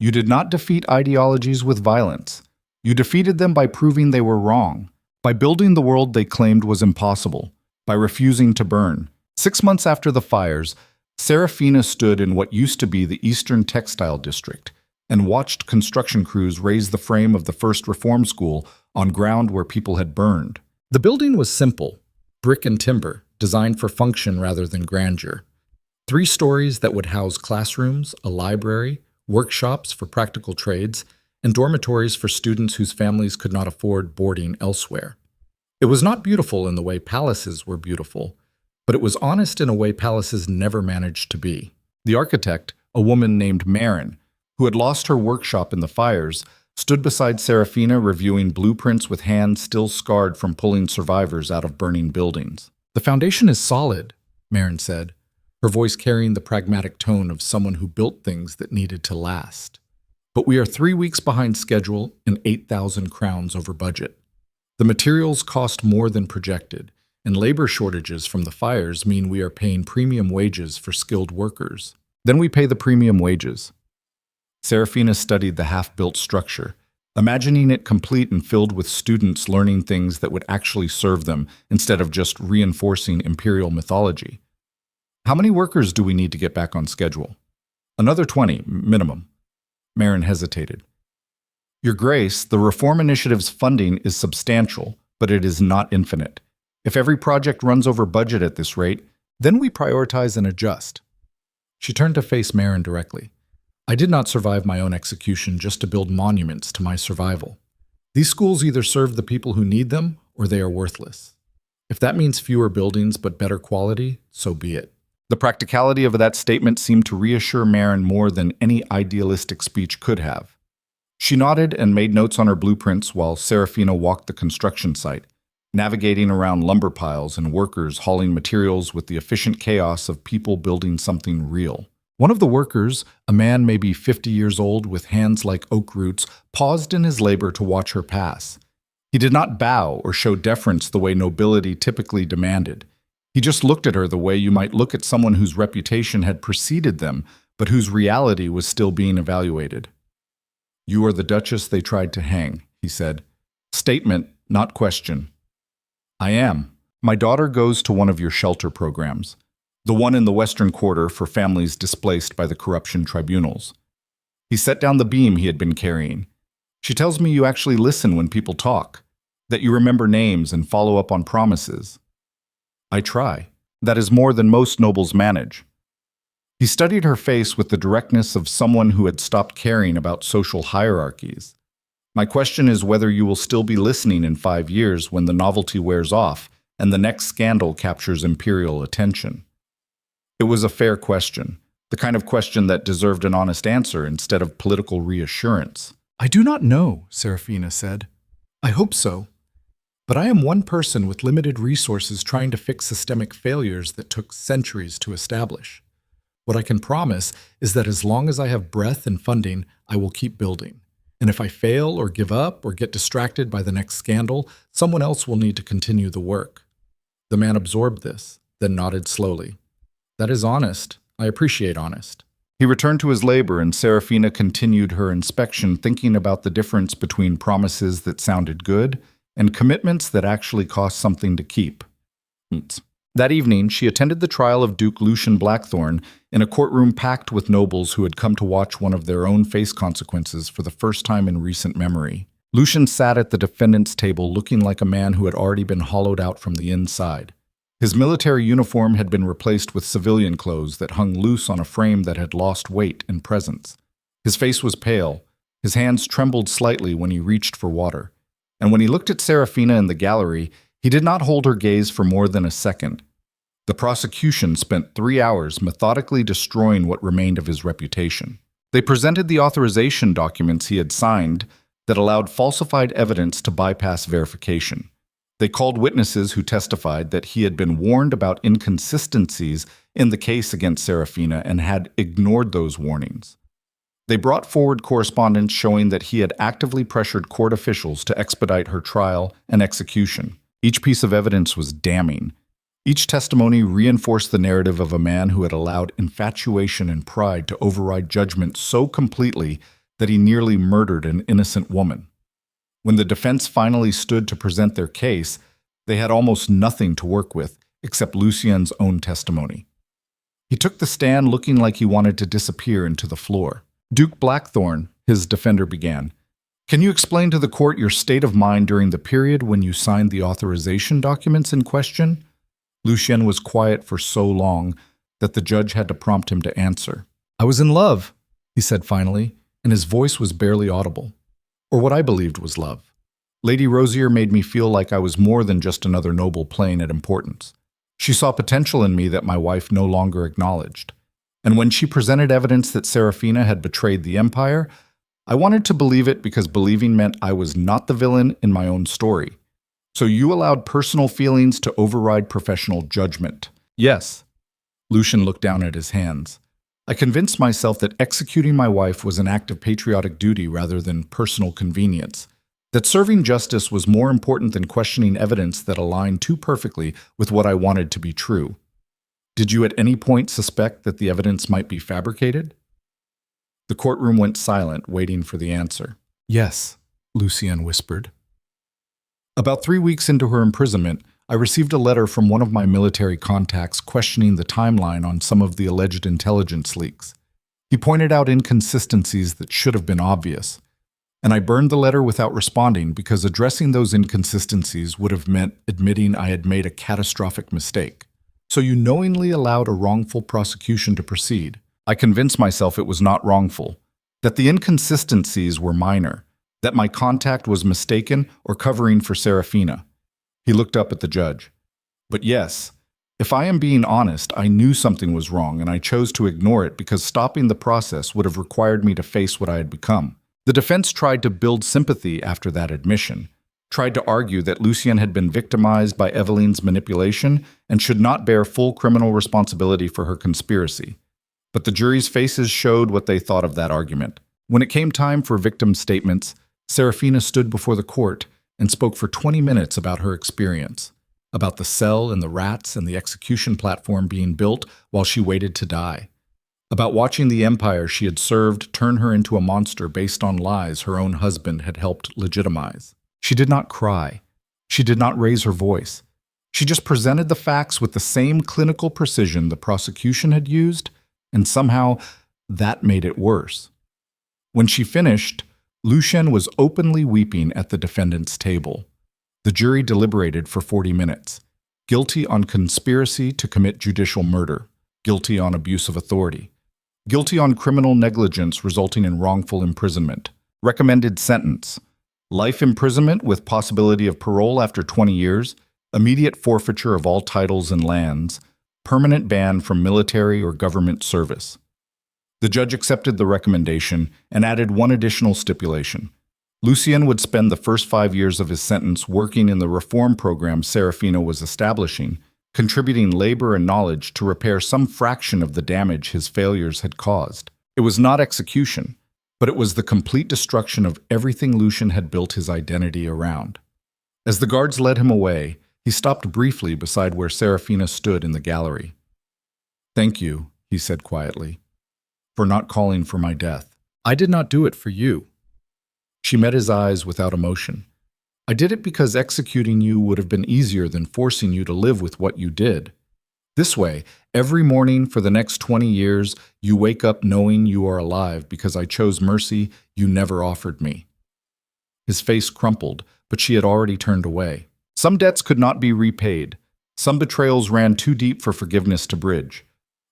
You did not defeat ideologies with violence. You defeated them by proving they were wrong, by building the world they claimed was impossible, by refusing to burn. 6 months after the fires, Serafina stood in what used to be the Eastern Textile District and watched construction crews raise the frame of the first reform school on ground where people had burned. The building was simple, brick and timber, designed for function rather than grandeur. 3 stories that would house classrooms, a library, workshops for practical trades, and dormitories for students whose families could not afford boarding elsewhere. It was not beautiful in the way palaces were beautiful, but it was honest in a way palaces never managed to be. The architect, a woman named Marin, who had lost her workshop in the fires, stood beside Serafina reviewing blueprints with hands still scarred from pulling survivors out of burning buildings. "The foundation is solid," Marin said, her voice carrying the pragmatic tone of someone who built things that needed to last. "But we are 3 weeks behind schedule and 8,000 crowns over budget. The materials cost more than projected, and labor shortages from the fires mean we are paying premium wages for skilled workers. Then we pay the premium wages." Serafina studied the half-built structure, imagining it complete and filled with students learning things that would actually serve them instead of just reinforcing imperial mythology. "How many workers do we need to get back on schedule?" "Another 20, minimum." Marin hesitated. "Your Grace, the Reform Initiative's funding is substantial, but it is not infinite. If every project runs over budget at this rate, then we prioritize and adjust." She turned to face Marin directly. "I did not survive my own execution just to build monuments to my survival. These schools either serve the people who need them, or they are worthless. If that means fewer buildings but better quality, so be it." The practicality of that statement seemed to reassure Marin more than any idealistic speech could have. She nodded and made notes on her blueprints while Serafina walked the construction site, navigating around lumber piles and workers hauling materials with the efficient chaos of people building something real. One of the workers, a man maybe 50 years old with hands like oak roots, paused in his labor to watch her pass. He did not bow or show deference the way nobility typically demanded. He just looked at her the way you might look at someone whose reputation had preceded them, but whose reality was still being evaluated. "You are the Duchess they tried to hang," he said. "Statement, not question." "I am. My daughter goes to one of your shelter programs, the one in the Western Quarter for families displaced by the corruption tribunals." He set down the beam he had been carrying. "She tells me you actually listen when people talk, that you remember names and follow up on promises." "I try. That is more than most nobles manage." He studied her face with the directness of someone who had stopped caring about social hierarchies. "My question is whether you will still be listening in 5 years when the novelty wears off and the next scandal captures imperial attention." It was a fair question, the kind of question that deserved an honest answer instead of political reassurance. "I do not know," Serafina said. "I hope so. But I am one person with limited resources trying to fix systemic failures that took centuries to establish. What I can promise is that as long as I have breath and funding, I will keep building. And if I fail or give up or get distracted by the next scandal, someone else will need to continue the work." The man absorbed this, then nodded slowly. "That is honest. I appreciate honest." He returned to his labor, and Serafina continued her inspection, thinking about the difference between promises that sounded good and commitments that actually cost something to keep. That evening, she attended the trial of Duke Lucian Blackthorn in a courtroom packed with nobles who had come to watch one of their own face consequences for the first time in recent memory. Lucian sat at the defendant's table looking like a man who had already been hollowed out from the inside. His military uniform had been replaced with civilian clothes that hung loose on a frame that had lost weight and presence. His face was pale. His hands trembled slightly when he reached for water. And when he looked at Serafina in the gallery, he did not hold her gaze for more than a second. The prosecution spent 3 hours methodically destroying what remained of his reputation. They presented the authorization documents he had signed that allowed falsified evidence to bypass verification. They called witnesses who testified that he had been warned about inconsistencies in the case against Serafina and had ignored those warnings. They brought forward correspondence showing that he had actively pressured court officials to expedite her trial and execution. Each piece of evidence was damning. Each testimony reinforced the narrative of a man who had allowed infatuation and pride to override judgment so completely that he nearly murdered an innocent woman. When the defense finally stood to present their case, they had almost nothing to work with except Lucien's own testimony. He took the stand looking like he wanted to disappear into the floor. Duke Blackthorn, his defender began, "Can you explain to the court your state of mind during the period when you signed the authorization documents in question?" Lucien was quiet for so long that the judge had to prompt him to answer. "I was in love," he said finally, and his voice was barely audible. Or what I believed was love. Lady Rosier made me feel like I was more than just another noble playing at importance. She saw potential in me that my wife no longer acknowledged. And when she presented evidence that Serafina had betrayed the Empire, I wanted to believe it because believing meant I was not the villain in my own story. So you allowed personal feelings to override professional judgment. Yes. Lucian looked down at his hands. I convinced myself that executing my wife was an act of patriotic duty rather than personal convenience, that serving justice was more important than questioning evidence that aligned too perfectly with what I wanted to be true. Did you at any point suspect that the evidence might be fabricated? The courtroom went silent, waiting for the answer. "Yes," Lucien whispered. About 3 weeks into her imprisonment, I received a letter from one of my military contacts questioning the timeline on some of the alleged intelligence leaks. He pointed out inconsistencies that should have been obvious, and I burned the letter without responding because addressing those inconsistencies would have meant admitting I had made a catastrophic mistake. "So you knowingly allowed a wrongful prosecution to proceed." I convinced myself it was not wrongful, that the inconsistencies were minor, that my contact was mistaken or covering for Serafina. He looked up at the judge. "But yes, if I am being honest, I knew something was wrong and I chose to ignore it because stopping the process would have required me to face what I had become." The defense tried to build sympathy after that admission, tried to argue that Lucien had been victimized by Eveline's manipulation and should not bear full criminal responsibility for her conspiracy. But the jury's faces showed what they thought of that argument. When it came time for victim statements, Serafina stood before the court and spoke for 20 minutes about her experience, about the cell and the rats and the execution platform being built while she waited to die, about watching the empire she had served turn her into a monster based on lies her own husband had helped legitimize. She did not cry. She did not raise her voice. She just presented the facts with the same clinical precision the prosecution had used, and somehow that made it worse. When she finished, Lucien was openly weeping at the defendant's table. The jury deliberated for 40 minutes. Guilty on conspiracy to commit judicial murder. Guilty on abuse of authority. Guilty on criminal negligence resulting in wrongful imprisonment. Recommended sentence: life imprisonment with possibility of parole after 20 years, immediate forfeiture of all titles and lands, permanent ban from military or government service. The judge accepted the recommendation and added one additional stipulation. Lucien would spend the first 5 years of his sentence working in the reform program Serafina was establishing, contributing labor and knowledge to repair some fraction of the damage his failures had caused. It was not execution, but it was the complete destruction of everything Lucien had built his identity around. As the guards led him away, he stopped briefly beside where Serafina stood in the gallery. "Thank you," he said quietly. for not calling for my death. I did not do it for you." She met his eyes without emotion. "I did it because executing you would have been easier than forcing you to live with what you did. This way, every morning for the next 20 years, you wake up knowing you are alive because I chose mercy you never offered me." His face crumpled, but she had already turned away. Some debts could not be repaid. Some betrayals ran too deep for forgiveness to bridge.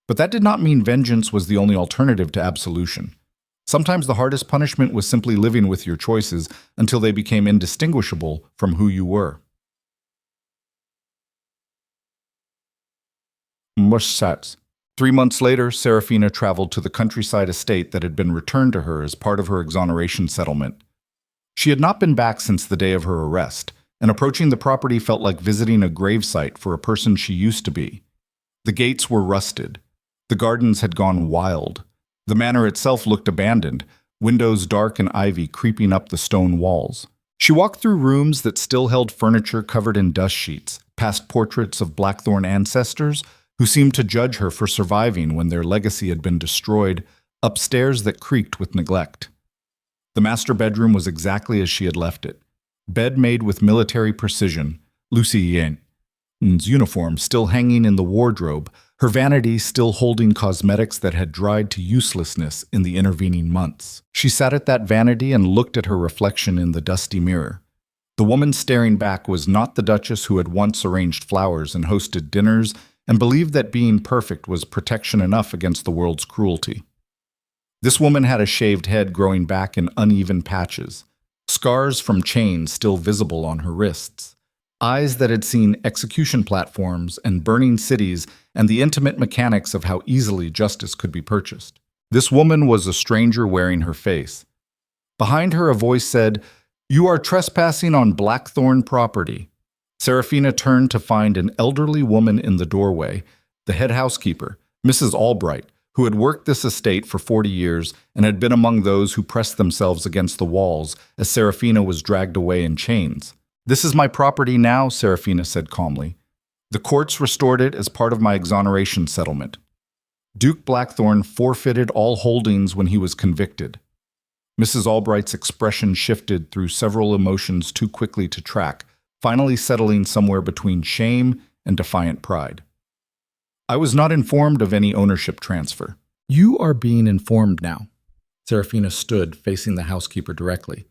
But that did not mean vengeance was the only alternative to absolution. Sometimes the hardest punishment was simply living with your choices until they became indistinguishable from who you were. Mistress. 3 months later, Serafina traveled to the countryside estate that had been returned to her as part of her exoneration settlement. She had not been back since the day of her arrest, and approaching the property felt like visiting a gravesite for a person she used to be. The gates were rusted. The gardens had gone wild. The manor itself looked abandoned, windows dark and ivy creeping up the stone walls. She walked through rooms that still held furniture covered in dust sheets, past portraits of Blackthorn ancestors who seemed to judge her for surviving when their legacy had been destroyed, upstairs that creaked with neglect. The master bedroom was exactly as she had left it. Bed made with military precision, Lucien's uniform still hanging in the wardrobe, her vanity still holding cosmetics that had dried to uselessness in the intervening months. She sat at that vanity and looked at her reflection in the dusty mirror. The woman staring back was not the Duchess who had once arranged flowers and hosted dinners and believed that being perfect was protection enough against the world's cruelty. This woman had a shaved head growing back in uneven patches, scars from chains still visible on her wrists, eyes that had seen execution platforms and burning cities and the intimate mechanics of how easily justice could be purchased. This woman was a stranger wearing her face. Behind her a voice said, "You are trespassing on Blackthorn property." Serafina turned to find an elderly woman in the doorway, the head housekeeper, Mrs. Albright, who had worked this estate for 40 years and had been among those who pressed themselves against the walls as Serafina was dragged away in chains. "This is my property now," Serafina said calmly. "The courts restored it as part of my exoneration settlement. Duke Blackthorn forfeited all holdings when he was convicted." Mrs. Albright's expression shifted through several emotions too quickly to track, finally settling somewhere between shame and defiant pride. "I was not informed of any ownership transfer." "You are being informed now." Serafina stood, facing the housekeeper directly.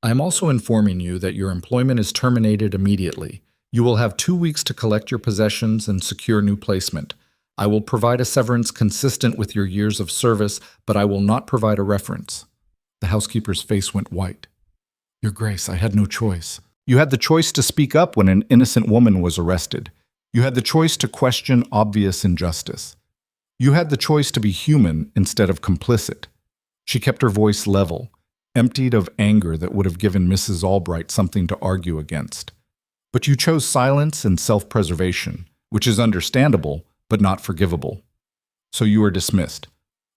"I am also informing you that your employment is terminated immediately. You will have 2 weeks to collect your possessions and secure new placement. I will provide a severance consistent with your years of service, but I will not provide a reference." The housekeeper's face went white. "Your Grace, I had no choice." "You had the choice to speak up when an innocent woman was arrested. You had the choice to question obvious injustice. You had the choice to be human instead of complicit." She kept her voice level, emptied of anger that would have given Mrs. Albright something to argue against. "But you chose silence and self-preservation, which is understandable, but not forgivable. So you are dismissed.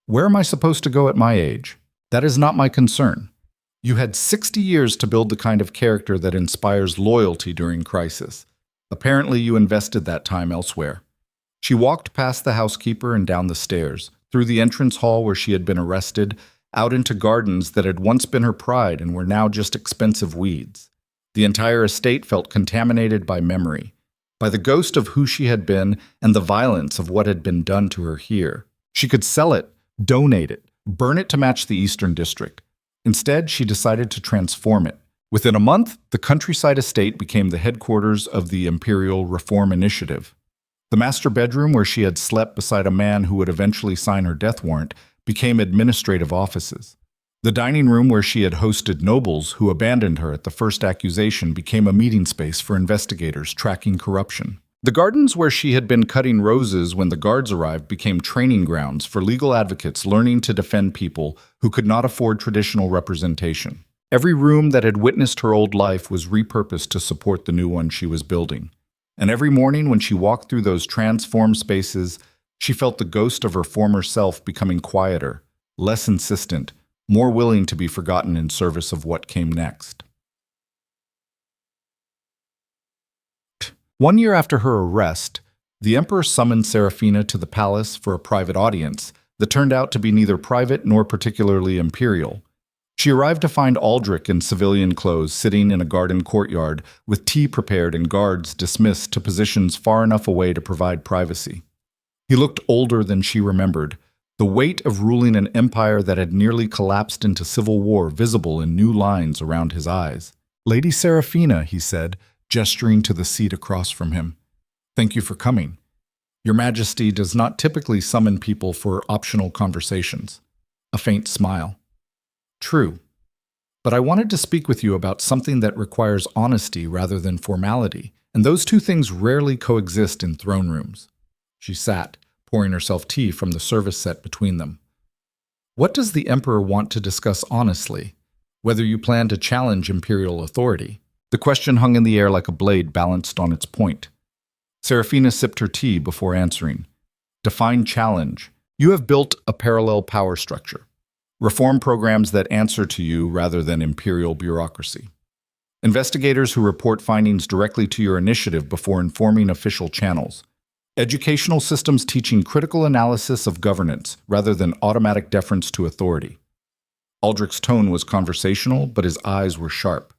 Where am I supposed to go at my age? That is not my concern. You had 60 years to build the kind of character that inspires loyalty during crisis. Apparently you invested that time elsewhere." She walked past the housekeeper and down the stairs, through the entrance hall where she had been arrested, out into gardens that had once been her pride and were now just expensive weeds. The entire estate felt contaminated by memory, by the ghost of who she had been and the violence of what had been done to her here. She could sell it, donate it, burn it to match the Eastern District. Instead, she decided to transform it. Within a month, the countryside estate became the headquarters of the Imperial Reform Initiative. The master bedroom, where she had slept beside a man who would eventually sign her death warrant, became administrative offices. The dining room where she had hosted nobles who abandoned her at the first accusation became a meeting space for investigators tracking corruption. The gardens where she had been cutting roses when the guards arrived became training grounds for legal advocates learning to defend people who could not afford traditional representation. Every room that had witnessed her old life was repurposed to support the new one she was building. And every morning when she walked through those transformed spaces, she felt the ghost of her former self becoming quieter, less insistent, more willing to be forgotten in service of what came next. 1 year after her arrest, the emperor summoned Serafina to the palace for a private audience, that turned out to be neither private nor particularly imperial. She arrived to find Aldrich in civilian clothes sitting in a garden courtyard with tea prepared and guards dismissed to positions far enough away to provide privacy. He looked older than she remembered, the weight of ruling an empire that had nearly collapsed into civil war visible in new lines around his eyes. "Lady Seraphina," he said, gesturing to the seat across from him. "Thank you for coming. Your Majesty does not typically summon people for optional conversations." A faint smile. "True. But I wanted to speak with you about something that requires honesty rather than formality, and those two things rarely coexist in throne rooms." She sat, pouring herself tea from the service set between them. "What does the Emperor want to discuss honestly? Whether you plan to challenge imperial authority?" The question hung in the air like a blade balanced on its point. Seraphina sipped her tea before answering. "Define challenge. You have built a parallel power structure. Reform programs that answer to you rather than imperial bureaucracy. Investigators who report findings directly to your initiative before informing official channels. Educational systems teaching critical analysis of governance rather than automatic deference to authority." Aldrich's tone was conversational, but his eyes were sharp.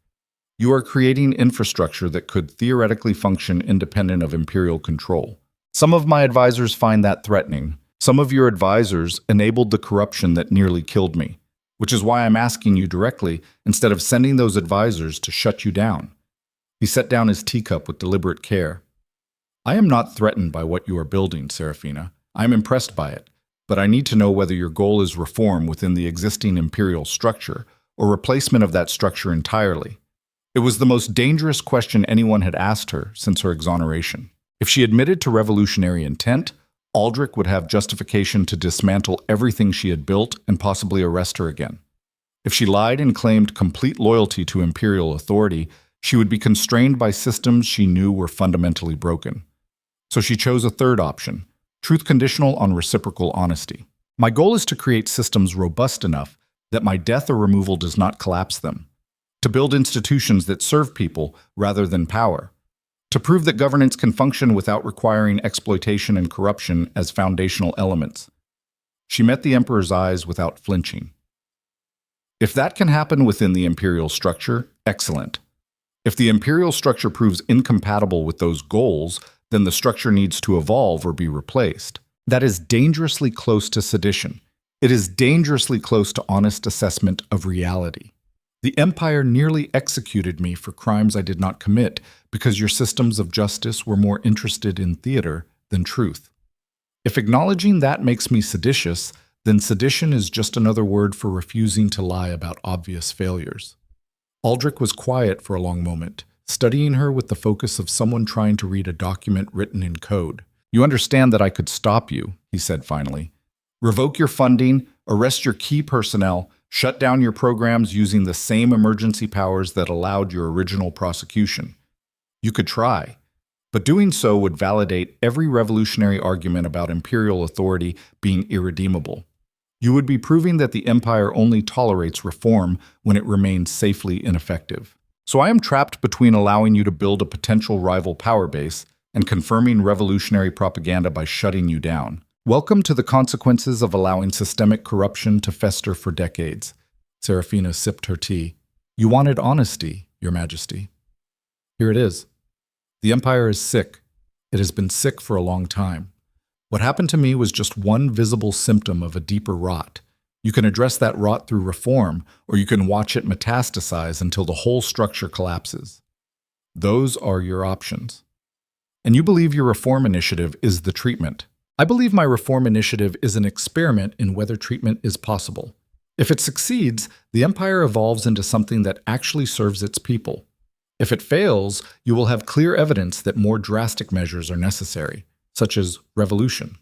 "You are creating infrastructure that could theoretically function independent of imperial control. Some of my advisors find that threatening. Some of your advisors enabled the corruption that nearly killed me, which is why I'm asking you directly instead of sending those advisors to shut you down." He set down his teacup with deliberate care. "I am not threatened by what you are building, Seraphina. I am impressed by it, but I need to know whether your goal is reform within the existing imperial structure or replacement of that structure entirely." It was the most dangerous question anyone had asked her since her exoneration. If she admitted to revolutionary intent, Aldrich would have justification to dismantle everything she had built and possibly arrest her again. If she lied and claimed complete loyalty to imperial authority, she would be constrained by systems she knew were fundamentally broken. So she chose a third option, truth conditional on reciprocal honesty. "My goal is to create systems robust enough that my death or removal does not collapse them. To build institutions that serve people rather than power. To prove that governance can function without requiring exploitation and corruption as foundational elements." She met the Emperor's eyes without flinching. "If that can happen within the imperial structure, excellent. If the imperial structure proves incompatible with those goals, then the structure needs to evolve or be replaced. That is dangerously close to sedition. It is dangerously close to honest assessment of reality. The Empire nearly executed me for crimes I did not commit because your systems of justice were more interested in theater than truth. If acknowledging that makes me seditious, then sedition is just another word for refusing to lie about obvious failures." Aldrich was quiet for a long moment, studying her with the focus of someone trying to read a document written in code. "You understand that I could stop you," he said finally. "Revoke your funding, arrest your key personnel, shut down your programs using the same emergency powers that allowed your original prosecution. You could try, but doing so would validate every revolutionary argument about imperial authority being irredeemable. You would be proving that the Empire only tolerates reform when it remains safely ineffective. So I am trapped between allowing you to build a potential rival power base and confirming revolutionary propaganda by shutting you down. Welcome to the consequences of allowing systemic corruption to fester for decades." Seraphina sipped her tea. "You wanted honesty, Your Majesty. Here it is. The Empire is sick. It has been sick for a long time. What happened to me was just one visible symptom of a deeper rot. You can address that rot through reform, or you can watch it metastasize until the whole structure collapses. Those are your options. And you believe your reform initiative is the treatment. I believe my reform initiative is an experiment in whether treatment is possible. If it succeeds, the Empire evolves into something that actually serves its people. If it fails, you will have clear evidence that more drastic measures are necessary, such as revolution,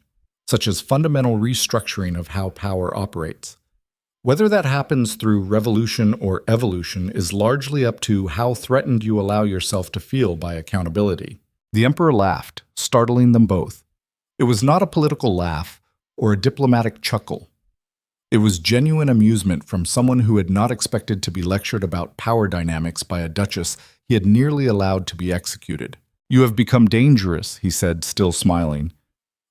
such as fundamental restructuring of how power operates. Whether that happens through revolution or evolution is largely up to how threatened you allow yourself to feel by accountability." The Emperor laughed, startling them both. It was not a political laugh or a diplomatic chuckle. It was genuine amusement from someone who had not expected to be lectured about power dynamics by a Duchess he had nearly allowed to be executed. "You have become dangerous," he said, still smiling.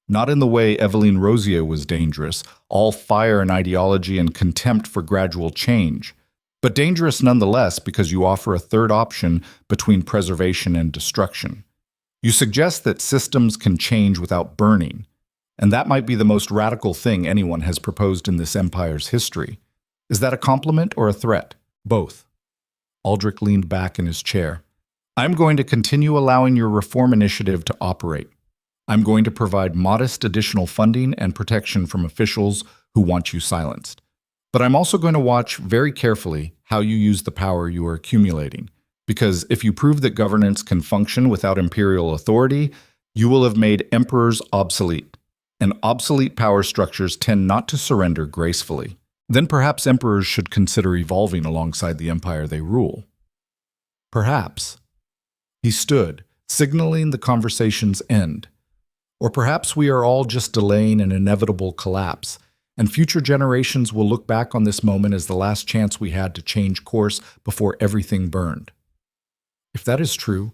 Not in the way Eveline Rosier was dangerous, all fire and ideology and contempt for gradual change, but dangerous nonetheless because you offer a third option between preservation and destruction. You suggest that systems can change without burning, and that might be the most radical thing anyone has proposed in this empire's history. Is that a compliment or a threat? Both. Aldrich leaned back in his chair. I'm going to continue allowing your reform initiative to operate. I'm going to provide modest additional funding and protection from officials who want you silenced. But I'm also going to watch very carefully how you use the power you are accumulating, because if you prove that governance can function without imperial authority, you will have made emperors obsolete, and obsolete power structures tend not to surrender gracefully. Then perhaps emperors should consider evolving alongside the empire they rule. Perhaps. He stood, signaling the conversation's end. Or perhaps we are all just delaying an inevitable collapse, and future generations will look back on this moment as the last chance we had to change course before everything burned. If that is true,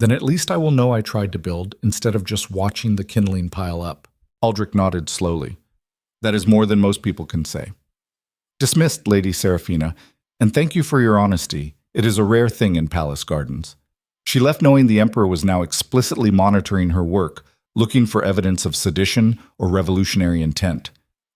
then at least I will know I tried to build instead of just watching the kindling pile up. Aldrich nodded slowly. That is more than most people can say. Dismissed, Lady Seraphina, and thank you for your honesty. It is a rare thing in palace gardens. She left knowing the Emperor was now explicitly monitoring her work, looking for evidence of sedition or revolutionary intent.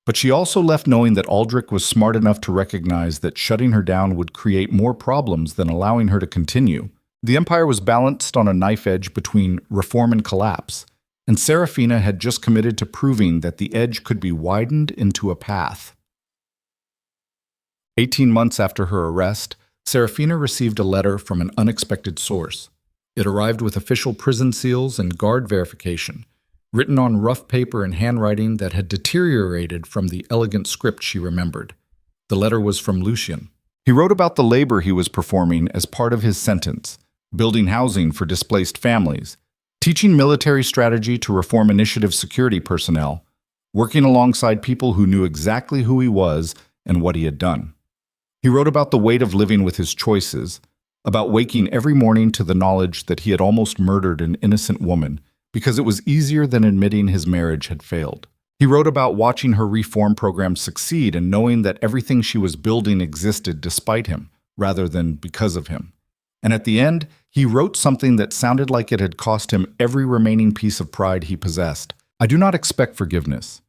But she also left knowing that Aldrich was smart enough to recognize that shutting her down would create more problems than allowing her to continue. The Empire was balanced on a knife edge between reform and collapse, and Seraphina had just committed to proving that the edge could be widened into a path. 18 months after her arrest, Seraphina received a letter from an unexpected source. It arrived with official prison seals and guard verification, written on rough paper and handwriting that had deteriorated from the elegant script she remembered. The letter was from Lucien. He wrote about the labor he was performing as part of his sentence, building housing for displaced families, teaching military strategy to reform initiative security personnel, working alongside people who knew exactly who he was and what he had done. He wrote about the weight of living with his choices, about waking every morning to the knowledge that he had almost murdered an innocent woman because it was easier than admitting his marriage had failed. He wrote about watching her reform program succeed and knowing that everything she was building existed despite him, rather than because of him. And at the end, he wrote something that sounded like it had cost him every remaining piece of pride he possessed. I do not expect forgiveness.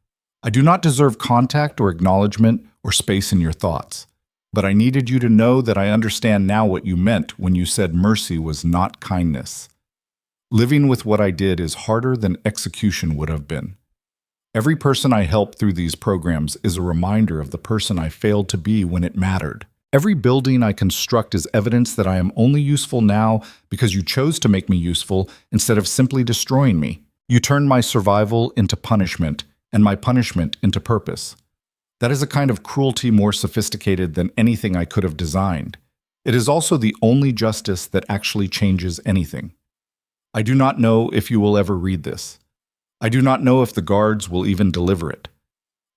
I do not deserve contact or acknowledgement or space in your thoughts. But I needed you to know that I understand now what you meant when you said mercy was not kindness. Living with what I did is harder than execution would have been. Every person I help through these programs is a reminder of the person I failed to be when it mattered. Every building I construct is evidence that I am only useful now because you chose to make me useful instead of simply destroying me. You turned my survival into punishment and my punishment into purpose. That is a kind of cruelty more sophisticated than anything I could have designed. It is also the only justice that actually changes anything. I do not know if you will ever read this. I do not know if the guards will even deliver it.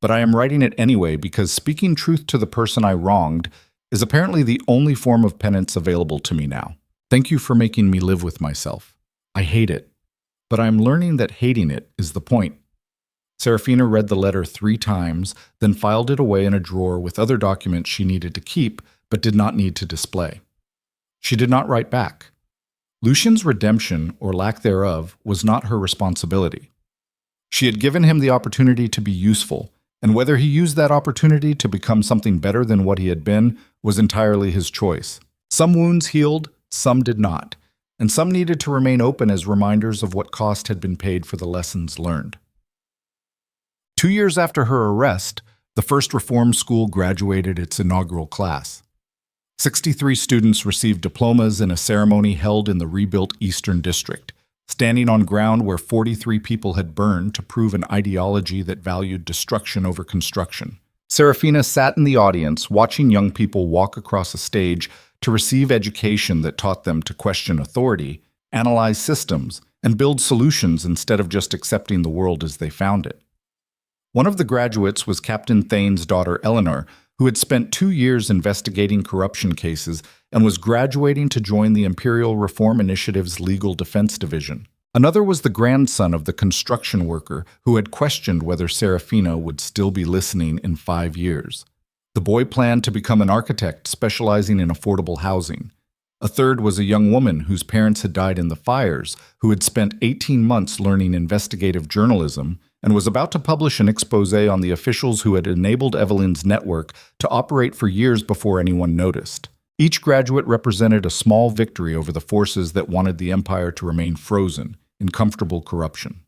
But I am writing it anyway because speaking truth to the person I wronged is apparently the only form of penance available to me now. Thank you for making me live with myself. I hate it, but I am learning that hating it is the point. Seraphina read the letter 3 times, then filed it away in a drawer with other documents she needed to keep but did not need to display. She did not write back. Lucien's redemption, or lack thereof, was not her responsibility. She had given him the opportunity to be useful, and whether he used that opportunity to become something better than what he had been was entirely his choice. Some wounds healed, some did not, and some needed to remain open as reminders of what cost had been paid for the lessons learned. 2 years after her arrest, the first reform school graduated its inaugural class. 63 students received diplomas in a ceremony held in the rebuilt Eastern District, standing on ground where 43 people had burned to prove an ideology that valued destruction over construction. Seraphina sat in the audience, watching young people walk across a stage to receive education that taught them to question authority, analyze systems, and build solutions instead of just accepting the world as they found it. One of the graduates was Captain Thane's daughter Eleanor, who had spent 2 years investigating corruption cases and was graduating to join the Imperial Reform Initiative's Legal Defense Division. Another was the grandson of the construction worker who had questioned whether Serafina would still be listening in 5 years. The boy planned to become an architect specializing in affordable housing. A third was a young woman whose parents had died in the fires, who had spent 18 months learning investigative journalism and was about to publish an exposé on the officials who had enabled Evelyn's network to operate for years before anyone noticed. Each graduate represented a small victory over the forces that wanted the empire to remain frozen in comfortable corruption.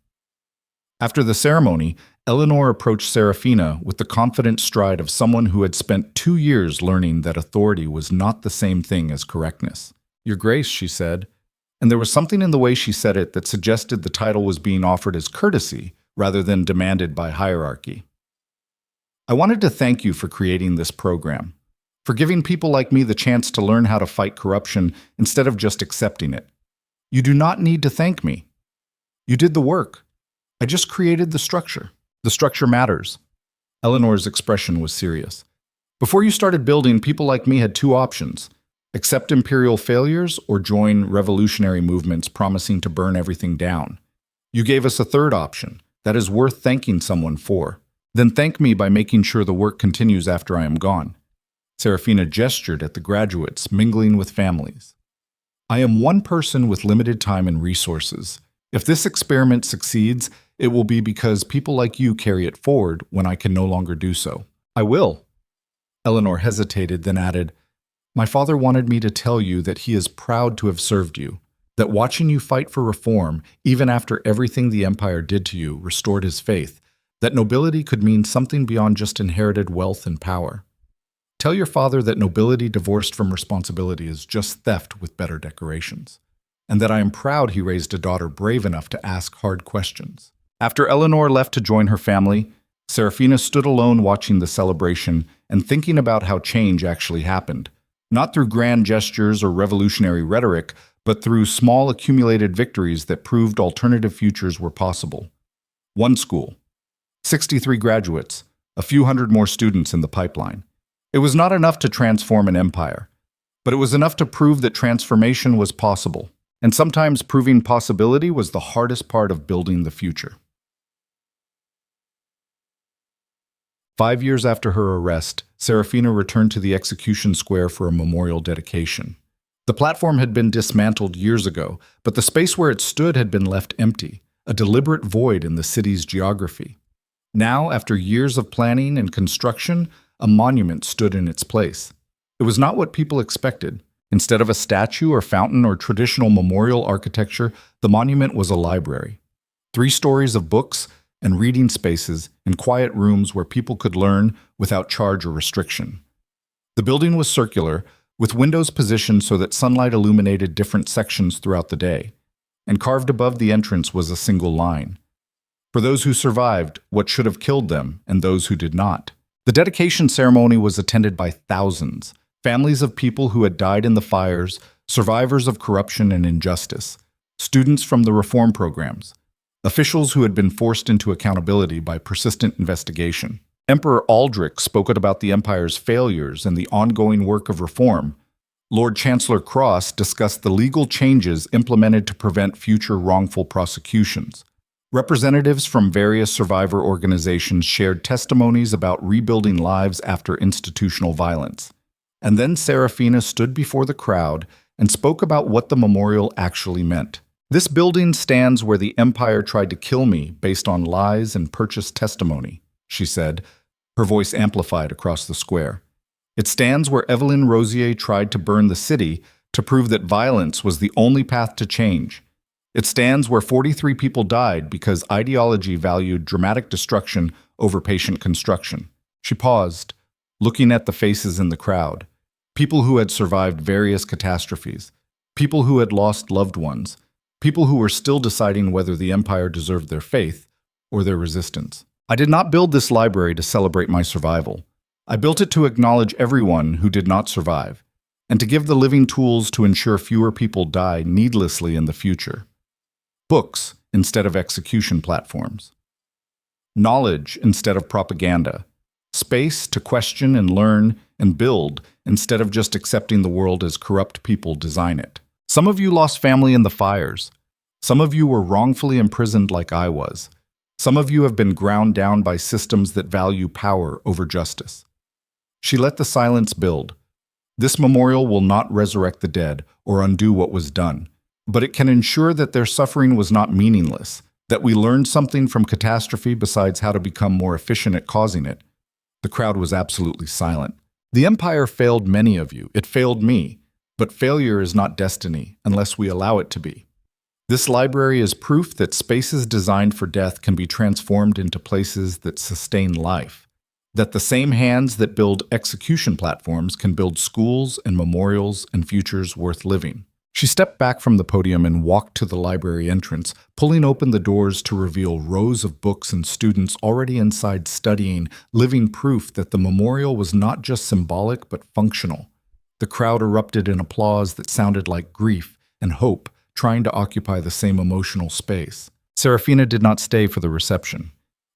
After the ceremony, Eleanor approached Serafina with the confident stride of someone who had spent 2 years learning that authority was not the same thing as correctness. "Your Grace," she said, and there was something in the way she said it that suggested the title was being offered as courtesy rather than demanded by hierarchy. "I wanted to thank you for creating this program, for giving people like me the chance to learn how to fight corruption instead of just accepting it. You do not need to thank me. You did the work. I just created the structure. The structure matters." Eleanor's expression was serious. "Before you started building, people like me had 2 options: accept imperial failures or join revolutionary movements promising to burn everything down. You gave us a third option that is worth thanking someone for. Then thank me by making sure the work continues after I am gone." Serafina gestured at the graduates, mingling with families. "I am one person with limited time and resources. If this experiment succeeds, it will be because people like you carry it forward when I can no longer do so." "I will." Eleanor hesitated, then added, "My father wanted me to tell you that he is proud to have served you, that watching you fight for reform, even after everything the empire did to you, restored his faith, that nobility could mean something beyond just inherited wealth and power. Tell your father that nobility divorced from responsibility is just theft with better decorations, and that I am proud he raised a daughter brave enough to ask hard questions." After Eleanor left to join her family, Serafina stood alone watching the celebration and thinking about how change actually happened, not through grand gestures or revolutionary rhetoric, but through small accumulated victories that proved alternative futures were possible. 1 school, 63 graduates, a few hundred more students in the pipeline. It was not enough to transform an empire, but it was enough to prove that transformation was possible. And sometimes proving possibility was the hardest part of building the future. 5 years after her arrest, Serafina returned to the execution square for a memorial dedication. The platform had been dismantled years ago, but the space where it stood had been left empty, a deliberate void in the city's geography. Now, after years of planning and construction, a monument stood in its place. It was not what people expected. Instead of a statue or fountain or traditional memorial architecture, the monument was a library. 3 stories of books and reading spaces in quiet rooms where people could learn without charge or restriction. The building was circular, with windows positioned so that sunlight illuminated different sections throughout the day, and carved above the entrance was a single line: "For those who survived, what should have killed them, and those who did not." The dedication ceremony was attended by thousands, families of people who had died in the fires, survivors of corruption and injustice, students from the reform programs, officials who had been forced into accountability by persistent investigation. Emperor Aldrich spoke about the empire's failures and the ongoing work of reform. Lord Chancellor Cross discussed the legal changes implemented to prevent future wrongful prosecutions. Representatives from various survivor organizations shared testimonies about rebuilding lives after institutional violence. And then Serafina stood before the crowd and spoke about what the memorial actually meant. "This building stands where the empire tried to kill me based on lies and purchased testimony," she said, her voice amplified across the square. "It stands where Evelyn Rosier tried to burn the city to prove that violence was the only path to change. It stands where 43 people died because ideology valued dramatic destruction over patient construction." She paused, looking at the faces in the crowd. People who had survived various catastrophes, people who had lost loved ones, people who were still deciding whether the empire deserved their faith or their resistance. "I did not build this library to celebrate my survival. I built it to acknowledge everyone who did not survive, and to give the living tools to ensure fewer people die needlessly in the future. Books instead of execution platforms. Knowledge instead of propaganda. Space to question and learn and build instead of just accepting the world as corrupt people design it. Some of you lost family in the fires. Some of you were wrongfully imprisoned like I was. Some of you have been ground down by systems that value power over justice." She let the silence build. This memorial will not resurrect the dead or undo what was done, but it can ensure that their suffering was not meaningless, that we learned something from catastrophe besides how to become more efficient at causing it. The crowd was absolutely silent. The Empire failed many of you. It failed me. But failure is not destiny unless we allow it to be. This library is proof that spaces designed for death can be transformed into places that sustain life, that the same hands that build execution platforms can build schools and memorials and futures worth living. She stepped back from the podium and walked to the library entrance, pulling open the doors to reveal rows of books and students already inside studying, living proof that the memorial was not just symbolic but functional. The crowd erupted in applause that sounded like grief and hope, trying to occupy the same emotional space. Serafina did not stay for the reception.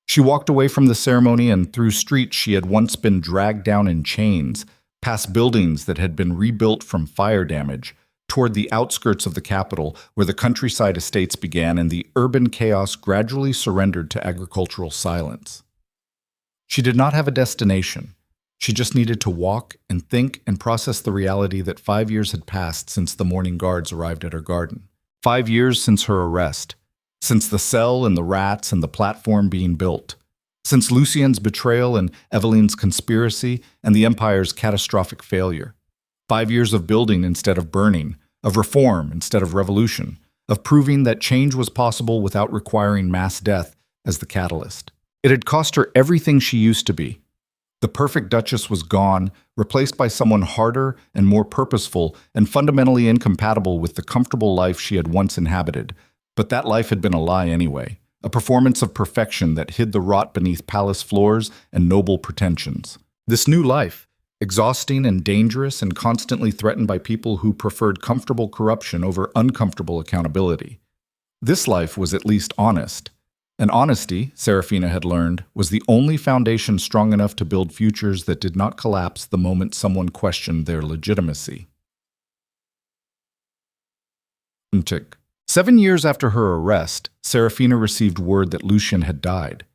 She walked away from the ceremony and through streets she had once been dragged down in chains, past buildings that had been rebuilt from fire damage, toward the outskirts of the capital where the countryside estates began and the urban chaos gradually surrendered to agricultural silence. She did not have a destination. She just needed to walk and think and process the reality that 5 years had passed since the morning guards arrived at her garden. 5 years since her arrest, since the cell and the rats and the platform being built, since Lucien's betrayal and Eveline's conspiracy and the Empire's catastrophic failure. 5 years of building instead of burning, of reform instead of revolution, of proving that change was possible without requiring mass death as the catalyst. It had cost her everything she used to be. The perfect Duchess was gone, replaced by someone harder and more purposeful and fundamentally incompatible with the comfortable life she had once inhabited. But that life had been a lie anyway, a performance of perfection that hid the rot beneath palace floors and noble pretensions. This new life, exhausting and dangerous and constantly threatened by people who preferred comfortable corruption over uncomfortable accountability. This life was at least honest. And honesty, Serafina had learned, was the only foundation strong enough to build futures that did not collapse the moment someone questioned their legitimacy. 7 years after her arrest, Serafina received word that Lucien had died.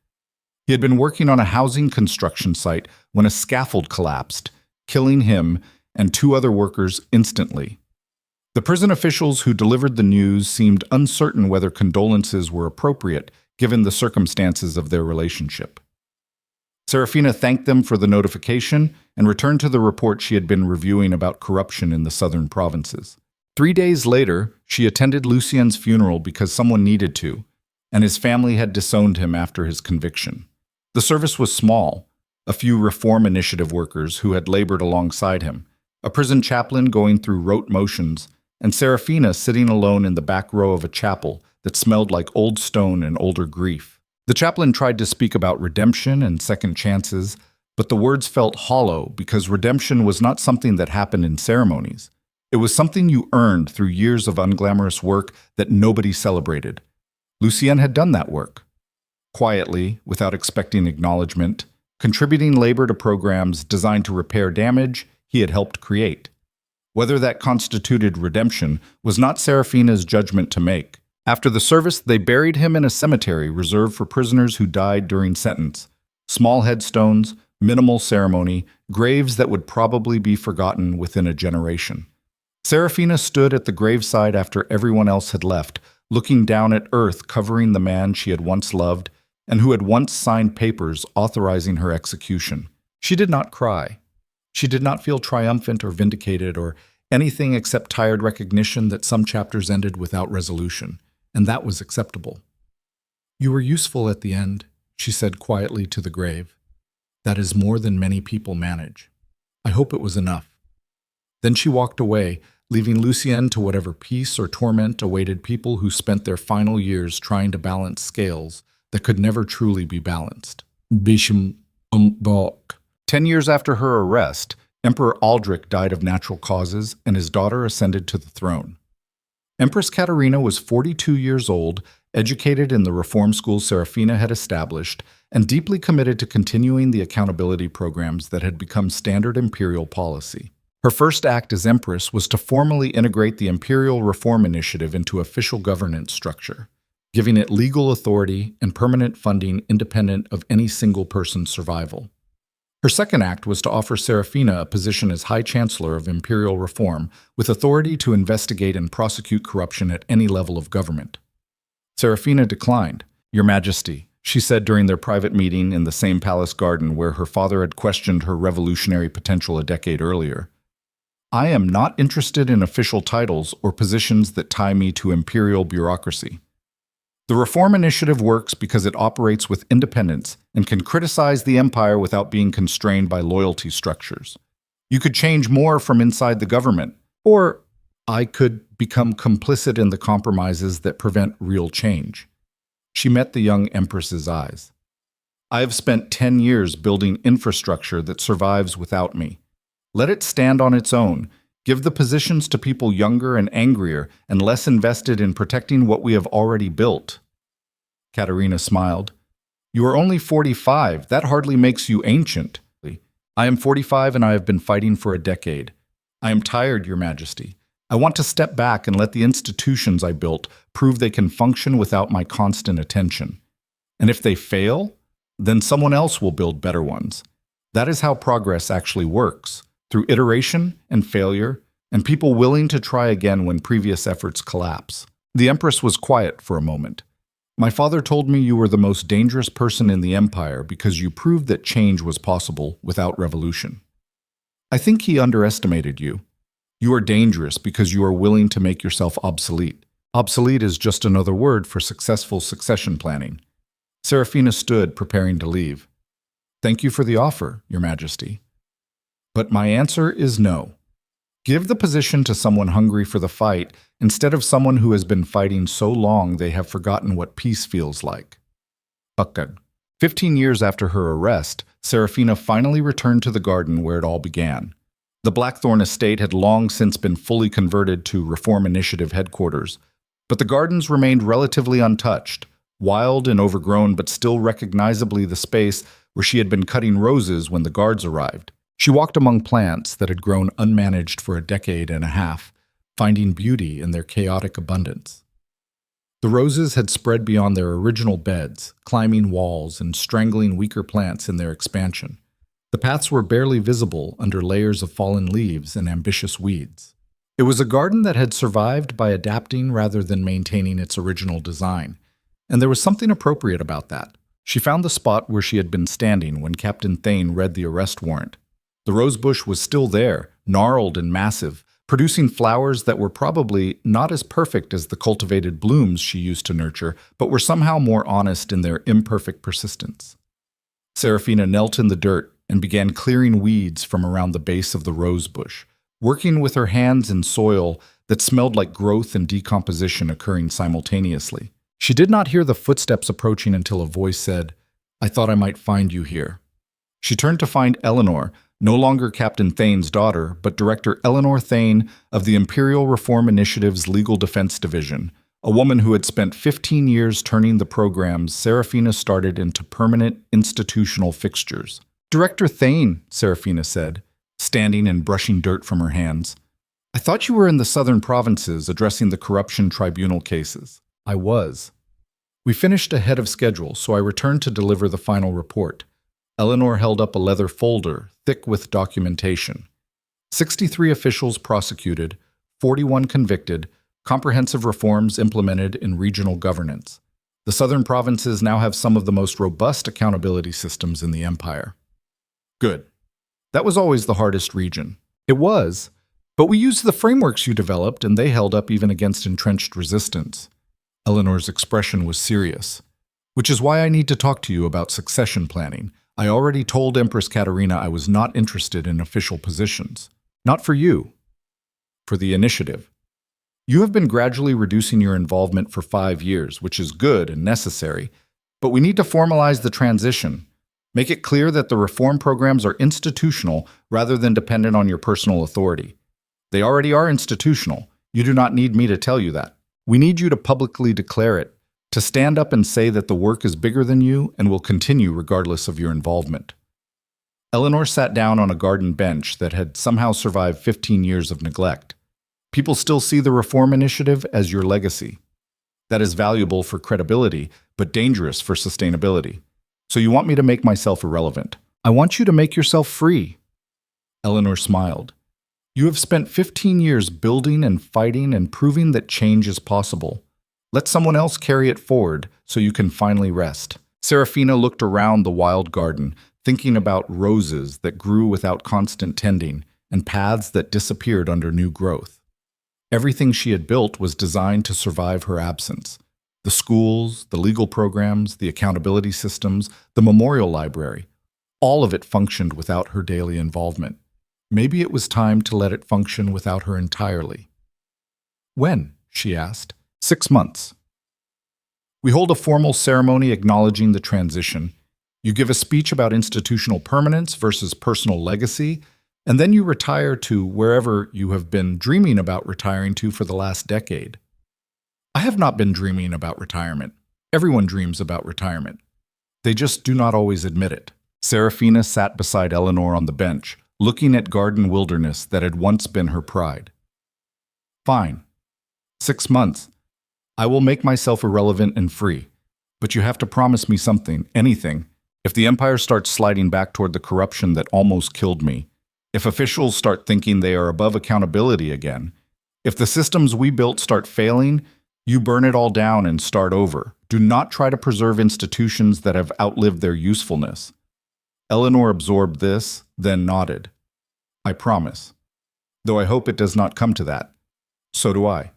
He had been working on a housing construction site when a scaffold collapsed, killing him and 2 other workers instantly. The prison officials who delivered the news seemed uncertain whether condolences were appropriate, given the circumstances of their relationship. Serafina thanked them for the notification and returned to the report she had been reviewing about corruption in the southern provinces. 3 days later, she attended Lucien's funeral because someone needed to, and his family had disowned him after his conviction. The service was small, a few reform initiative workers who had labored alongside him, a prison chaplain going through rote motions, and Serafina sitting alone in the back row of a chapel that smelled like old stone and older grief. The chaplain tried to speak about redemption and second chances, but the words felt hollow because redemption was not something that happened in ceremonies. It was something you earned through years of unglamorous work that nobody celebrated. Lucien had done that work. Quietly, without expecting acknowledgement, contributing labor to programs designed to repair damage he had helped create. Whether that constituted redemption was not Serafina's judgment to make. After the service, they buried him in a cemetery reserved for prisoners who died during sentence. Small headstones, minimal ceremony, graves that would probably be forgotten within a generation. Serafina stood at the graveside after everyone else had left, looking down at earth covering the man she had once loved and who had once signed papers authorizing her execution. She did not cry. She did not feel triumphant or vindicated or anything except tired recognition that some chapters ended without resolution. And that was acceptable. "You were useful at the end," she said quietly to the grave. "That is more than many people manage. I hope it was enough." Then she walked away, leaving Lucien to whatever peace or torment awaited people who spent their final years trying to balance scales that could never truly be balanced. 10 years after her arrest, Emperor Aldrich died of natural causes and his daughter ascended to the throne. Empress Katerina was 42 years old, educated in the reform school Serafina had established, and deeply committed to continuing the accountability programs that had become standard imperial policy. Her first act as Empress was to formally integrate the Imperial Reform Initiative into official governance structure, giving it legal authority and permanent funding independent of any single person's survival. Her second act was to offer Serafina a position as High Chancellor of Imperial Reform, with authority to investigate and prosecute corruption at any level of government. Serafina declined. "Your Majesty," she said during their private meeting in the same palace garden where her father had questioned her revolutionary potential a decade earlier. "I am not interested in official titles or positions that tie me to imperial bureaucracy. The Reform Initiative works because it operates with independence and can criticize the empire without being constrained by loyalty structures. You could change more from inside the government, or I could become complicit in the compromises that prevent real change." She met the young Empress's eyes. "I have spent 10 years building infrastructure that survives without me. Let it stand on its own. Give the positions to people younger and angrier and less invested in protecting what we have already built." Katerina smiled. "You are only 45. That hardly makes you ancient." "I am 45 and I have been fighting for a decade. I am tired, Your Majesty. I want to step back and let the institutions I built prove they can function without my constant attention. And if they fail, then someone else will build better ones. That is how progress actually works, through iteration and failure, and people willing to try again when previous efforts collapse." The Empress was quiet for a moment. "My father told me you were the most dangerous person in the empire because you proved that change was possible without revolution. I think he underestimated you. You are dangerous because you are willing to make yourself obsolete. Obsolete is just another word for successful succession planning." Serafina stood, preparing to leave. "Thank you for the offer, Your Majesty. But my answer is no. Give the position to someone hungry for the fight instead of someone who has been fighting so long they have forgotten what peace feels like." Buckad. 15 years after her arrest, Serafina finally returned to the garden where it all began. The Blackthorn estate had long since been fully converted to Reform Initiative headquarters, but the gardens remained relatively untouched, wild and overgrown but still recognizably the space where she had been cutting roses when the guards arrived. She walked among plants that had grown unmanaged for a decade and a half, finding beauty in their chaotic abundance. The roses had spread beyond their original beds, climbing walls and strangling weaker plants in their expansion. The paths were barely visible under layers of fallen leaves and ambitious weeds. It was a garden that had survived by adapting rather than maintaining its original design, and there was something appropriate about that. She found the spot where she had been standing when Captain Thane read the arrest warrant. The rosebush was still there, gnarled and massive, producing flowers that were probably not as perfect as the cultivated blooms she used to nurture, but were somehow more honest in their imperfect persistence. Serafina knelt in the dirt and began clearing weeds from around the base of the rosebush, working with her hands in soil that smelled like growth and decomposition occurring simultaneously. She did not hear the footsteps approaching until a voice said, "I thought I might find you here." She turned to find Eleanor, no longer Captain Thane's daughter, but Director Eleanor Thane of the Imperial Reform Initiative's Legal Defense Division, a woman who had spent 15 years turning the programs Serafina started into permanent institutional fixtures. "Director Thane," Serafina said, standing and brushing dirt from her hands. "I thought you were in the southern provinces addressing the corruption tribunal cases." "I was. We finished ahead of schedule, so I returned to deliver the final report." Eleanor held up a leather folder, thick with documentation. 63 officials prosecuted, 41 convicted, comprehensive reforms implemented in regional governance. The southern provinces now have some of the most robust accountability systems in the empire. "Good. That was always the hardest region." "It was, but we used the frameworks you developed and they held up even against entrenched resistance." Eleanor's expression was serious. "Which is why I need to talk to you about succession planning. I already told Empress Katerina I was not interested in official positions. Not for you. For the initiative. You have been gradually reducing your involvement for 5 years, which is good and necessary, but we need to formalize the transition. Make it clear that the reform programs are institutional rather than dependent on your personal authority. They already are institutional. You do not need me to tell you that. We need you to publicly declare it, to stand up and say that the work is bigger than you and will continue regardless of your involvement." Eleanor sat down on a garden bench that had somehow survived 15 years of neglect. People still see the Reform Initiative as your legacy. That is valuable for credibility, but dangerous for sustainability. So you want me to make myself irrelevant. I want you to make yourself free. Eleanor smiled. You have spent 15 years building and fighting and proving that change is possible. Let someone else carry it forward so you can finally rest. Serafina looked around the wild garden, thinking about roses that grew without constant tending and paths that disappeared under new growth. Everything she had built was designed to survive her absence. The schools, the legal programs, the accountability systems, the memorial library. All of it functioned without her daily involvement. Maybe it was time to let it function without her entirely. When? She asked. 6 months. We hold a formal ceremony acknowledging the transition. You give a speech about institutional permanence versus personal legacy, and then you retire to wherever you have been dreaming about retiring to for the last decade. I have not been dreaming about retirement. Everyone dreams about retirement. They just do not always admit it. Serafina sat beside Eleanor on the bench, looking at garden wilderness that had once been her pride. Fine. 6 months. I will make myself irrelevant and free. But you have to promise me something, anything. If the empire starts sliding back toward the corruption that almost killed me, if officials start thinking they are above accountability again, if the systems we built start failing, you burn it all down and start over. Do not try to preserve institutions that have outlived their usefulness. Eleanor absorbed this, then nodded. I promise. Though I hope it does not come to that. So do I.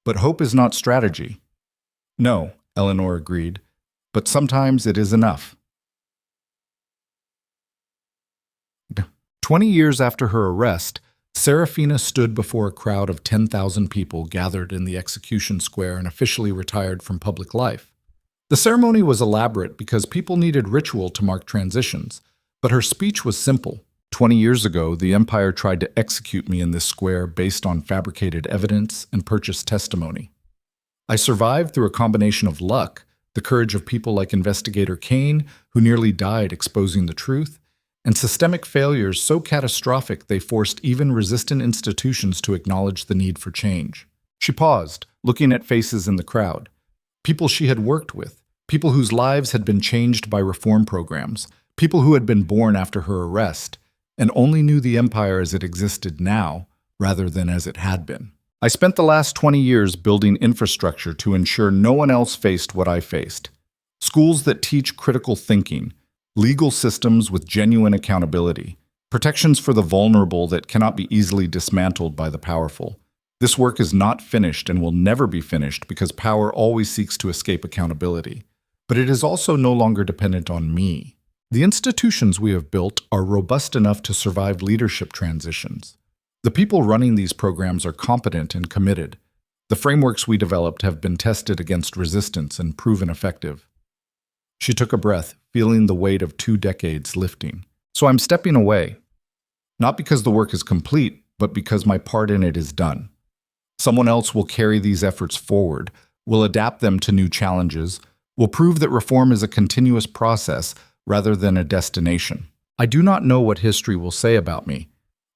But hope is not strategy. No, Eleanor agreed, but sometimes it is enough. 20 years after her arrest, Serafina stood before a crowd of 10,000 people gathered in the execution square and officially retired from public life. The ceremony was elaborate because people needed ritual to mark transitions, but her speech was simple. 20 years ago, the Empire tried to execute me in this square based on fabricated evidence and purchased testimony. I survived through a combination of luck, the courage of people like Investigator Kane, who nearly died exposing the truth, and systemic failures so catastrophic they forced even resistant institutions to acknowledge the need for change. She paused, looking at faces in the crowd. People she had worked with, people whose lives had been changed by reform programs, people who had been born after her arrest, and only knew the Empire as it existed now, rather than as it had been. I spent the last 20 years building infrastructure to ensure no one else faced what I faced. Schools that teach critical thinking, legal systems with genuine accountability, protections for the vulnerable that cannot be easily dismantled by the powerful. This work is not finished and will never be finished because power always seeks to escape accountability. But it is also no longer dependent on me. The institutions we have built are robust enough to survive leadership transitions. The people running these programs are competent and committed. The frameworks we developed have been tested against resistance and proven effective. She took a breath, feeling the weight of 2 decades lifting. So I'm stepping away. Not because the work is complete, but because my part in it is done. Someone else will carry these efforts forward, will adapt them to new challenges, will prove that reform is a continuous process rather than a destination. I do not know what history will say about me.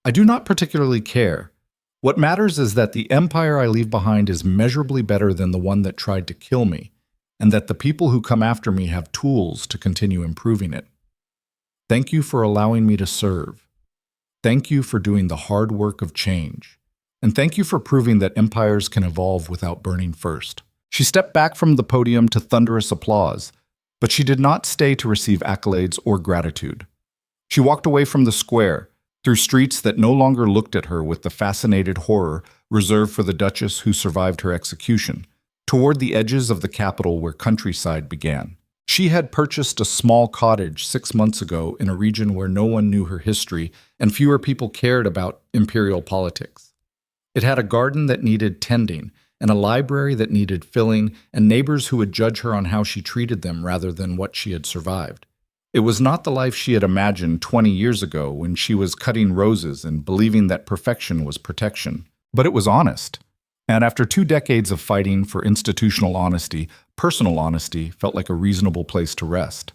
I do not particularly care. What matters is that the empire I leave behind is measurably better than the one that tried to kill me, and that the people who come after me have tools to continue improving it. Thank you for allowing me to serve. Thank you for doing the hard work of change. And thank you for proving that empires can evolve without burning first. She stepped back from the podium to thunderous applause, but she did not stay to receive accolades or gratitude. She walked away from the square, through streets that no longer looked at her with the fascinated horror reserved for the Duchess who survived her execution, toward the edges of the capital where countryside began. She had purchased a small cottage 6 months ago in a region where no one knew her history and fewer people cared about imperial politics. It had a garden that needed tending, and a library that needed filling, and neighbors who would judge her on how she treated them rather than what she had survived. It was not the life she had imagined 20 years ago when she was cutting roses and believing that perfection was protection. But it was honest. And after 2 decades of fighting for institutional honesty, personal honesty felt like a reasonable place to rest.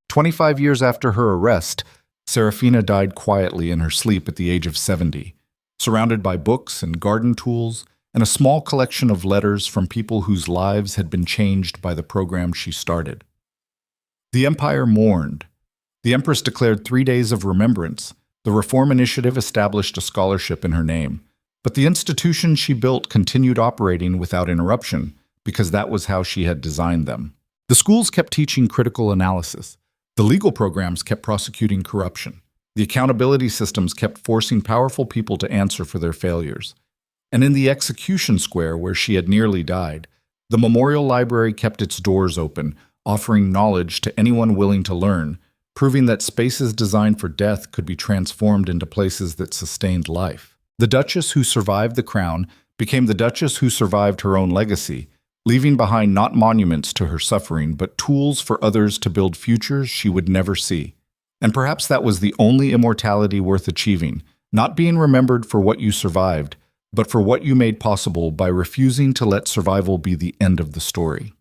25 years after her arrest, Serafina died quietly in her sleep at the age of 70, surrounded by books and garden tools and a small collection of letters from people whose lives had been changed by the program she started. The empire mourned. The empress declared 3 days of remembrance. The Reform Initiative established a scholarship in her name. But the institutions she built continued operating without interruption, because that was how she had designed them. The schools kept teaching critical analysis. The legal programs kept prosecuting corruption. The accountability systems kept forcing powerful people to answer for their failures. And in the execution square where she had nearly died, the memorial library kept its doors open, offering knowledge to anyone willing to learn, proving that spaces designed for death could be transformed into places that sustained life. The Duchess who survived the crown became the Duchess who survived her own legacy, leaving behind not monuments to her suffering, but tools for others to build futures she would never see. And perhaps that was the only immortality worth achieving, not being remembered for what you survived, but for what you made possible by refusing to let survival be the end of the story.